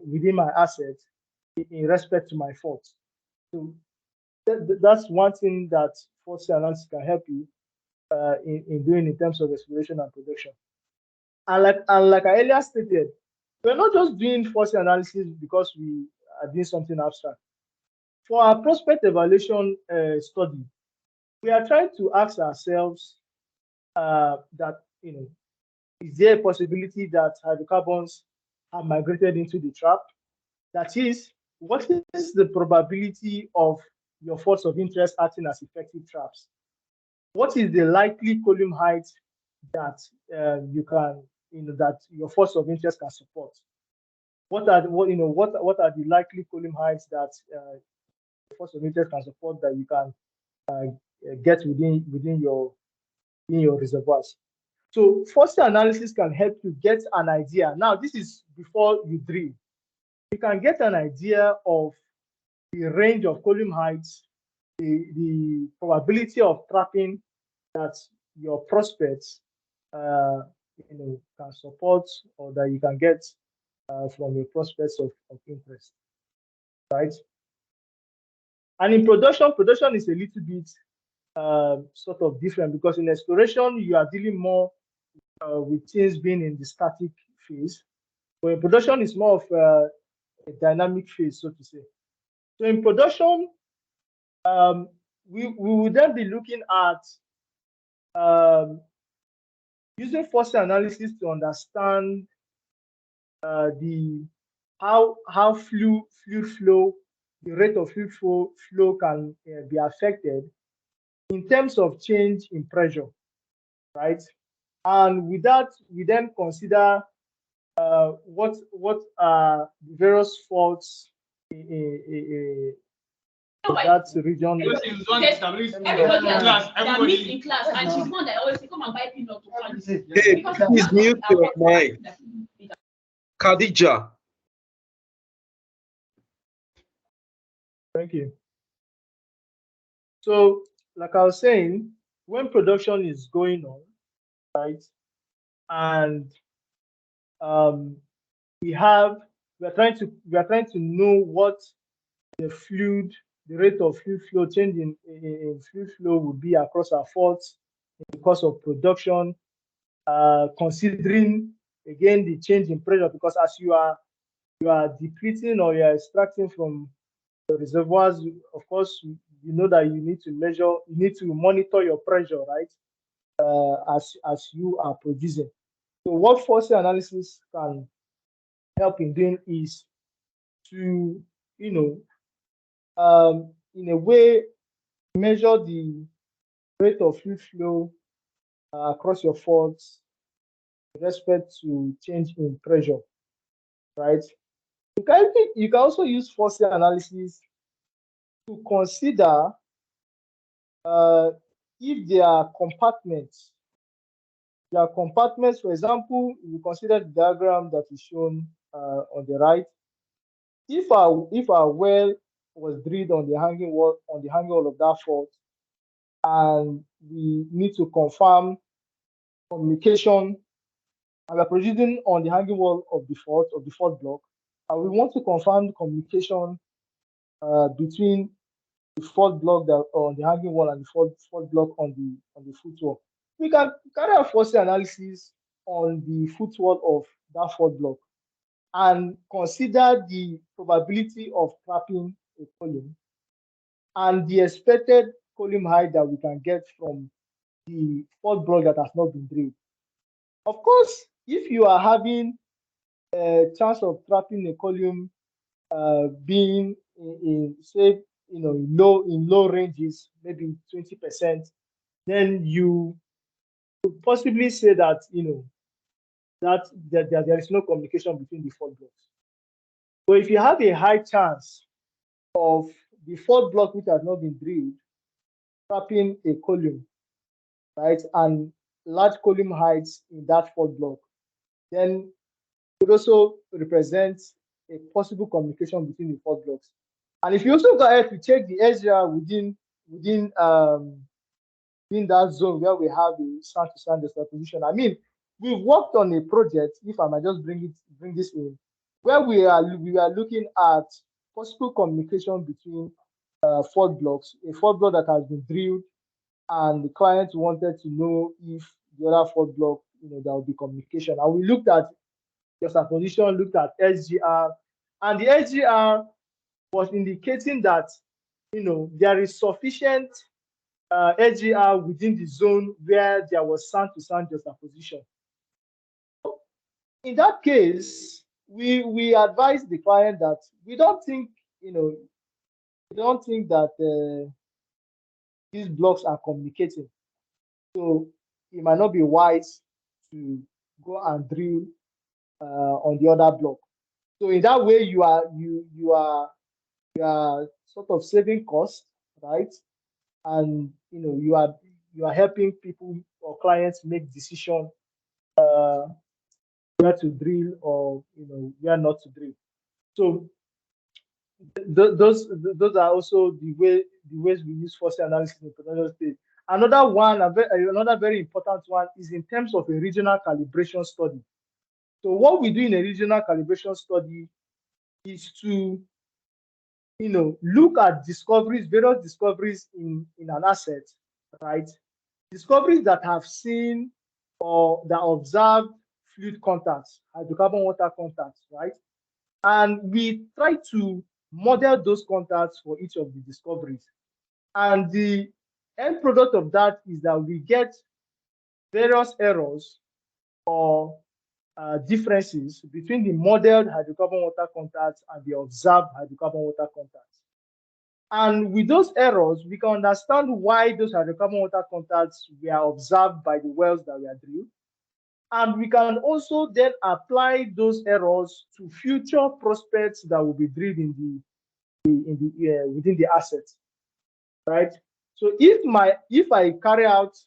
S2: within my asset in respect to my fault? So that's one thing that force analysis can help you in doing in terms of exploration and production. And like I earlier stated, we're not just doing force analysis because we are doing something abstract. For our prospect evaluation study, we are trying to ask ourselves that is there a possibility that hydrocarbons have migrated into the trap? That is, what is the probability of your faults of interest acting as effective traps? What is the likely column height that you can, that your faults of interest can support? What are the likely column heights that faults of interest can support that you can get within your reservoirs? So force analysis can help you get an idea. Now, this is before you drill. You can get an idea of the range of column heights, the probability of trapping that your prospects can support, or that you can get from your prospects of interest, right? And in production is a little bit sort of different, because in exploration you are dealing more with things being in the static phase, but in production is more of a dynamic phase, so to say. So in production, we will then be looking at using force analysis to understand how fluid flow, the rate of fluid flow can be affected in terms of change in pressure, right? And with that, we then consider what are the various faults in that region.
S6: Hey, please mute your mic. Khadija.
S2: Thank you. So, like I was saying, when production is going on, right, and we are trying to know what the rate of fluid flow change in fluid flow will be across our faults in the course of production, considering again the change in pressure, because as you are depleting or you are extracting from the reservoirs, of course, you know that you need to monitor your pressure, right? As you are producing. So what force analysis can help in doing is to, in a way, measure the rate of fluid flow across your faults with respect to change in pressure, right? You can also use force analysis to consider if there are compartments. There are compartments, for example, you consider the diagram that is shown on the right. If our well was drilled on the hanging wall of that fault, and we need to confirm communication, and we're producing on the hanging wall of the fault block, and we want to confirm communication between the fault block that on the hanging wall and the fault block on the footwall. We can carry out force analysis on the footwall of that fault block and consider the probability of trapping a column and the expected column height that we can get from the fault block that has not been drilled. Of course, if you are having a chance of trapping a column being in say in low ranges, maybe 20%, then you could possibly say that that there is no communication between the fault blocks. But if you have a high chance of the fault block which has not been drilled trapping a column, right, and large column heights in that fault block, then it also represents a possible communication between the fault blocks. And if you also go ahead to check the SGR within in that zone where we have the sand to sand juxtaposition, I mean, we've worked on a project, if I might just bring this in, where we are looking at possible communication between fault blocks, a fault block that has been drilled, and the client wanted to know if the other fault block, there will be communication. And we looked at juxtaposition, looked at SGR, and the SGR was indicating that there is sufficient SGR within the zone where there was sand to sand juxtaposition. in that case, we advise the client that we don't think, we don't think that these blocks are communicating. So it might not be wise to go and drill on the other block. So in that way, you are sort of saving costs, right? And you are helping people or clients make decision where to drill or where not to drill. So those are also the ways we use force analysis in potential state. Another one, another very important one, is in terms of a regional calibration study. So what we do in a regional calibration study is to look at discoveries, various discoveries in an asset, right? Discoveries that have seen or that observed fluid contacts, hydrocarbon water contacts, right? And we try to model those contacts for each of the discoveries. And the end product of that is that we get various errors or differences between the modeled hydrocarbon water contacts and the observed hydrocarbon water contacts. And with those errors, we can understand why those hydrocarbon water contacts were observed by the wells that were drilled. And we can also then apply those errors to future prospects that will be drilled within the assets, right? So if I carry out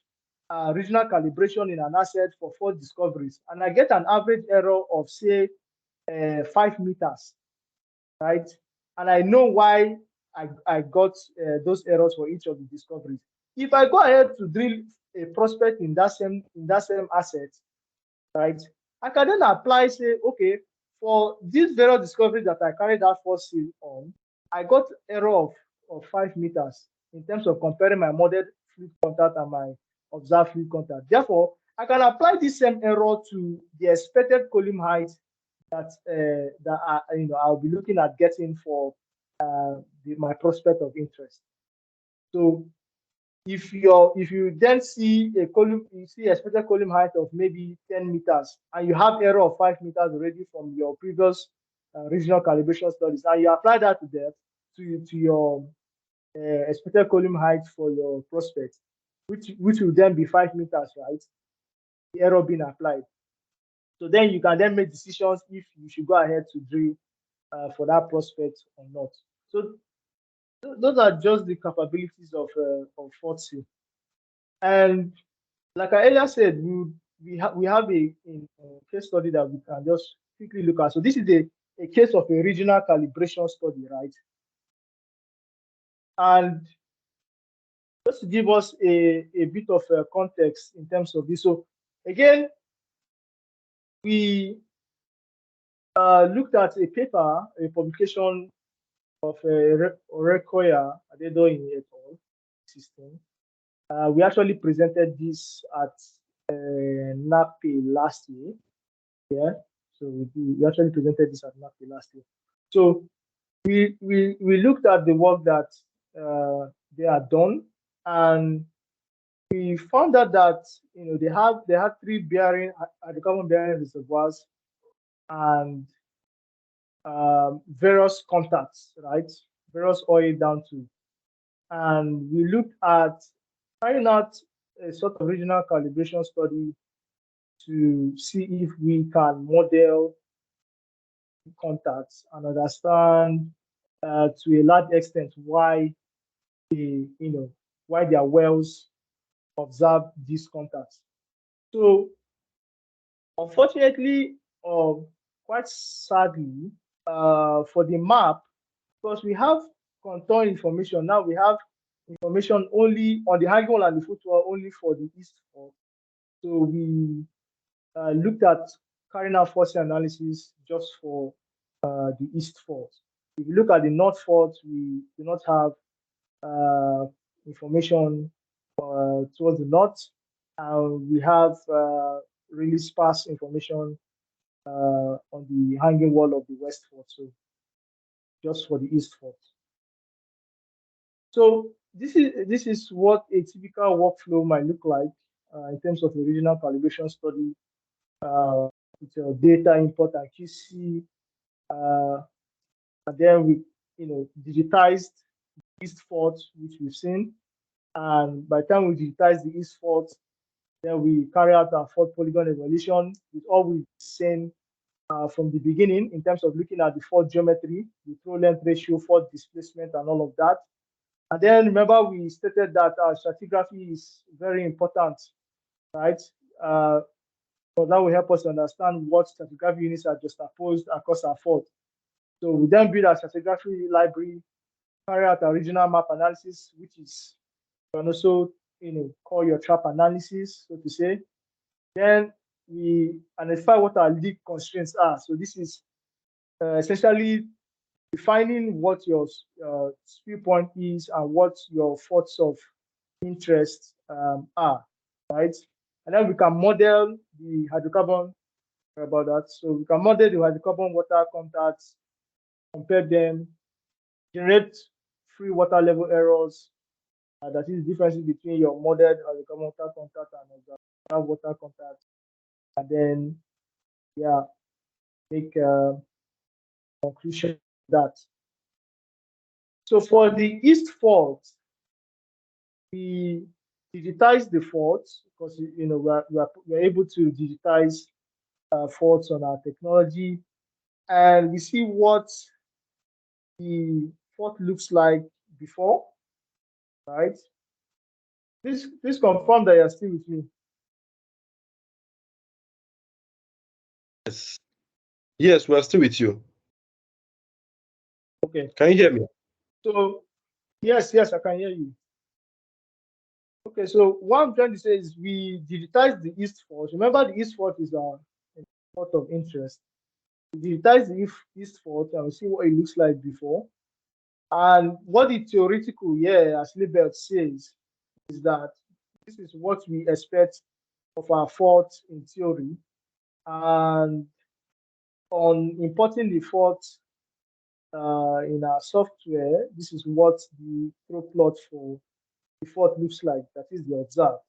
S2: regional calibration in an asset for 4 discoveries and I get an average error of say 5 meters, right? And I know why I got those errors for each of the discoveries. If I go ahead to drill a prospect in that same asset, right, I can then apply, say, okay, for these various discoveries that I carried out force seal on, I got error of 5 meters in terms of comparing my modeled fluid contact and my observed fluid contact. Therefore, I can apply this same error to the expected column height that I'll be looking at getting for my prospect of interest. So if you then see a column, you see expected column height of maybe 10 meters, and you have error of 5 meters already from your previous regional calibration studies, and you apply that to your expected column height for your prospect, which will then be 5 meters, right? The error being applied. So then you can then make decisions if you should go ahead to drill for that prospect or not. So those are just the capabilities of force seal. And like I earlier said, we have a case study that we can just quickly look at. So this is a case of a regional calibration study, right? And just to give us a bit of context in terms of this. So again, we looked at a paper, a publication of Orekoya Adedoyin et al. System. We actually presented this at Nape last year. Yeah, so we actually presented this at Nape last year. So we looked at the work that they had done, and we found out that they had 3 hydrocarbon bearing reservoirs and various contacts, right? Various oil down to, and we looked at carrying out a sort of regional calibration study to see if we can model contacts and understand to a large extent why why their wells observe these contacts. So unfortunately, quite sadly, for the map, because we have contour information now, we have information only on the hanging wall and the footwall only for the east fault. So we looked at carrying out force analysis just for the east fault. If you look at the north fault, we do not have information towards the north, and we have really sparse information on the hanging wall of the west fault. So just for the east fault. So this is what a typical workflow might look like in terms of a regional calibration study with your data import and QC, and then we digitized east fault, which we've seen. And by the time we digitize the east fault, then we carry out our fault polygon evaluation with all we've seen from the beginning in terms of looking at the fault geometry, the throw length ratio, fault displacement, and all of that. And then remember, we stated that stratigraphy is very important, right? Because that will help us understand what stratigraphy units are juxtaposed across our fault. So we then build our stratigraphy library, carry out a regional map analysis, which is you can also call your trap analysis, so to say. Then we identify what our leak constraints are. So this is essentially defining what your spill point is and what your faults of interest are, right? And then we can model the hydrocarbon about that. So we can model the hydrocarbon water contacts, compare them, generate free water level errors. That is the difference between your modeled hydrocarbon water contact and observed water contact. And then, yeah, make a conclusion that. So for the east fault, we digitize the faults because we're able to digitize faults on our technology, and we see what the fault looks like before, right? Please confirm that you're still with me.
S6: Yes. Yes, we're still with you.
S2: Okay.
S6: Can you hear me?
S2: So yes, I can hear you. Okay, so what I'm trying to say is we digitize the east fault. Remember, the east fault is our fault of interest. We digitize the east fault and we see what it looks like before. And what the theoretical, as Libert says, is that this is what we expect of our fault in theory. And on importing the fault in our software, this is what the throw plot for the fault looks like. That is the observed.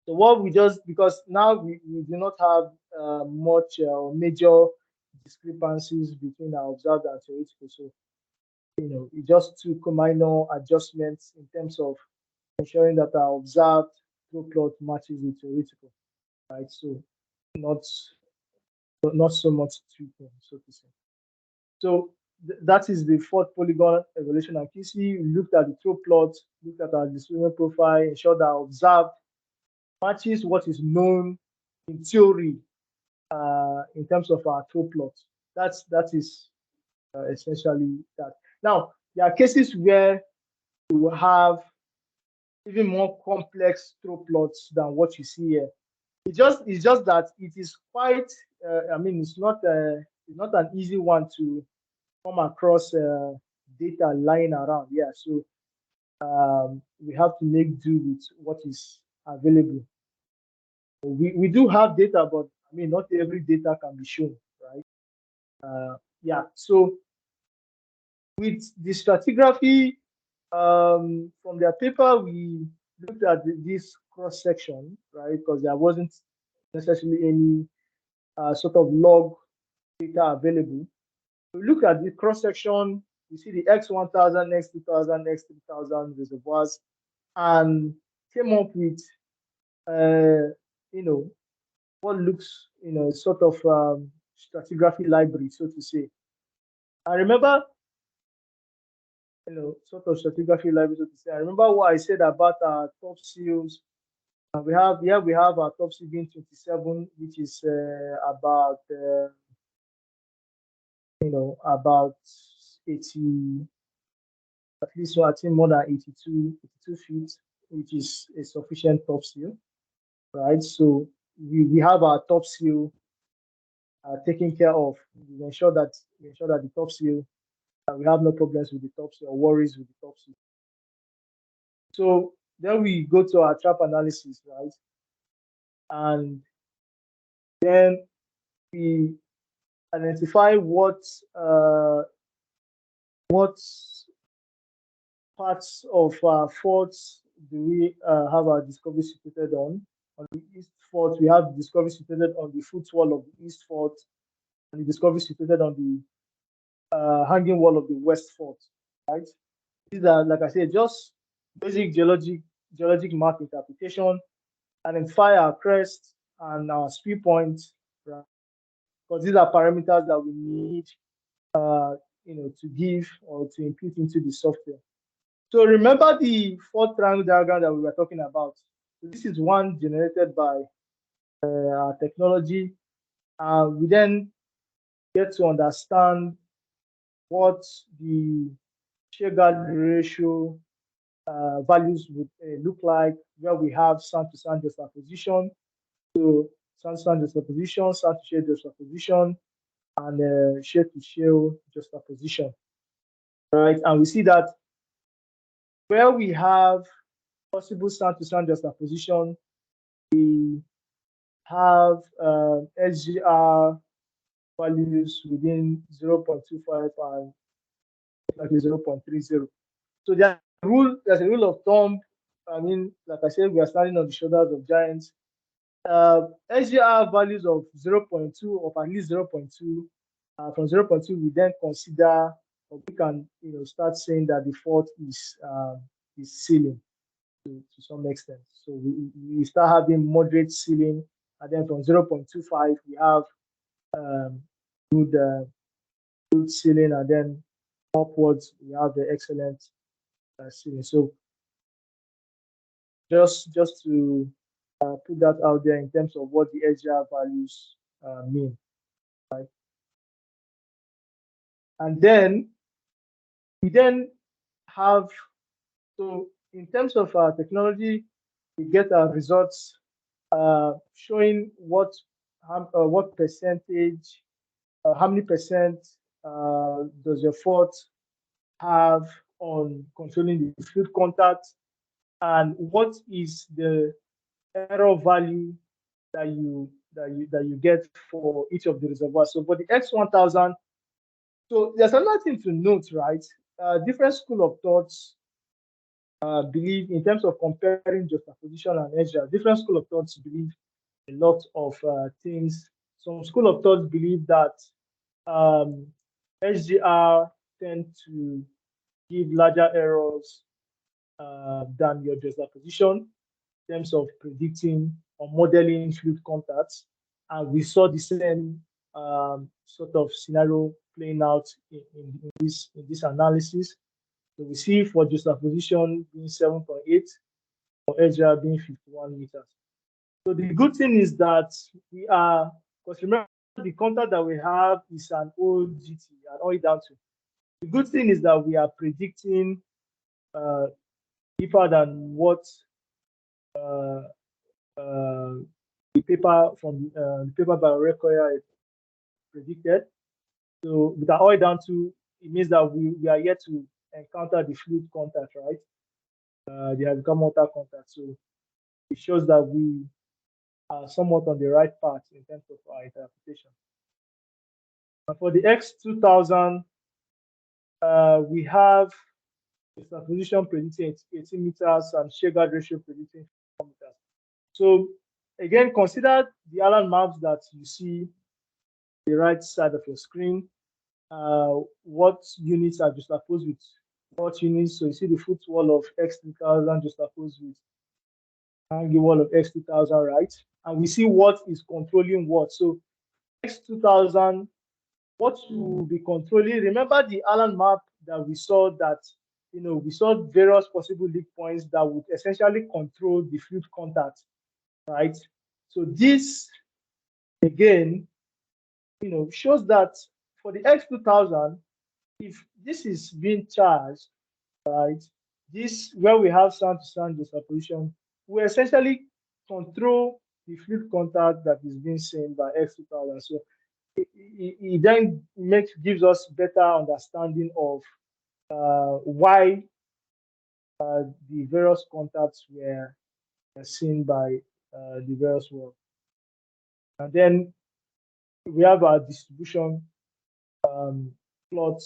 S2: So what we just, because now we do not have much major discrepancies between our observed and theoretical. So, it just took minor adjustments in terms of ensuring that our observed throw plot matches the theoretical, right? So not so much tweaking, so to say. So that is the fourth polygon evaluation accuracy. We looked at the throw plot, looked at our displacement profile, ensured that our observed matches what is known in theory in terms of our throw plot. That is essentially that. Now, there are cases where you will have even more complex throw plots than what you see here. It's just that it is quite. It's not an easy one to come across data lying around. Yeah, so we have to make do with what is available. We do have data, but not every data can be shown, right? So with the stratigraphy, from their paper, we looked at this cross section, right? Because there wasn't necessarily any sort of log data available. We look at the cross section, you see the X1000, X2000, X3000 reservoirs, and came up with, what looks, sort of stratigraphy library, so to say. I remember, sort of stratigraphy library, so to say. I remember what I said about our top seals. We have our top seal being 27, which is about about 80, at least I think more than 82 feet, which is a sufficient top seal, right? So we have our top seal taken care of. We ensure that the top seal, we have no problems with the top seal or worries with the top seal. So then we go to our trap analysis, right? And then we identify what parts of faults do we have our discovery situated on. on the east fault, we have the discovery situated on the footwall of the east fault, and the discovery situated on the hanging wall of the west fault, right? These are, like I said, just basic geologic map interpretation, identify our crest and our speed point, right? Because these are parameters that we need, to give or to input into the software. So remember the fourth triangle diagram that we were talking about. So this is one generated by our technology. We then get to understand what the Shegard ratio values would look like, where we have sand to sand juxtaposition, so sand to sand juxtaposition, sand to shale juxtaposition, and shale to shale juxtaposition, right? And we see that where we have possible sand to sand juxtaposition, we have SGR values within 0.25 and exactly 0.30. So there's a rule of thumb. I mean, like I said, we are standing on the shoulders of giants. SGR values of 0.2 or at least 0.2. From 0.2, we then consider, or we can start saying that the fault is sealing to some extent. So we start having moderate sealing, and then from 0.25 we have good sealing, and then upwards we have the excellent sealing. So just to put that out there in terms of what the SGR values mean, right? And then we then have, so in terms of technology, we get our results showing what percentage, how many percent does your fault have on controlling the fluid contact, and what is the error value that you get for each of the reservoirs. So for the X1000, so there's another thing to note, right? Different school of thoughts believe, in terms of comparing juxtaposition and SGR, different school of thoughts believe a lot of things. Some school of thoughts believe that SGR tend to give larger errors than your juxtaposition in terms of predicting or modeling fluid contacts. And we saw the same sort of scenario playing out in this analysis. So we see for juxtaposition being 7.8, for SGR being 51 meters. So the good thing is that we are, because remember the contact that we have is an old GT, an oil down to. The good thing is that we are predicting deeper than what the paper from the paper by Require predicted. So with our oil down to, it means that we are yet to encounter the fluid contact, right? The hydrocarbon water contact. So it shows that we are somewhat on the right path in terms of our interpretation. And for the X2000, we have the position predicting 18 meters and Shegard ratio predicting 4 meters. So again, consider the Allen maps that you see the right side of your screen. What units are juxtaposed with what units? So you see the footwall of X2000 juxtaposed with hanging wall of X2000, right? And we see what is controlling what. So X2000, what will be controlling? Remember the Allen map that we saw, that we saw various possible leak points that would essentially control the fluid contact, right? So this again, shows that for the X2000, if this is being charged, right, this where we have sand to sand juxtaposition, we essentially control the fluid contact that is being seen by X2000. So it then gives us better understanding of why the various contacts were seen by the various world. And then we have our distribution plot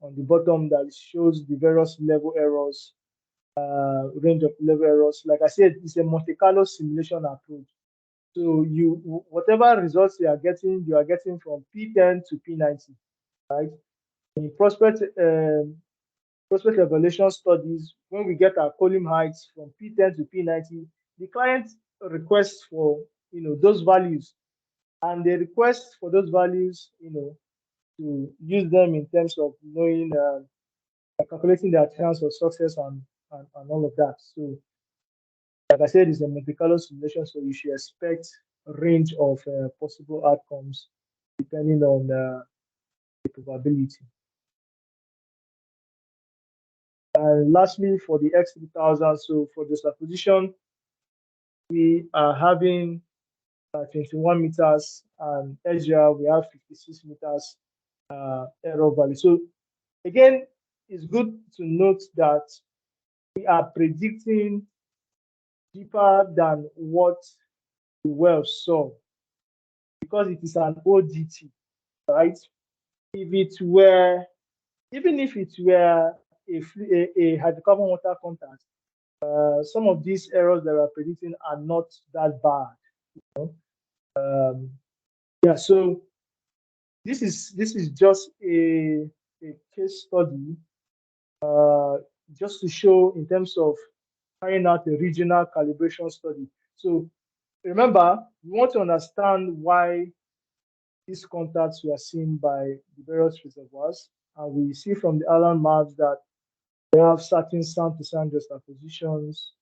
S2: on the bottom that shows the various level errors range of level errors. Like I said, it's a Monte Carlo simulation approach. So whatever results you are getting from P10 to P90, right? In prospect evaluation studies, when we get our column heights from P10 to P90, the client requests for those values, and they request for those values, to use them in terms of knowing, calculating their chance of success and all of that. So, like I said, it's a Monte Carlo simulation, so you should expect a range of possible outcomes depending on the probability. And lastly, for the X3000, so for the juxtaposition, we are having 21 meters, and Asia we have 56 meters error value. So again, it's good to note that we are predicting deeper than what the well saw because it is an ODT, right? If it were, even if it were a hydrocarbon water contact, some of these errors that we're predicting are not that bad. Yeah, so this is just a case study, just to show in terms of carrying out a regional calibration study. So remember, we want to understand why these contacts were seen by the various reservoirs, and we see from the island maps that they have certain sound-to-sound juxtapositions,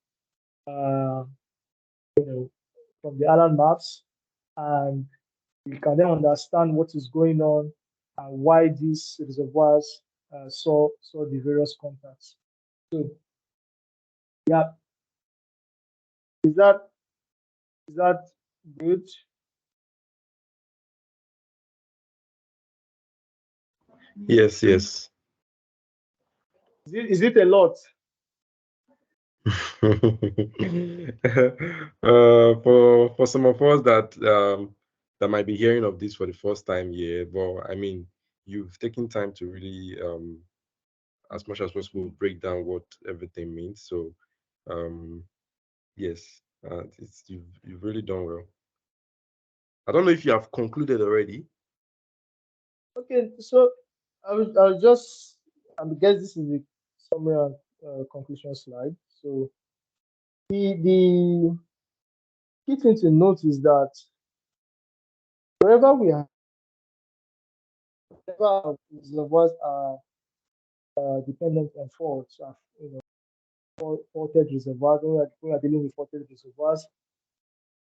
S2: from the island maps, and we can then understand what is going on and why these reservoirs saw the various contacts. So, yeah, is that good?
S6: Yes, yes.
S2: Is it a lot?
S6: For some of us that might be hearing of this for the first time, yeah, but I mean, you've taken time to really as much as possible break down what everything means. So yes, you've really done well. I don't know if you have concluded already.
S2: Okay, so I'll just, I guess this is the summary and conclusion slide. So the key thing to note is that wherever we have, wherever our reservoirs are dependent on faults, faulted reservoirs, when we are dealing with faulted reservoirs,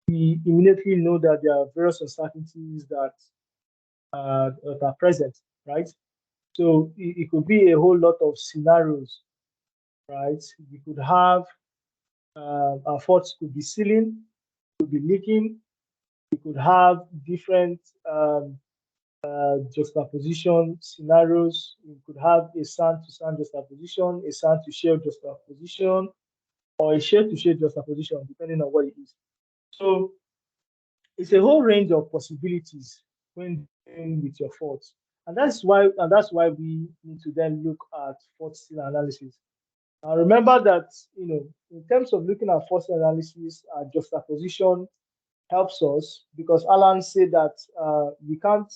S2: we immediately know that there are various uncertainties that are present, right? So it could be a whole lot of scenarios, right? You could have our faults could be sealing, could be leaking. You could have different juxtaposition scenarios. You could have a sand to sand juxtaposition, a sand to shale juxtaposition, or a shale to shale juxtaposition, depending on what it is. So it's a whole range of possibilities when dealing with your faults. And that's why we need to then look at fault seal analysis. Now remember that in terms of looking at fault seal analysis, juxtaposition helps us because Alan said that we can't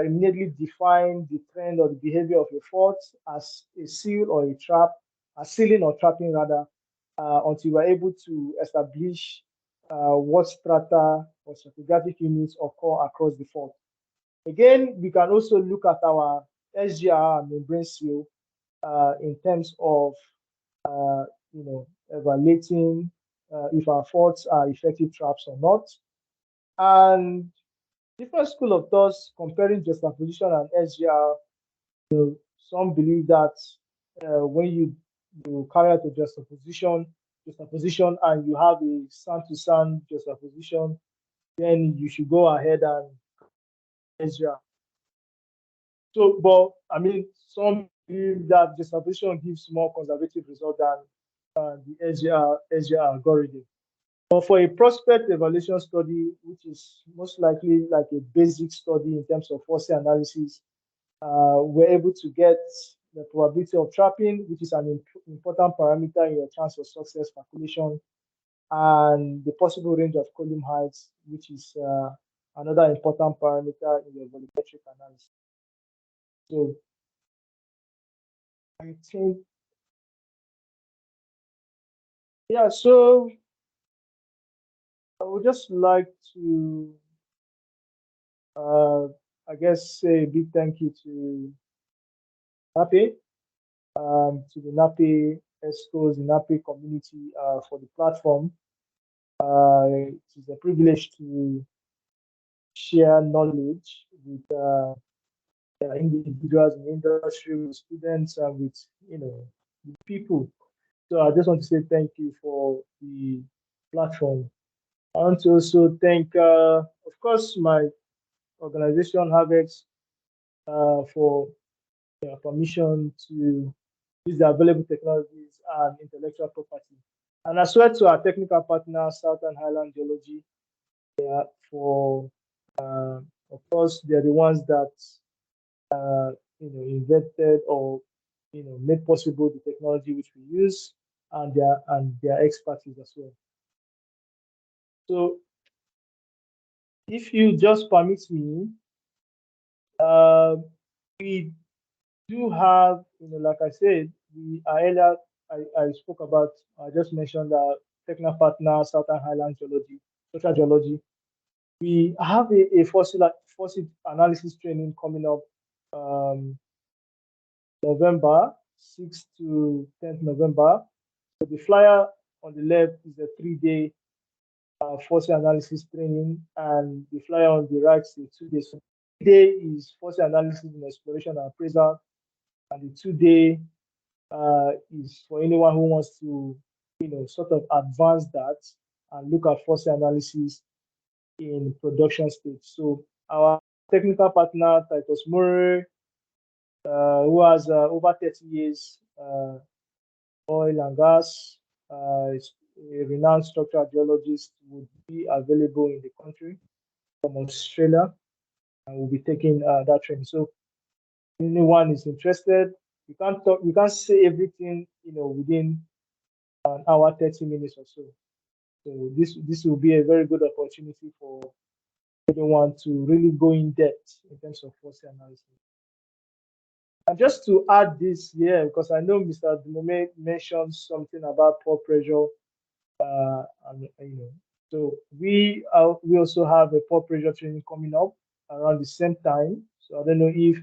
S2: immediately define the trend or the behavior of a fault as a seal or a trap, a sealing or trapping rather, until we're able to establish what strata or stratigraphic units occur across the fault. Again, we can also look at our SGR and membrane seal in terms of evaluating if our faults are effective traps or not. And different school of thoughts comparing juxtaposition and SGR. Some believe that when you carry out a juxtaposition and you have a sand-to-sand juxtaposition, then you should go ahead and SGR. So, but I mean, some believe that juxtaposition gives more conservative result than the SGR algorithm. But for a prospect evaluation study, which is most likely like a basic study in terms of force analysis, we're able to get the probability of trapping, which is an important parameter in your chance of success calculation, and the possible range of column heights, which is another important parameter in your volumetric analysis. So I think, yeah, so I would just like to, I guess, say a big thank you to Nape, to the Nape ESCOs, the Nape community for the platform. It is a privilege to share knowledge with individuals in the industry, with students, and with with people. So I just want to say thank you for the platform. I want to also thank, of course, my organization, Harvex, for permission to use the available technologies and intellectual property. And I swear to our technical partner, Southern Highland Geology, for, of course, they're the ones that invented or made possible the technology which we use, and their expertise as well. So if you just permit me, we do have, like I said, we are earlier, I spoke about, I just mentioned our technical partner, Southern Highland Geology, social geology. We have a fossil analysis training coming up November 6th to 10th November. So the flyer on the left is a 3-day fossil analysis training, and the flyer on the right is 2 days. So the day is fossil analysis and exploration and appraisal, and the 2-day is for anyone who wants to, sort of advance that and look at fossil analysis in production stage. So our technical partner, Titus Murray, who has over 30 years oil and gas, is a renowned structural geologist, would be available in the country from Australia, and will be taking that training. So anyone is interested, we can't say everything, within an hour, 30 minutes or so. So this will be a very good opportunity for anyone to really go in depth in terms of fossil analysis. And just to add this here, because I know Mr. Dumome mentioned something about pore pressure, and so we also have a pore pressure training coming up around the same time. So I don't know if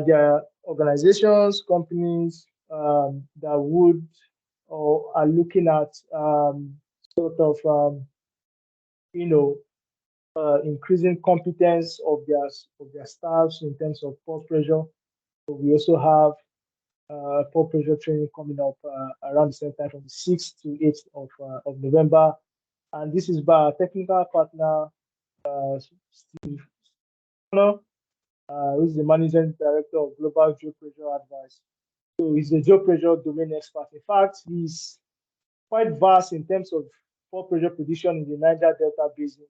S2: there are organizations, companies that would or are looking at sort of increasing competence of their staffs in terms of pore pressure. So we also have pore pressure training coming up around the same time from the 6th to 8th of November. And this is by our technical partner, Steve Connor, who's the managing director of Global Geopressure Advice. So he's a geopressure domain expert. In fact, he's quite vast in terms of pore pressure prediction in the Niger Delta Basin.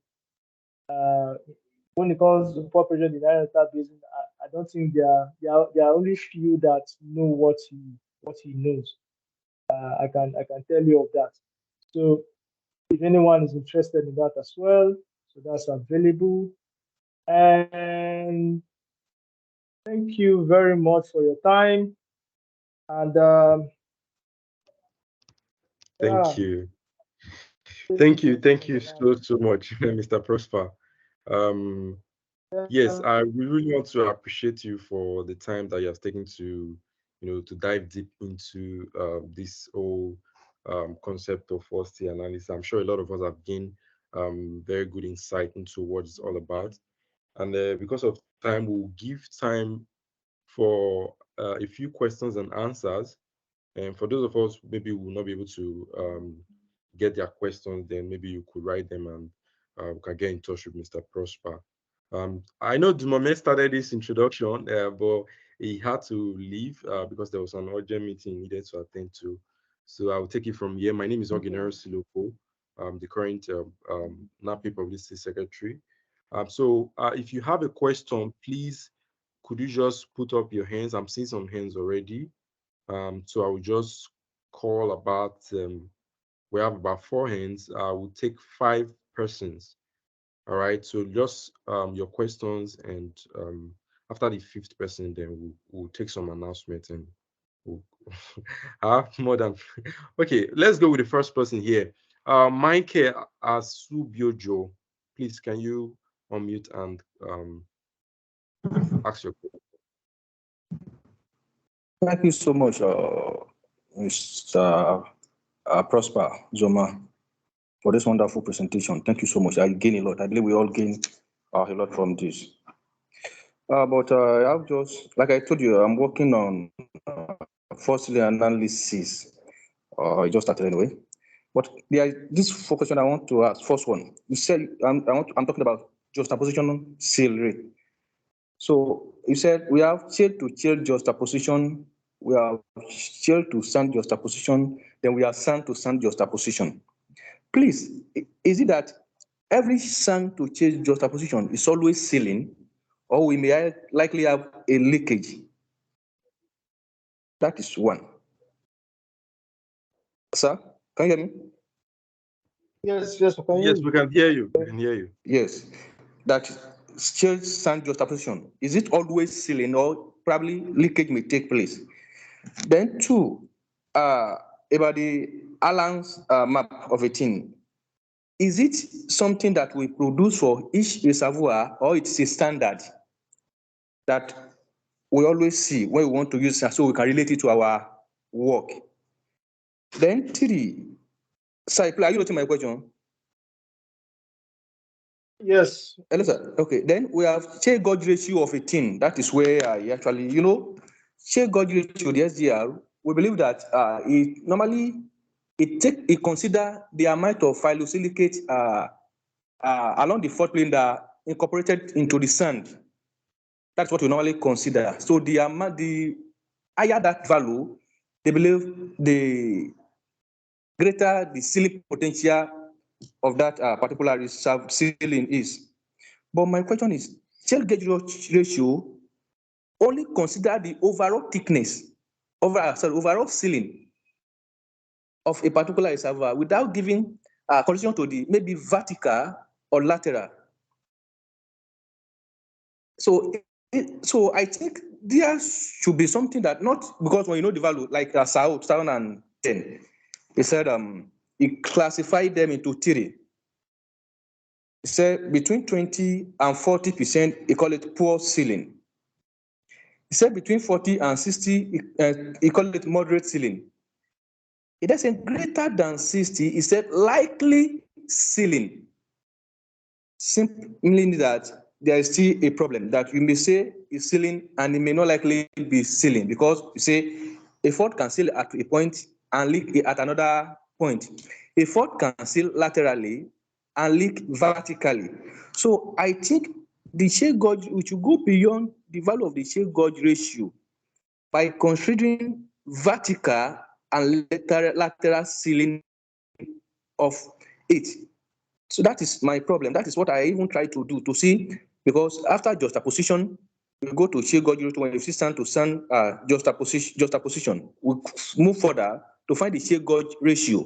S2: When it comes to pore pressure in the Niger Delta Basin, I don't think there are only few that know what he knows. I can tell you of that. So if anyone is interested in that as well, so that's available. And thank you very much for your time. And
S6: Thank you. Thank you so much, Mr. Prosper. Um, yes, I really want to appreciate you for the time that you have taken to, to dive deep into this whole concept of forestry analysis. I'm sure a lot of us have gained very good insight into what it's all about. And because of time, we'll give time for a few questions and answers. And for those of us, maybe we will not be able to get their questions, then maybe you could write them and we can get in touch with Mr. Prosper. I know the moment started this introduction, but he had to leave because there was an urgent meeting he needed to attend to. So I'll take it from here. My name is Oginero Siloko. I'm the current NAPE Publicity Secretary. So if you have a question, please could you just put up your hands? I'm seeing some hands already. So I will just call about, we have about 4 hands. I will take 5 persons. All right. So just your questions, and after the 5th person, then we'll take some announcements, and we'll I have more than okay. Let's go with the first person here. Mike Asubiojo, please can you unmute and ask your question?
S5: Thank you so much, Mr. Prosper Zoma, for this wonderful presentation. Thank you so much. I gain a lot. I believe we all gain a lot from this. But I've just, like I told you, I'm working on fossil analysis. I just started anyway. But there is this question I want to ask. First one, you said I'm talking about juxtaposition seal rate. So you said we have child to child juxtaposition, we have child to sand juxtaposition, then we have sand to sand juxtaposition. Please, is it that every sand to child juxtaposition is always sealing, or we may likely have a leakage? That is one. Sir, can you hear me?
S2: Yes, yes, I can hear
S6: Yes,
S2: you.
S6: we can hear you. We can hear you.
S5: Yes. That child sand juxtaposition, is it always sealing, or probably leakage may take place? Then two, about the Allen's map of a thing. Is it something that we produce for each reservoir, or it's a standard that we always see when we want to use it so we can relate it to our work? Then three, sir, are you noting my question?
S2: Yes.
S5: Hello, sir. Okay, then we have share gauge ratio of a thing. That is where I actually, share gauge ratio, the SGR, we believe that it normally it consider the amount of phyllosilicate along the fault plane that are incorporated into the sand. That's what we normally consider. So the higher that value, they believe the greater the sealing potential of that particular reserve sealing is. But my question is, shell gauge ratio only consider the overall thickness, overall sealing of a particular reservoir without giving condition to the maybe vertical or lateral. So, so I think there should be something that, not because when you know the value, like Sao 2010, he said he classified them into three. He said between 20 and 40%, he call it poor sealing. He said between 40 and 60, he call it moderate sealing. He then said greater than 60, he said likely sealing. Simply meaning that there is still a problem that you may say is sealing and it may not likely be sealing, because you say a fault can seal at a point and leak at another point. A fault can seal laterally and leak vertically. So I think the shale gauge, we should go beyond the value of the shale gauge ratio by considering vertical and lateral sealing of it. So that is my problem. That is what I even try to do to see, because after juxtaposition, we go to shale gauge ratio. When you see sand to sand juxtaposition, we move further to find the shale gauge ratio,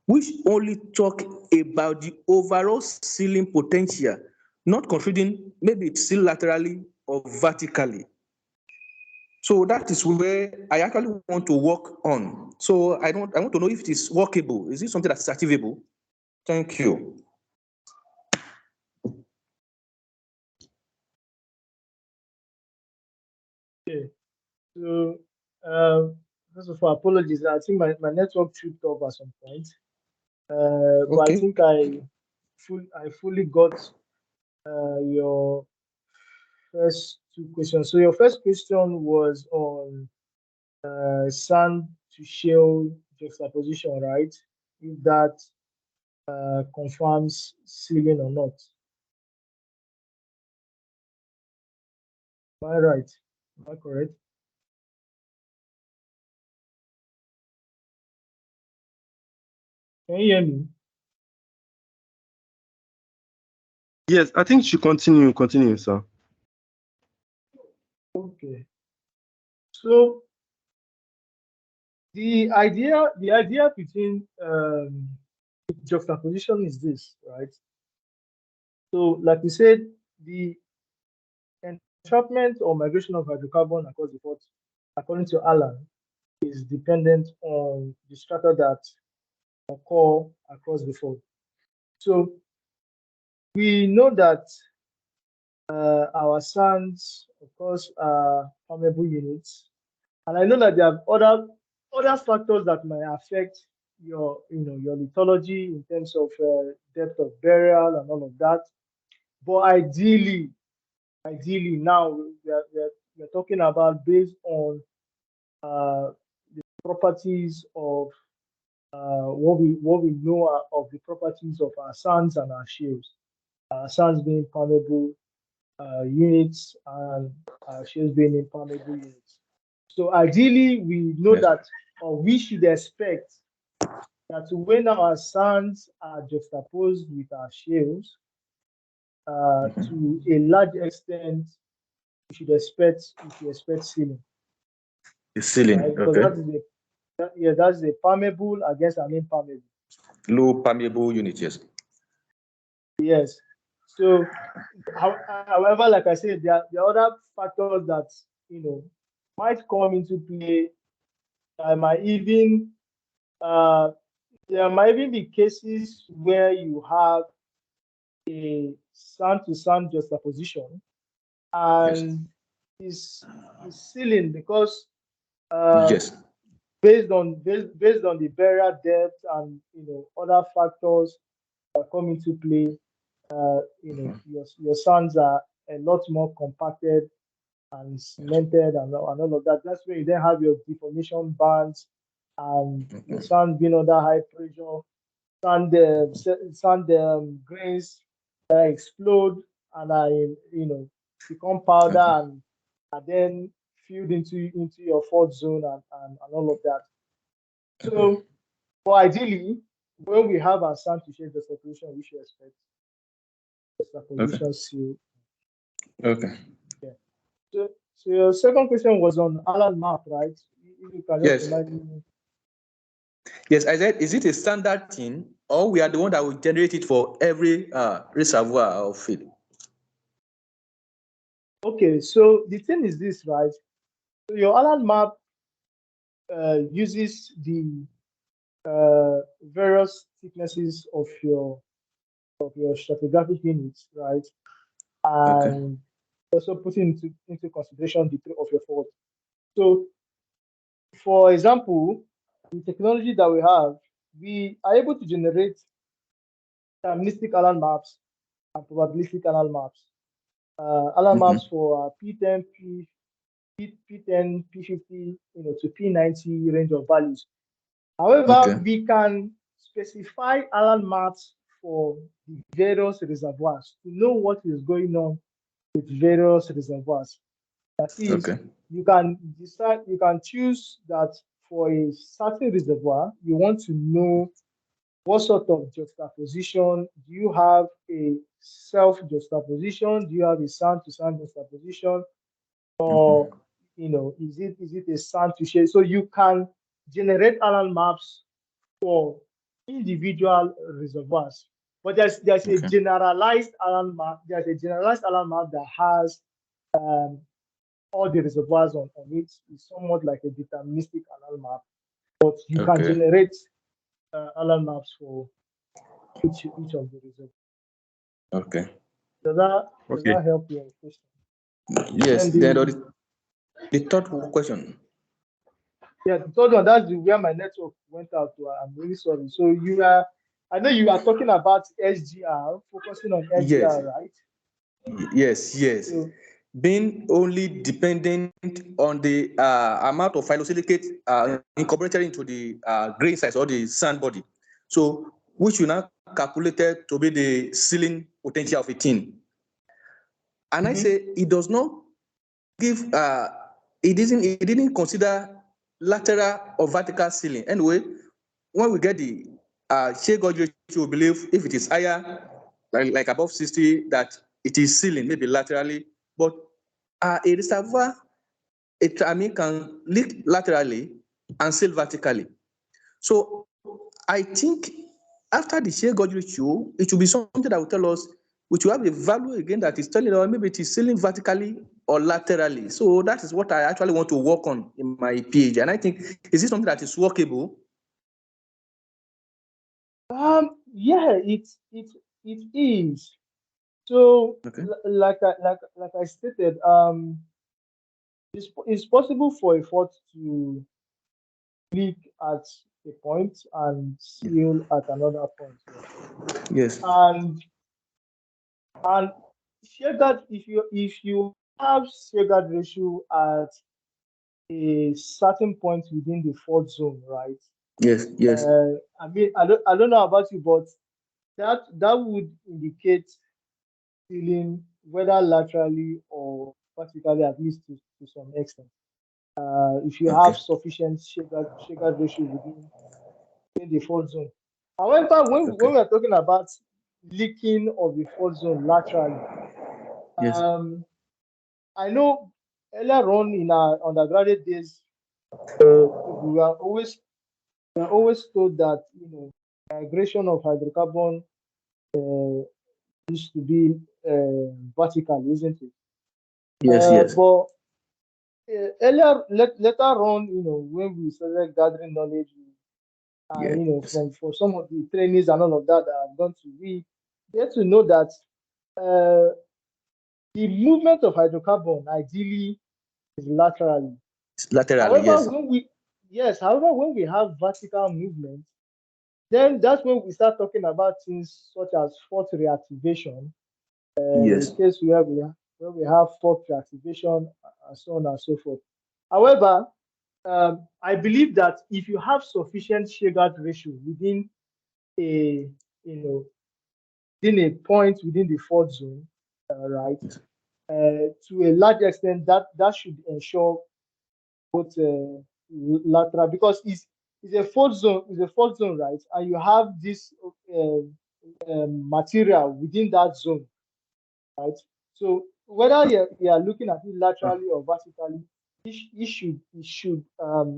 S5: which only talk about the overall sealing potential, not considering maybe it's seal laterally or vertically. So that is where I actually want to work on. So I want to know if it is workable. Is it something that is achievable? Thank you.
S2: Okay. So, first of all, apologies. I think my network tripped off at some point. But I
S5: Okay.
S2: think I fully got your first two questions. So your first question was on sand to shale juxtaposition, right? If that confirms sealing or not. Am I right? Am I correct? Can you hear me?
S6: Yes, I think you should continue, sir.
S2: Okay. So the idea between juxtaposition is this, right? So, like we said, the entrapment or migration of hydrocarbon across the fault, according to Alan, is dependent on the strata that occur across the fault. So we know that our sands, of course, are permeable units, and I know that there are other factors that might affect your lithology in terms of depth of burial and all of that. But ideally now we're talking about based on uh, the properties of what we know of the properties of our sands and our shales. Sands being permeable units and shales being impermeable units. So ideally, we know
S5: Yes.
S2: that, or we should expect that when our sands are juxtaposed with our shales, to a large extent, we should expect sealing,
S5: The ceiling.
S2: right? Because
S5: Okay.
S2: that's a permeable against an impermeable.
S5: Low permeable unit. Yes.
S2: Yes. So, however, like I said, there are other factors that might come into play. I might even uh, there might even be cases where you have a sand-to-sand juxtaposition
S5: Yes.
S2: and is sealing because uh,
S5: Yes.
S2: based on the burial depth and other factors that come into play. Your sands are a lot more compacted and cemented and all of that. That's where you then have your deformation bands and your sand being under high pressure, sand grains explode and become powder and are then filled into your fault zone and all of that. So, but ideally, when we have our sand to shade the separation, we should expect the
S5: Okay.
S2: position seal.
S5: Okay.
S2: Yeah. So your second question was on Alan map, right? If you can just
S5: Yes.
S2: remind me.
S5: Yes. I said, is it a standard thing, or we are the one that will generate it for every reservoir of field?
S2: Okay, so the thing is this, right? So your Alan map uses the various thicknesses of your stratigraphic units, right?
S5: Okay.
S2: And also putting into consideration the truth of your fault. So, for example, the technology that we have, we are able to generate deterministic Alan maps and probabilistic Alan maps. Alan maps for P10, P10, P50, to P90 range of values. However,
S5: Okay.
S2: we can specify Alan maps for the various reservoirs to know what is going on with various reservoirs. That is,
S5: Okay.
S2: you can decide, you can choose that for a certain reservoir, you want to know what sort of juxtaposition. Do you have a self juxtaposition? Do you have a sand to sand juxtaposition? Or is it a sand to shade? So you can generate Alan maps for individual reservoirs. But there's a
S5: Okay.
S2: generalized Alan map. There's a generalized Alan map that has all the reservoirs on it. It's somewhat like a deterministic Alan map. But you can
S5: Okay.
S2: generate Alan maps for each of the reservoirs.
S5: Okay.
S2: Does that
S6: Okay.
S2: help your question?
S5: Yes.
S2: Then
S5: Then
S2: the
S5: the third question.
S2: Yeah, the third one, that's where my network went out to. I'm really sorry. So I know you are talking about SGR, focusing on
S5: Yes.
S2: SGR, right?
S5: Yes.
S2: So,
S5: Being only dependent on the amount of phyllosilicate incorporated into the grain size or the sand body. So, which you now calculated to be the sealing potential of a tin. And I say it does not give it didn't consider lateral or vertical sealing. Anyway, when we get the shade gauge ratio, we believe if it is higher, like above 60, that it is sealing, maybe laterally. But a reservoir, can leak laterally and sail vertically. So I think after the shear gauge ratio, it will be something that will tell us, which will have a value again that is telling us maybe it is sailing vertically or laterally. So that is what I actually want to work on in my PhD. And I think, is this something that is workable?
S2: Yeah, it is. So,
S5: Okay.
S2: like I stated, it's possible for a fault to leak at a point and seal at another point. Yes.
S5: Yes.
S2: And shear guard, if you have shear guard ratio at a certain point within the fault zone, right?
S5: Yes. Yes.
S2: I mean, I don't know about you, but that would indicate sealing whether laterally or vertically, at least to some extent. If you
S5: Okay.
S2: have sufficient shear guard ratio within the fault zone. However, when we are talking about leaking of the fault zone laterally,
S5: Yes.
S2: I know earlier on in our undergraduate days, we are always told that migration of hydrocarbon used to be vertical, isn't it?
S5: Yes. Yes.
S2: But later on, when we started gathering knowledge, and
S5: Yes.
S2: for some of the trainees and all of that I've gone to, we get to know that the movement of hydrocarbon ideally is laterally.
S5: Laterally.
S2: However,
S5: Yes.
S2: when we have vertical movement, then that's when we start talking about things such as fault reactivation, in
S5: Yes.
S2: the case where we have fault reactivation and so on and so forth. However, I believe that if you have sufficient shear guard ratio within a within a point within the fault zone, right, to a large extent that should ensure both lateral, because it's a fault zone, right, and you have this material within that zone, right? So whether you are looking at it laterally or vertically, it should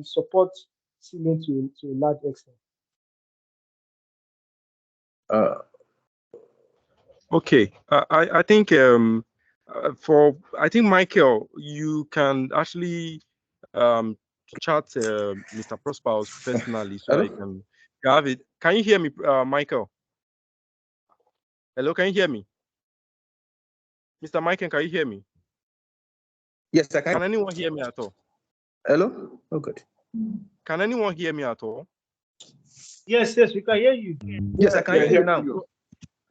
S2: support sealing to a large extent.
S6: Okay, I think I think Michael, you can actually chat Mr. Prosperous personally so I
S5: Hello?
S6: can have it. Can you hear me, Michael? Hello, can you hear me? Mr. Michael, can you hear me?
S5: Yes, I can.
S6: Can anyone hear me at all?
S5: Hello? Oh, good.
S6: Can anyone hear me at all?
S2: Yes, we can hear you.
S5: Yes, I can hear you now.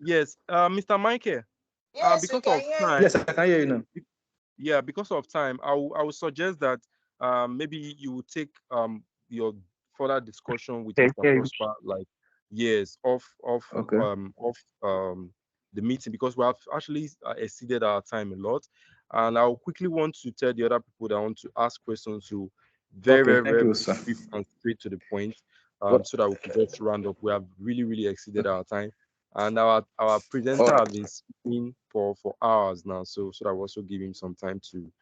S6: Yes, Mr. Michael.
S9: Yes, we
S6: Because
S9: can
S6: of
S9: hear
S6: time.
S9: you.
S5: Yes, I can hear you now.
S6: Yeah, because of time, I will suggest that maybe you will take your further discussion with Mr. Prosper, like yes, off
S5: Okay.
S6: the meeting, because we have actually exceeded our time a lot, and I'll quickly want to tell the other people that want to ask questions to very
S5: Okay, thank you, sir.
S6: brief and straight to the point,
S5: What?
S6: so that we can just round up. We have really exceeded our time. And our presenter
S5: All
S6: has
S5: right.
S6: been speaking for hours now, so that we also give him some time to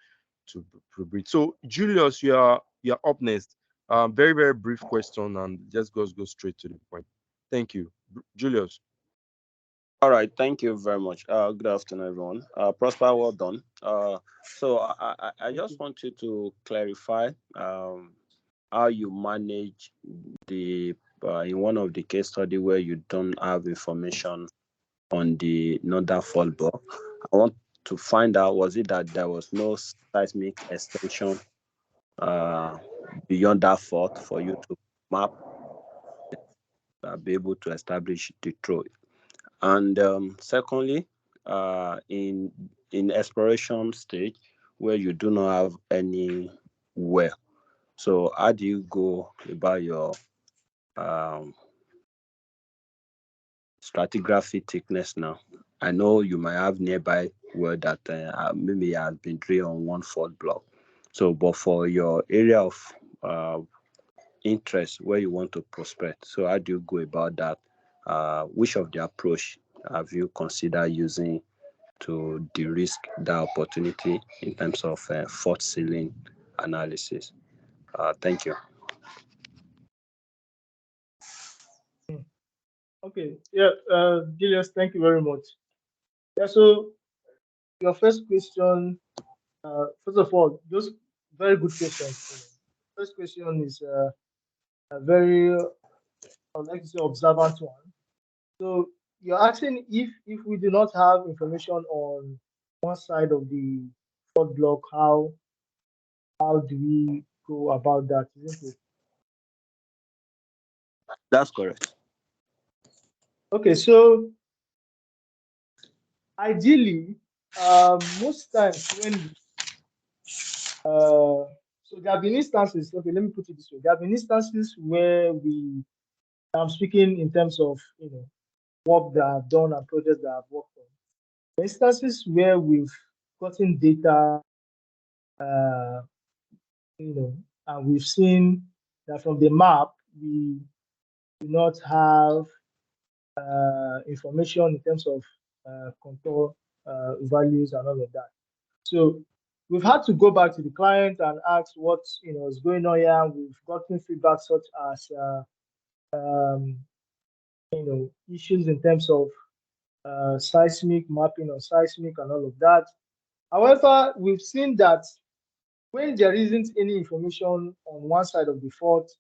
S6: breathe. So Julius, you're up next. Very brief question, and just go straight to the point. Thank you, Julius.
S3: All right, thank you very much. Good afternoon, everyone. Prosper, well done. So I
S2: Thank
S3: just
S2: you.
S3: want you to clarify how you manage the in one of the case study where you don't have information on the northern fault block. I want to find out, was it that there was no seismic extension uh, beyond that fault for you to map, be able to establish the throw? And secondly, in exploration stage where you do not have any well, so how do you go about your um, stratigraphy thickness now? I know you might have nearby well that maybe has been drilled on one fault block. So, but for your area of interest where you want to prospect, so how do you go about that? Which of the approach have you considered using
S14: to de-risk that opportunity in terms of fault sealing analysis. Thank you.
S2: Okay. Yeah, Julius, thank you very much. Yeah, so your first question, first of all, those very good questions. First question is a very, I would like to say, observant one. So you're asking if we do not have information on one side of the fault block, how do we go about that, isn't it?
S14: That's correct.
S2: Okay, so ideally, most times when so there have been instances. Okay, let me put it this way: there have been instances where I'm speaking in terms of work that I've done and projects that I've worked on. Instances where we've gotten data, uh, and we've seen that from the map we do not have information in terms of contour values and all of that. So we've had to go back to the client and ask what is going on here. We've gotten feedback such as um, issues in terms of seismic mapping or seismic and all of that. However, we've seen that when there isn't any information on one side of the fault,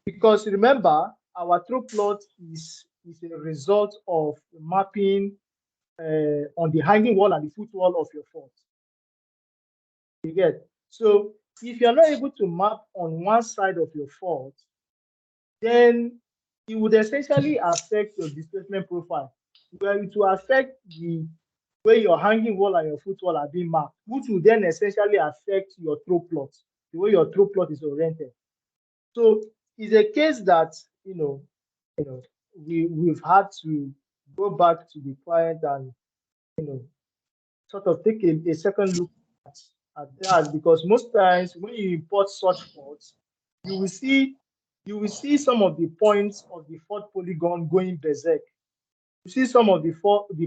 S2: because remember, our throw plot is a result of mapping on the hanging wall and the foot wall of your fault. You get? So if you're not able to map on one side of your fault, then it would essentially affect your displacement profile, where it will affect the way your hanging wall and your foot wall are being mapped, which will then essentially affect your throw plot, the way your throw plot is oriented. So it's a case that we've had to go back to the client and sort of take a second look at that, because most times when you import such faults, you will see some of the points of the fault polygon going berserk. You see some of the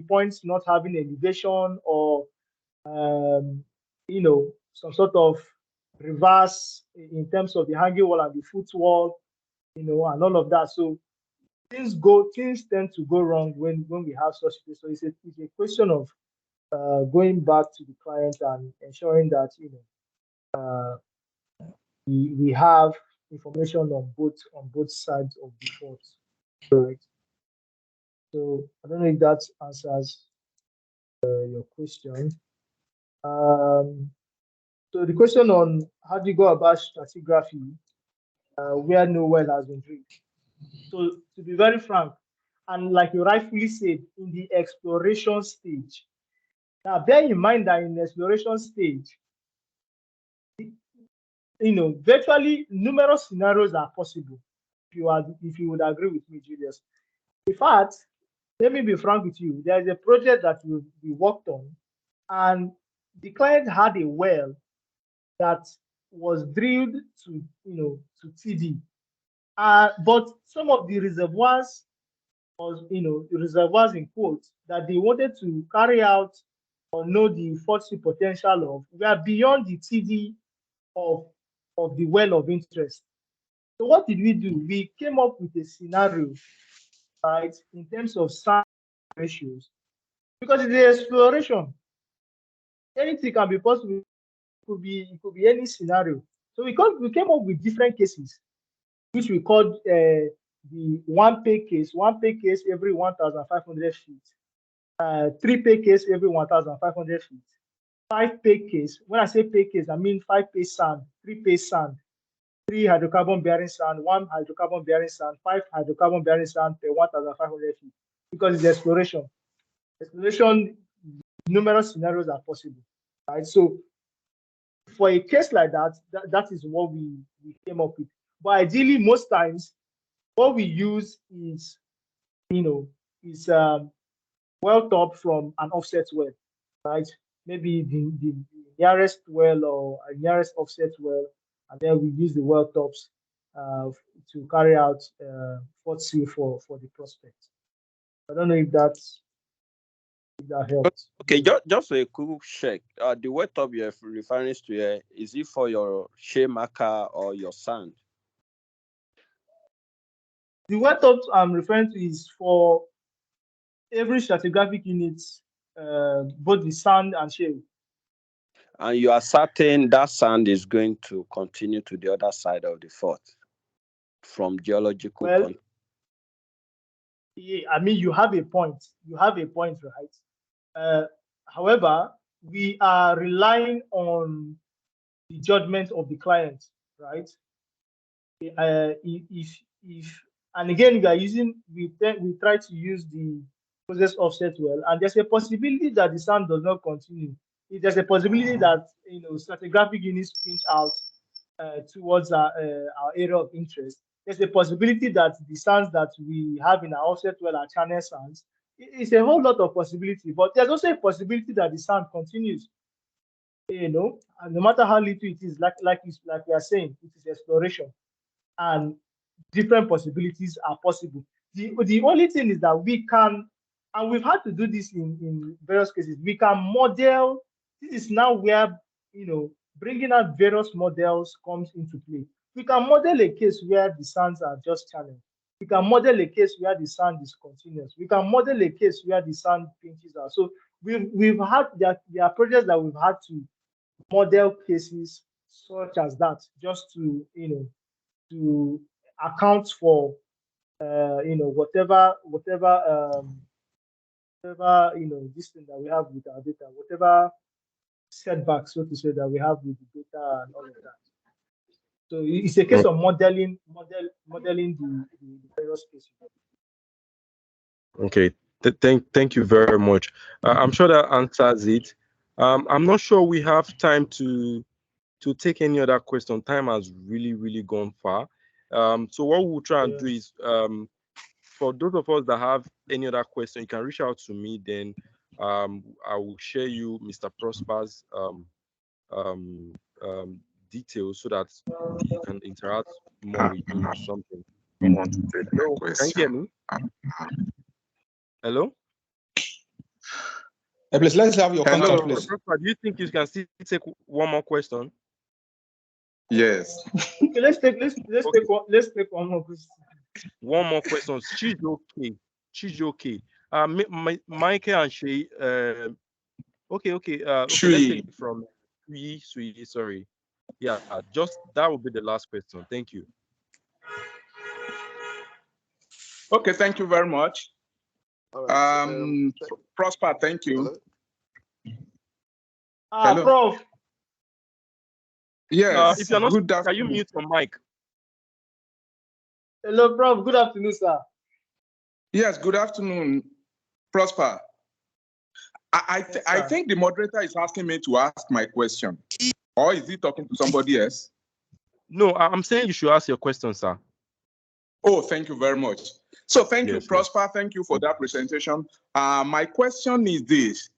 S2: points not having elevation or some sort of reverse in terms of the hanging wall and the foot wall, and all of that. So things tend to go wrong when we have such things. So it's a question of going back to the client and ensuring that we have information on both sides of the fault. Right. So I don't know if that answers your question. So the question on how do you go about stratigraphy where no well has been drilled. So to be very frank, and like you rightfully said, in the exploration stage. Now bear in mind that in the exploration stage, virtually numerous scenarios are possible. If you would agree with me, Julius. In fact, let me be frank with you. There is a project that we worked on, and the client had a well that was drilled to to TD, but some of the reservoirs, or the reservoirs in quotes, that they wanted to carry out or know the fault potential of were beyond the TD of the well of interest. So what did we do? We came up with a scenario, right, in terms of sound ratios, because it's the exploration. Anything can be possible. It could be any scenario. So we came up with different cases, which we called the one pay case every 1,500 feet, 3 pay case every 1,500 feet, 5 pay case. When I say pay case, I mean 5 pay sand, 3 pay sand, 3 hydrocarbon bearing sand, 1 hydrocarbon bearing sand, 5 hydrocarbon bearing sand per 1,500 feet, because it's exploration. Exploration, numerous scenarios are possible, right? So for a case like that, that is what we came up with. But ideally, most times, what we use is, well top from an offset well, right? Maybe the nearest well or a nearest offset well, and then we use the well tops to carry out fault seal for the prospect. I don't know if that's If that helps.
S14: Okay, just a quick check. The wet top you're referring to here, is it for your shea marker or your sand?
S2: The wet top I'm referring to is for every stratigraphic unit, both the sand and shale.
S14: And you are certain that sand is going to continue to the other side of the fault from geological
S2: Well, yeah, I mean, you have a point. You have a point, right? However, we are relying on the judgment of the client, right? If and again, we try to use the process offset well, and there's a possibility that the sand does not continue. There's a possibility that stratigraphic units pinch out towards our area of interest. There's a possibility that the sands that we have in our offset well are channel sands. It's a whole lot of possibility, but there's also a possibility that the sand continues. And no matter how little it is, like we are saying, it is exploration, and different possibilities are possible. The only thing is that we can, and we've had to do this in various cases, we can model. This is now where bringing out various models comes into play. We can model a case where the sands are just channeled. We can model a case where the sand is continuous. We can model a case where the sand pinches out. So we've had there are projects that we've had to model cases such as that, just to to account for whatever this thing that we have with our data, whatever setbacks, so to say, that we have with the data and all of that. So it's a case of modeling the various cases.
S6: Okay. Thank you very much. I'm sure that answers it. I'm not sure we have time to take any other question. Time has really gone far. So what we'll try and do is, for those of us that have any other question, you can reach out to me. Then I will share you Mr. Prosper's details so that you can interact more with him or something.
S15: Want to take my
S6: Hello, can you hear
S15: question?
S6: me? Hello?
S5: Please, let's have your
S15: Hello.
S5: contact, please.
S6: Prosper, do you think you can still take one more question?
S15: Yes.
S2: Okay, let's take one more question.
S6: One more question. Chijoke. Michael and Shay. Okay. Okay, let's take it from Sui. Sorry. Yeah, just that will be the last question. Thank you.
S15: Okay, thank you very much.
S8: Right,
S15: Prosper, thank you.
S2: Hello? Prof.
S15: Yes.
S6: If you're not,
S15: Good
S6: can you mute your mic?
S2: Hello, Prof. Good afternoon, sir.
S15: Yes, good afternoon, Prosper. I think the moderator is asking me to ask my question. Or is he talking to somebody else?
S6: No, I'm saying you should ask your question, sir.
S15: Oh, thank you very much. So thank you, Prosper. Thank you for that presentation. My question is this.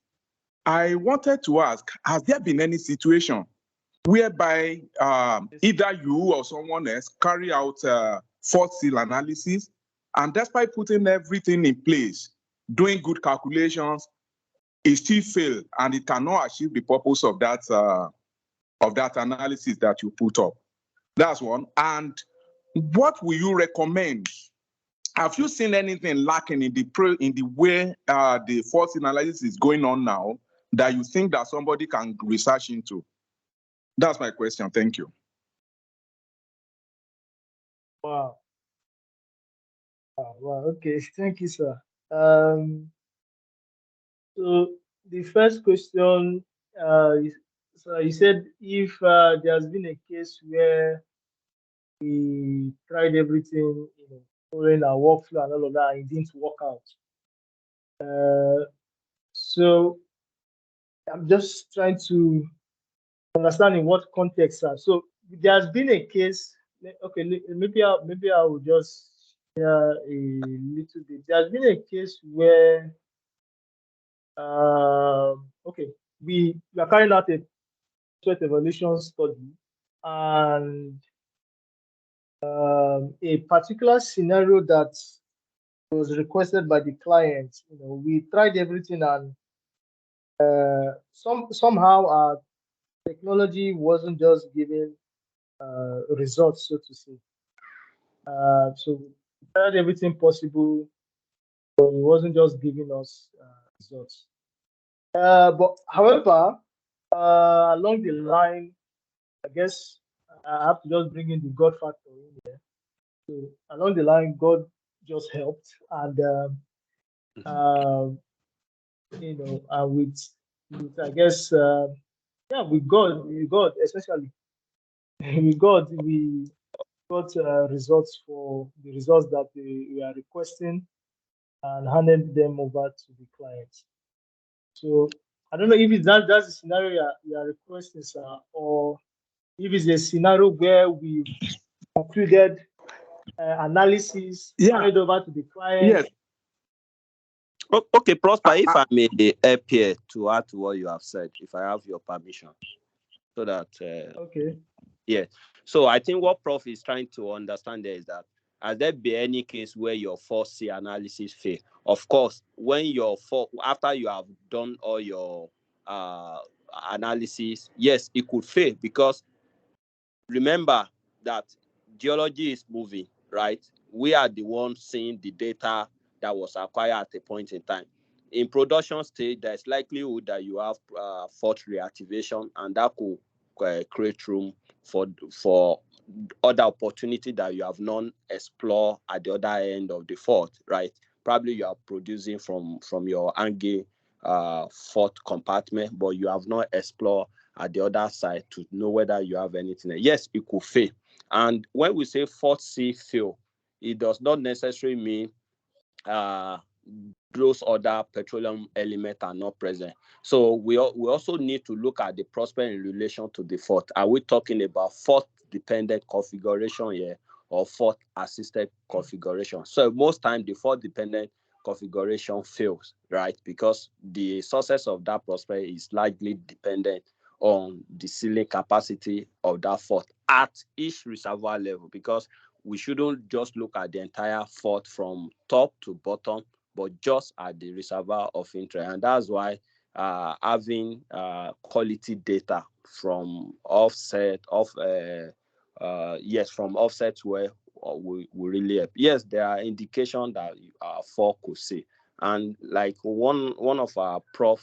S15: I wanted to ask, has there been any situation whereby either you or someone else carry out fault seal analysis, and despite putting everything in place, doing good calculations, it still fail and it cannot achieve the purpose of that analysis that you put up? That's one. And what will you recommend? Have you seen anything lacking in the way the fault analysis is going on now that you think that somebody can research into? That's my question. Thank you.
S2: Wow. Okay. Thank you, sir. So the first question, so you said if there's been a case where we tried everything, following our workflow and all of that, and it didn't work out. So I'm just trying to understand in what context, sir. So there's been a case. Okay, maybe I will just share a little bit. There's been a case where, okay, we are carrying out a threat evaluation study, and a particular scenario that was requested by the client. We tried everything and somehow our technology wasn't just giving results, so to say. So we tried everything possible, but it wasn't just giving us results. But however, along the line, I guess I have to just bring in the God factor in there. So along the line, God just helped, and with I guess yeah, with God especially with God, we got results for the results that we are requesting and handed them over to the client. So I don't know if that's the scenario you are requesting, sir, or if it's a scenario where we concluded analysis, handed over to the client.
S15: Yes.
S14: Okay, Prosper, if I may help here to add to what you have said, if I have your permission, so that
S2: Okay.
S14: yeah. So I think what Prof is trying to understand there is that has there been any case where your 4C analysis fail? Of course, when after you have done all your analysis, yes, it could fail because remember that geology is moving, right? We are the ones seeing the data that was acquired at a point in time. In production stage, there's likelihood that you have fault reactivation, and that could create room for other opportunity that you have not explored at the other end of the fault, right? Probably you are producing from your angle fault compartment, but you have not explored at the other side to know whether you have anything. Yes, it could fail. And when we say 4C fail, it does not necessarily mean those other petroleum elements are not present. So we also need to look at the prospect in relation to the fault. Are we talking about fault dependent configuration here or fault assisted configuration? So most times the fault dependent configuration fails, right? Because the success of that prospect is largely dependent on the sealing capacity of that fault at each reservoir level, because we shouldn't just look at the entire fault from top to bottom, but just at the reservoir of interest. And that's why having quality data from offset from offset where we really help. Yes, there are indications that our fault could see, and like one of our prof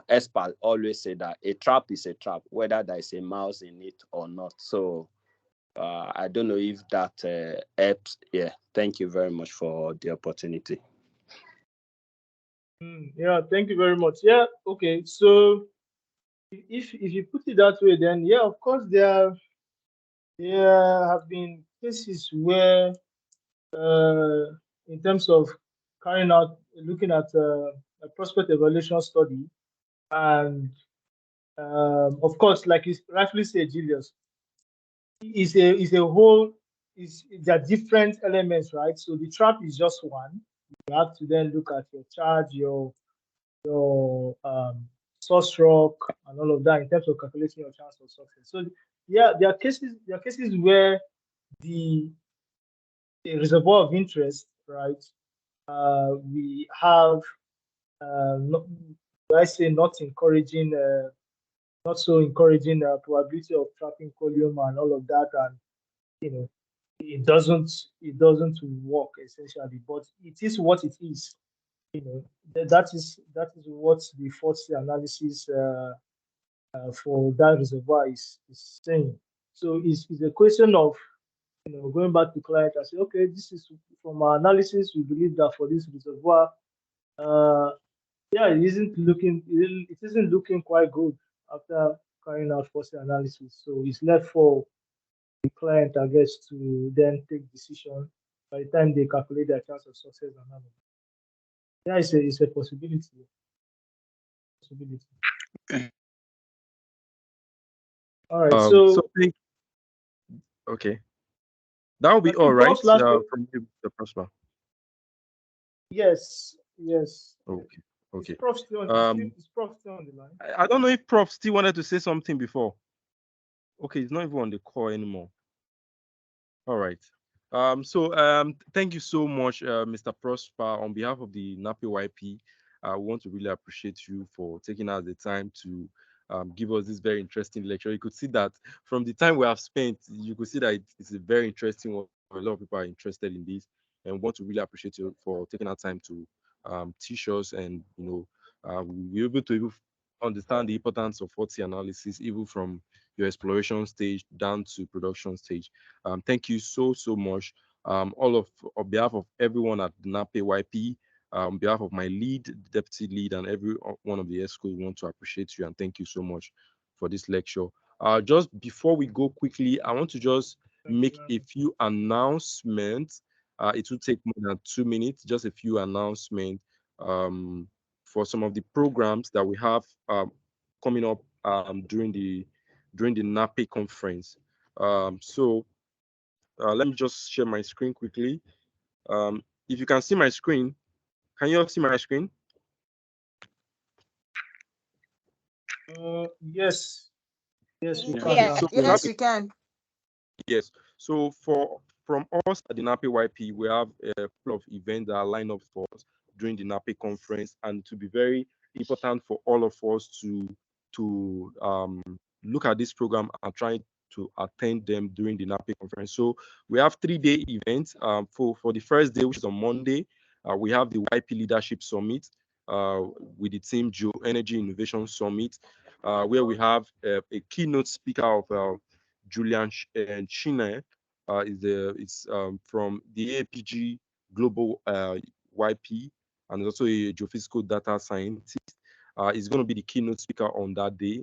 S14: expert always say that a trap is a trap, whether there is a mouse in it or not. So I don't know if that helps. Yeah, thank you very much for the opportunity.
S2: Yeah, thank you very much. Yeah, okay. So if you put it that way, then yeah, of course there have been cases where in terms of looking at a prospect evaluation study, and of course, like you rightfully said, Julius, is a whole there are different elements, right? So the trap is just one. You have to then look at your charge, your source rock, and all of that in terms of calculating your chance of success. So yeah, there are cases where the reservoir of interest, right? We have not, I say not encouraging, not so encouraging probability of trapping column and all of that, and you know it doesn't work essentially, but it is what it is. That is what the 4C analysis for that reservoir is saying. So it's a question of going back to client and say, okay, this is from our analysis, we believe that for this reservoir, yeah, it isn't looking quite good after carrying out 4C analysis. So it's left for the client, I guess, to then take decision by the time they calculate their chance of success and all of that. Yeah, it's a possibility. All right, so
S6: okay, that will be
S2: I
S6: all
S2: think
S6: right
S2: Prof's last
S6: from you, Mr. Prosper.
S2: yes.
S6: Okay, okay.
S2: Is Prof still on the line?
S6: I don't know if Prof still wanted to say something before. Okay, he's not even on the call anymore. All right. So thank you so much, Mr. Prosper, on behalf of the Nape YP. I want to really appreciate you for taking out the time to give us this very interesting lecture. You could see that from the time we have spent, you could see that it's a very interesting one. A lot of people are interested in this and want to really appreciate you for taking our time to teach us, and we're able to even understand the importance of 40 analysis, even from your exploration stage down to production stage. Thank you so much. All of on behalf of everyone at Nape YP, on behalf of my lead, deputy lead, and every one of the ESCO, we want to appreciate you and thank you so much for this lecture. Just before we go quickly, I want to just make a few announcements. It will take more than 2 minutes, just a few announcements for some of the programs that we have coming up during the NAPE conference. So let me just share my screen quickly. If you can see my screen, can you all see my screen?
S2: Yes. Yes, we
S6: Yeah.
S2: can.
S9: Yeah,
S6: So
S9: yes, we can.
S6: yes. So from us at the NAPE YP, we have a couple of events that are lined up for us during the NAPE conference, and to be very important for all of us to look at this program and try to attend them during the NAPE conference. So we have 3-day events. For the first day, which is on Monday, we have the YP Leadership Summit with the team Geo Energy Innovation Summit, where we have a keynote speaker of Julian Chine. It's from the APG Global YP, and also a geophysical data scientist. Is going to be the keynote speaker on that day.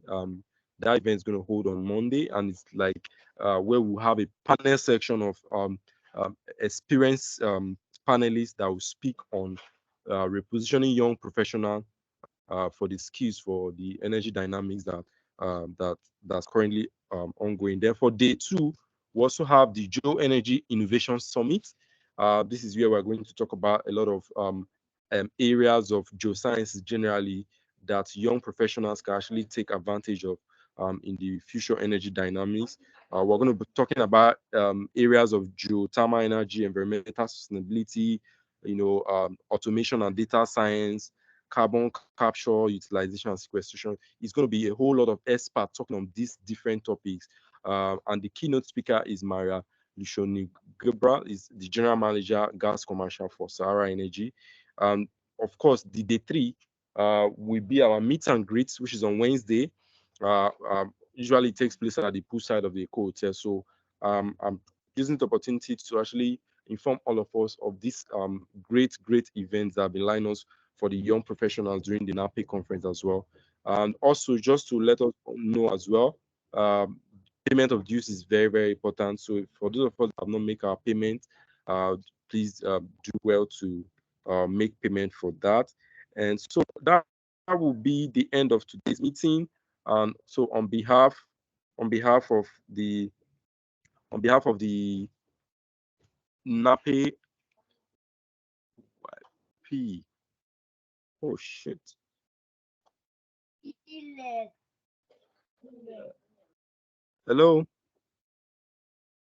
S6: That event is going to hold on Monday, and it's like where we'll have a panel section of experienced panelists that will speak on repositioning young professionals for the skills for the energy dynamics that's currently ongoing. Therefore, day 2, we also have the Geo Energy Innovation Summit. This is where we're going to talk about a lot of areas of geosciences generally that young professionals can actually take advantage of in the future energy dynamics. We're going to be talking about areas of geothermal energy, environmental sustainability, automation and data science, carbon capture, utilization, and sequestration. It's going to be a whole lot of experts talking on these different topics. And the keynote speaker is Maria Lushoni Gebra, is the general manager, gas commercial for Sahara Energy. Of course, the day 3 will be our meet and greets, which is on Wednesday. Usually it takes place at the poolside of the Eco Hotel. So I'm using the opportunity to actually inform all of us of these great events that have been lined up for the young professionals during the NAPE conference as well. And also, just to let us know as well, payment of dues is very important. So for those of us that have not made our payment, please do well to make payment for that. And so that will be the end of today's meeting. So on behalf of the NAPE YP. Oh shit. Hello?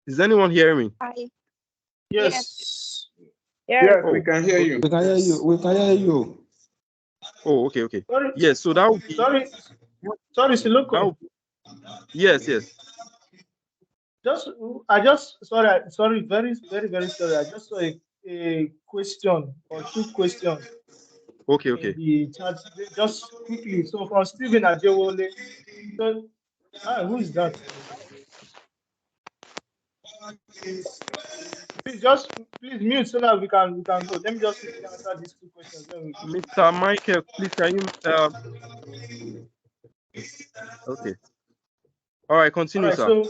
S6: Is anyone hearing me?
S9: Hi.
S2: Yes.
S15: Yes,
S6: Oh,
S15: we can hear you.
S5: We can hear you. We can hear you.
S6: oh, okay.
S2: Sorry.
S6: Yes, so that would be
S2: Sorry, Siloko.
S6: yes.
S2: Sorry, very sorry. I just saw a question or 2 questions
S6: Okay.
S2: in the chat just quickly. So from Stephen Ajewole. So, who is that? Please mute so that we can go. Let me just quickly answer these 2 questions. Then we go.
S6: Mr. Michael, please can you okay. All right, continue,
S2: All right.
S6: sir.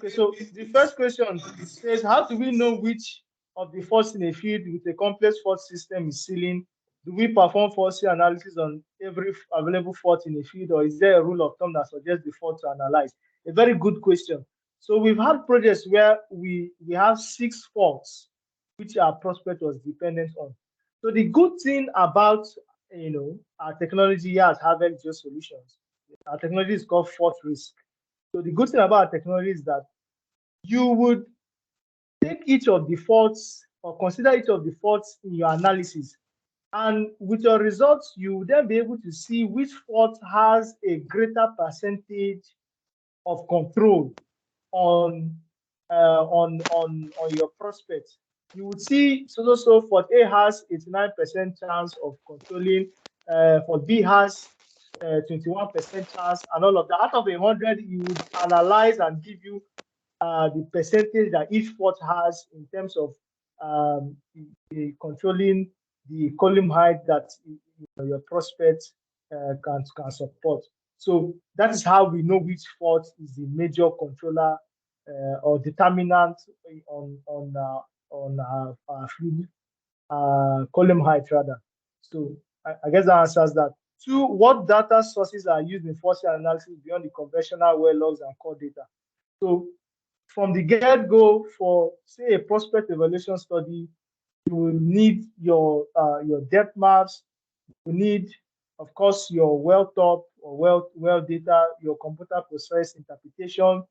S2: So the first question says, how do we know which of the faults in a field with a complex fault system is sealing? Do we perform fault analysis on every available fault in a field, or is there a rule of thumb that suggests the fault to analyze? A very good question. So we've had projects where we have 6 faults which our prospect was dependent on. So the good thing about our technology here at Harvard Geo Solutions, our technology is called fault risk. So the good thing about our technology is that you would take each of the faults or consider each of the faults in your analysis And with your results, you will then be able to see which fault has a greater percentage of control on your prospects. You would see so fault A has 89% chance of controlling, fault B has 21% chance, and all of that. Out of 100, you would analyze and give you the percentage that each fault has in terms of controlling the column height that your prospect can support. So that is how we know which fault is the major controller or determinant on our fluid column height rather. So I guess that answers that. Two, what data sources are used in fault analysis beyond the conventional well logs and core data? So from the get-go, for say a prospect evaluation study, you will need your depth maps. You need, of course, your well top or well data, your computer process interpretation.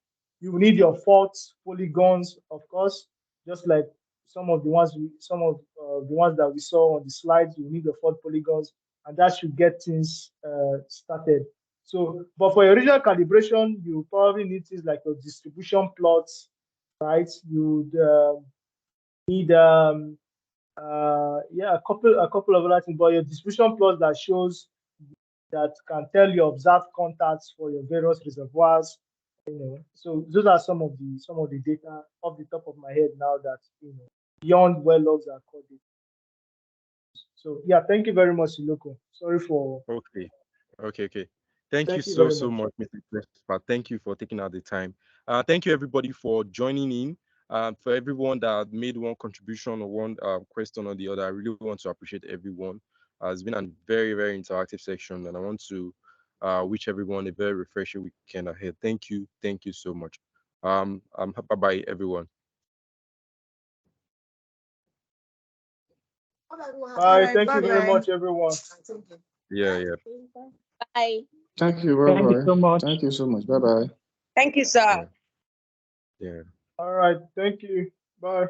S2: You will need your faults polygons, of course, just like some of the ones that we saw on the slides. You need the fault polygons, and that should get things started. So, but for your original calibration, you probably need things like your distribution plots, right? You'd need a couple of other things, but your distribution plot that shows that can tell you observed contacts for your various reservoirs. So those are some of the data off the top of my head now that beyond well logs are called. So yeah, thank you very much, Iloko. Sorry for.
S6: Okay. Thank you
S2: you
S6: so
S2: very much.
S6: much, Mr. Prespa. Thank you for taking out the time. Thank you everybody for joining in. For everyone that made one contribution or one question or the other, I really want to appreciate everyone. It's been a very, very interactive section, and I want to wish everyone a very refreshing weekend ahead. Thank you so much. Bye, everyone.
S2: Bye. Thank you very much, everyone.
S6: Yeah.
S9: Bye.
S5: Thank you.
S10: Thank you so much.
S5: Thank you so much. Bye bye.
S16: Thank you, sir.
S6: Yeah.
S2: All right. Thank you. Bye.